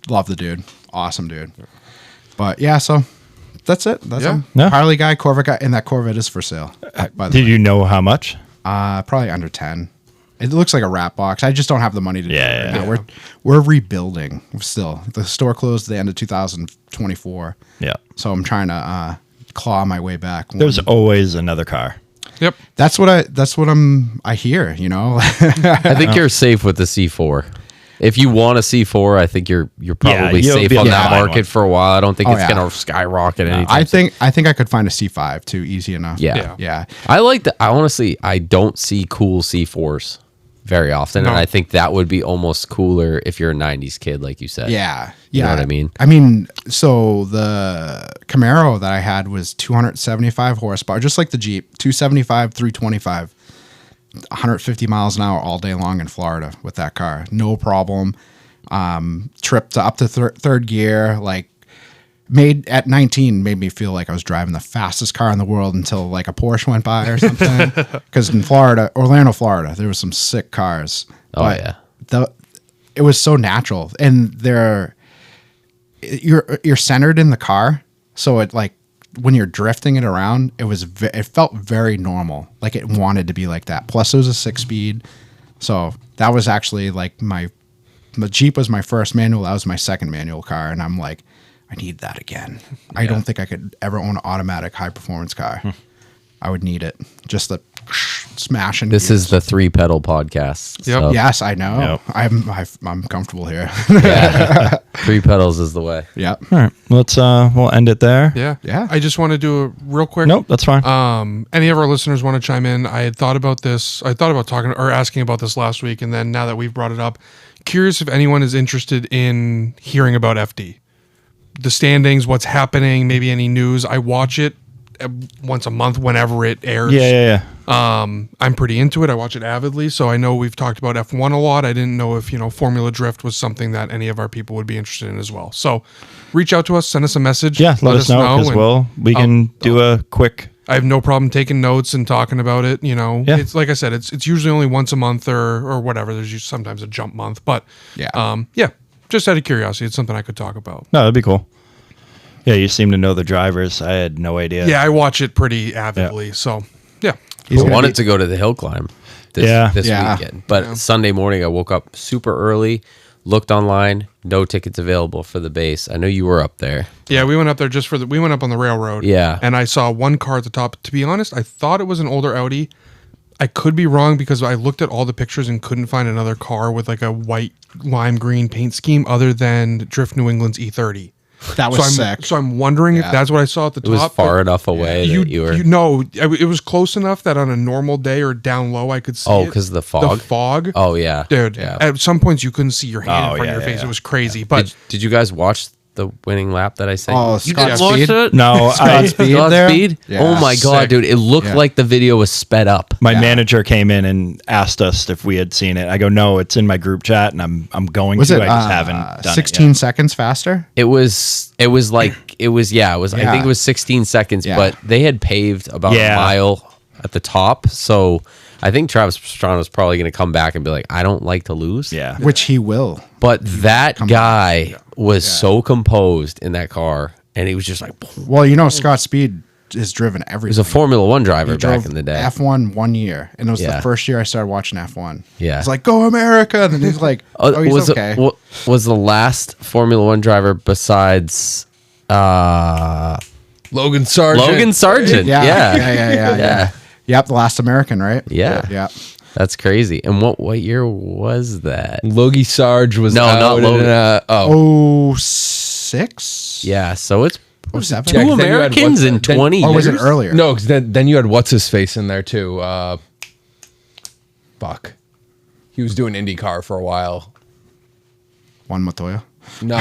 love the dude, awesome dude. But yeah, so that's it. That's him. Yeah. Harley guy, Corvette guy, and that Corvette is for sale. By the Did way, you know how much? probably under 10. It looks like a wrap box. I just don't have the money to do it Yeah, right yeah. now. We're rebuilding still. The store closed at the end of 2024. Yeah. So I'm trying to claw my way back. There's always another car. Yep. That's what I hear, you know. I think you're safe with the C4. If you want a C4, I think you're probably you'll safe be on able to that find market one. for a while. I don't think Oh, it's yeah. going to skyrocket anytime. I think I could find a C5 too, easy enough. Yeah. Yeah. I like that. I honestly, I don't see cool C4s very often, No. and I think that would be almost cooler if you're a '90s kid, like you said. Yeah. You know what I mean? I mean, so the Camaro that I had was 275 horsepower, just like the Jeep, 275, 325, 150 miles an hour all day long in Florida with that car. No problem. Trip to up to third gear, like at 19 made me feel like I was driving the fastest car in the world until like a Porsche went by or something. Because in Orlando, Florida, there was some sick cars. Oh, yeah. It was so natural, and you're centered in the car, so it like when you're drifting it around, it felt very normal, like it wanted to be like that. Plus, it was a 6-speed, so that was actually like the Jeep was my first manual. That was my second manual car, and I'm like, I need that again. I don't think I could ever own an automatic high performance car. I would need it. Just the smashing. This is the 3-pedal podcast. Yep. So, Yes, I know. Yep. I'm comfortable here. yeah. 3 pedals is the way. Yep. All right, let's we'll end it there. Yeah. Yeah. I just want to do a real quick. Nope, that's fine. Any of our listeners want to chime in? I had thought about this. I thought about talking or asking about this last week, and then now that we've brought it up, curious if anyone is interested in hearing about FD, the standings, what's happening, maybe any news. I watch it once a month whenever it airs. Yeah. I'm pretty into it. I watch it avidly, so I know we've talked about F1 a lot. I didn't know if Formula Drift was something that any of our people would be interested in as well. So reach out to us, send us a message. Yeah, let us know because and we can do a quick. I have no problem taking notes and talking about it. Yeah. It's like I said, it's usually only once a month or whatever. There's usually sometimes a jump month, but Yeah. just out of curiosity, it's something I could talk about. No, that'd be cool. Yeah, you seem to know the drivers. I had no idea. Yeah, I watch it pretty avidly. So yeah, He's I gonna wanted be- to go to the hill climb this Yeah. weekend, but Sunday morning I woke up super early, looked online, no tickets available for the base. I know you were up there. yeah, we went up there we went up on the railroad. Yeah. and I saw one car at the top. To be honest, I thought it was an older Audi. I could be wrong because I looked at all the pictures and couldn't find another car with like a white lime green paint scheme other than Drift New England's E30. That was so I'm, sick. So I'm wondering if Yeah. that's what I saw at the It top. was far but enough away that you were. it was close enough that on a normal day or down low I could see Oh, it. 'cause of the fog? The fog. Oh yeah, Dude, Yeah. at some points you couldn't see your hand in Oh, front yeah, of your yeah, face. yeah. It was crazy. But Did you guys watch the winning lap that I sent? Oh, you Scott didn't watch Speed? it? No, Speed there? Speed? Yeah. Oh my god, Sick. dude! It looked Yeah. like the video was sped up. my Yeah. manager came in and asked us if we had seen it. I go, no, it's in my group chat, and I'm going Was to. it I just haven't done 16 seconds faster? It was like it was I think it was 16 seconds, Yeah. but they had paved about Yeah. a mile at the top, so I think Travis Pastrana is probably going to come back and be like, I don't like to lose. Yeah. Which he will. But that guy was so composed in that car, and he was just like, boom. Well, Scott Speed has driven He everything. was a Formula One driver He back drove in the day. F1 1 year, and it was Yeah. the first year I started watching F1. Yeah. It's like, go America! And then he's like, oh, he's okay. Was the last Formula One driver besides Logan Sargent. Logan Sargent? Yeah. Yep, the last American, right? Yeah. Yeah. That's crazy. And what year was that? Logie Sarge was No, out not in, Logan. Oh, 06? Yeah, so it's Oh, 07? two Yeah, 'cause then you had Americans in 20 Or years. was it earlier? No, because then you had what's his face in there too. Fuck, he was doing IndyCar for a while. Juan Montoya. No,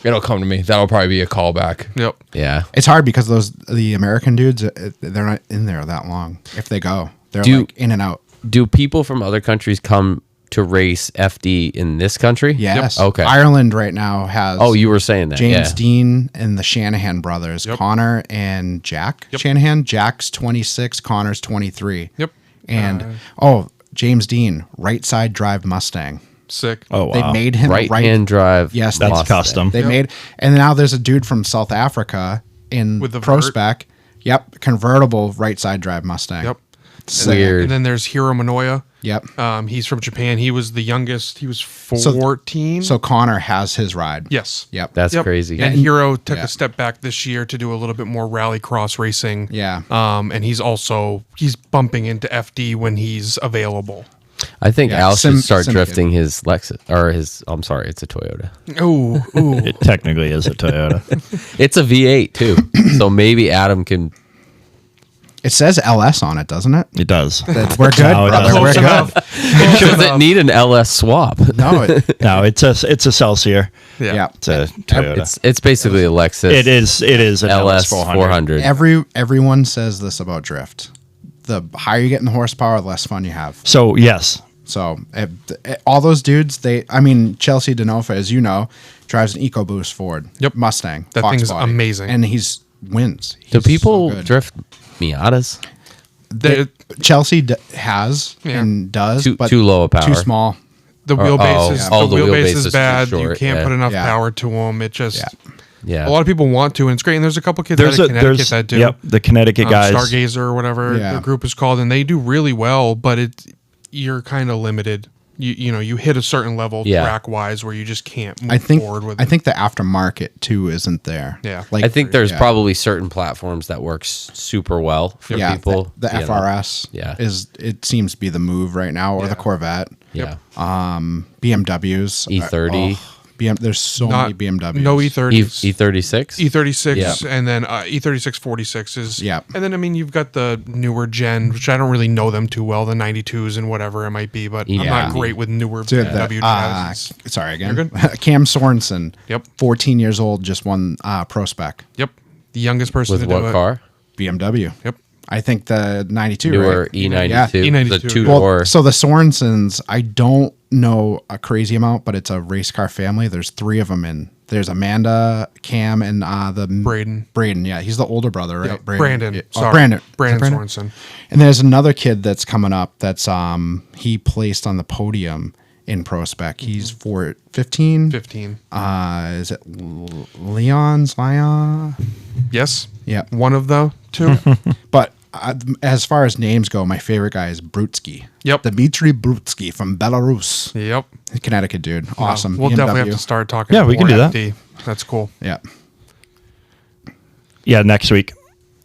it'll come to me. That'll probably be a callback. yep. Yeah. It's hard because the American dudes, they're not in there that long. If they go, they're Do- like in and out. Do people from other countries come to race FD in this country? Yes. Okay. Ireland right now has. Oh, you were saying that. James yeah. Dean and the Shanahan brothers, Connor and Jack Shanahan. Jack's 26, Connor's 23. Yep. And James Dean, right side drive Mustang. Sick. Oh wow. They made him Right hand drive. Yes, That's Mustang. custom. They made, and now there's a dude from South Africa in With the Pro vert? Spec. Yep, convertible right side drive Mustang. Yep. Sick. Weird. And then there's Hiro Manoia. Yep. He's from Japan. He was the youngest. He was 14. So Connor has his ride. Yes. Yep. That's crazy. And Hero took Yeah. a step back this year to do a little bit more rallycross racing. Yeah. And he's bumping into FD when he's available. I think Yeah, Al should start Sim drifting his Lexus or his. I'm sorry, it's a Toyota. Ooh. It technically is a Toyota. It's a V8 too, so maybe Adam can. It says LS on it, doesn't it? It does. We're good, No, it brother. doesn't. We're Close good. enough. Does it need an LS swap? No, No, it's a Celsior. yeah. It's a Toyota. It's basically a Lexus. It is an LS 400. 400. Everyone says this about drift. The higher you get in the horsepower, the less fun you have. So yes, So all those dudes, Chelsea Denofa, as you know, drives an EcoBoost Ford. Yep. Mustang. That Fox thing's body. amazing. And wins. Do He's people so good. drift Miatas? Chelsea has Yeah. and does, Too- but too low a power. Too small. The wheelbase is oh, the the wheelbase wheelbase is is bad. too You short, can't yeah. put enough Yeah. power to them. It just Yeah. a lot of people want to, and it's great. And there's a couple kids out of Connecticut that do. Yep, the Connecticut guys. Stargazer or whatever Yeah. the group is called, and they do really well. But you're kind of limited. You hit a certain level track wise where you just can't move forward with it. I think the aftermarket too isn't there. Yeah. I think there's yeah. probably certain platforms that works super well for yeah, people. The you know. FRS it seems to be be the move, or the Corvette. Yeah. BMWs. E30. There's so many BMWs. No E30s. E36? E36 Yeah. and then E36 46 is Yeah. And then you've got the newer gen, which I don't really know them too well, the 92s and whatever it might be, but I'm Yeah. not great with newer Dude, BMW chassis. sorry again. You're good. Cam Sorensen. Yep. 14 years old, just won Pro Spec. Yep. The youngest person With to do what it. car? BMW. Yep. I think the 92. Newer right? E92. Yeah. E92, The yeah. two-door. So the Sorensens, I don't know a crazy amount, but it's a race car family. There's 3 of them in. There's Amanda, Cam, and the Braden. Braden, yeah, he's the older brother, right? Yep. Brandon. Yeah. Sorry. Brandon. Brandon Is it Sorensen. And there's another kid that's coming up. That's he placed on the podium in Pro Spec. He's 15. 15. Is it Leon? Yes. Yeah. One of the two. But as far as names go, my favorite guy is Brutsky. Yep. Dmitry Brutsky from Belarus. Yep. Connecticut dude. Awesome. We'll BMW. definitely have to start talking. Yeah, we can more do that. FD. That's cool. Yeah. Yeah, next week.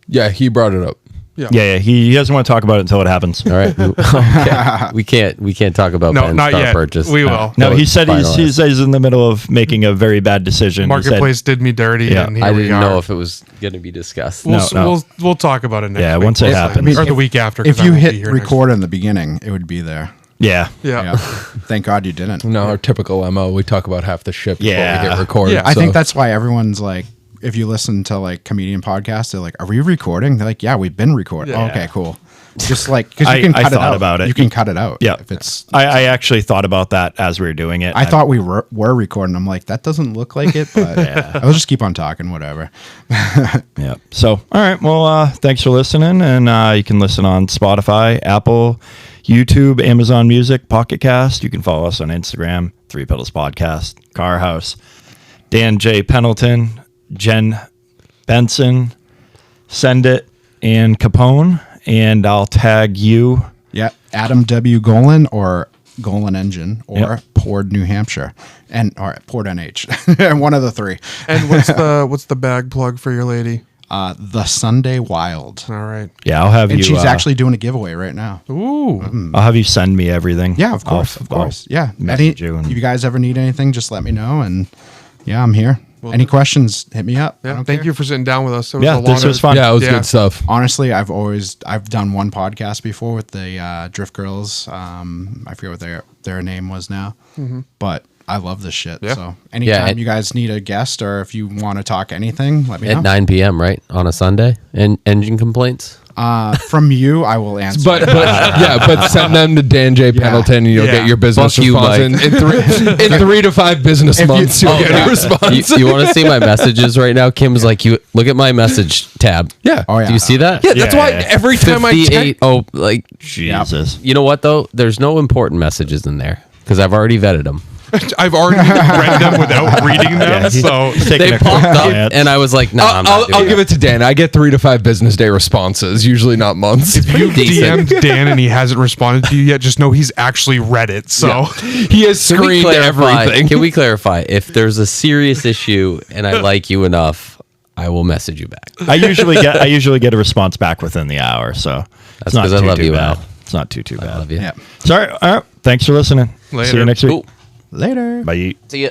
Yeah, he brought it up. Yeah, he doesn't want to talk about it until it happens. All right. Okay. We can't talk about No, Ben's not car yet. purchase. We will. No, he it's said finalized. he's in the middle of making a very bad decision. He said- Marketplace did me dirty, Yeah. and here I we didn't are. know if it was going to be discussed. We'll, No. we'll talk about it next Yeah, week. once it Most happens. likely. I Or mean, the week after. 'cause If I you won't be hit here next record in the beginning, it would be there. yeah. week. Yeah. Yeah. Thank God you didn't. No, our typical MO, we talk about half the shit before Yeah. we hit record. Yeah. I think so- that's why everyone's like, if you listen to like comedian podcasts, they're like, "Are we recording?" They're like, "Yeah, we've been recording." Yeah. Oh, okay, cool. Just like because I you can cut it thought out. about it. You can cut it out. Yeah. If it's, I actually thought about that as we were doing it. I thought we were recording. I'm like, that doesn't look like it, but I'll just keep on talking. Whatever. Yeah. So, all right. Well, thanks for listening. And you can listen on Spotify, Apple, YouTube, Amazon Music, Pocket Cast. You can follow us on Instagram, 3 Pedals Podcast, Car House, Dan J. Pendleton, Jen Benson, Send It, and Capone. And I'll tag you. Yeah, Adam W. Golen or Golen Engine or Yep. Port, New Hampshire, or Port NH. One of the 3. And what's the bag plug for your lady? The Sunday Wild. All right. Yeah, I'll have And you. she's actually doing a giveaway right now. Ooh. I'll have you send me everything. Yeah, of course, I'll- of course. I'll Yeah. message you and- If you guys ever need anything, just let me know. And yeah, I'm here. Any questions, hit me up. I Yeah. don't Thank care. you for sitting down with us. It was Yeah, a this lot was of- fun. Yeah, it was Yeah. good stuff. Honestly, I've done one podcast before with the Drift Girls. I forget what their name was now, but I love this shit. Yeah. So anytime and- you guys need a guest or if you want to talk anything, let me know. At 9 p.m., right? On a Sunday? And engine complaints? From you, I will answer. But send them to Dan J. Pendleton and you'll Yeah. get your business Fuck you, response Mike. in 3 to 5 business If you- months. You'll get a response. You want to see my messages right now? Kim's like, you look at my message tab. Yeah. Oh, yeah. Do you see that? Yeah, that's Yeah, why yeah. every time I 58. Oh, like, Jesus. you know what, though? There's no important messages in there because I've already vetted them. I've already read them without reading them. Yeah, So They popped up, and I was like, "No, I'm not I'll doing give it to Dan. I get 3 to 5 business day responses, usually not months. if you decent. DM'd Dan and he hasn't responded to you yet, just know he's actually read it. So He has Can we screened clarify? everything. Can we clarify? If there's a serious issue and I like you enough, I will message you back. I usually get a response back within the hour, so That's 'cause I love you, bad. Al. It's not too bad. I love you. Yeah. Sorry. All right. Thanks for listening. See Later. you next week. Cool. Later. Bye. See ya.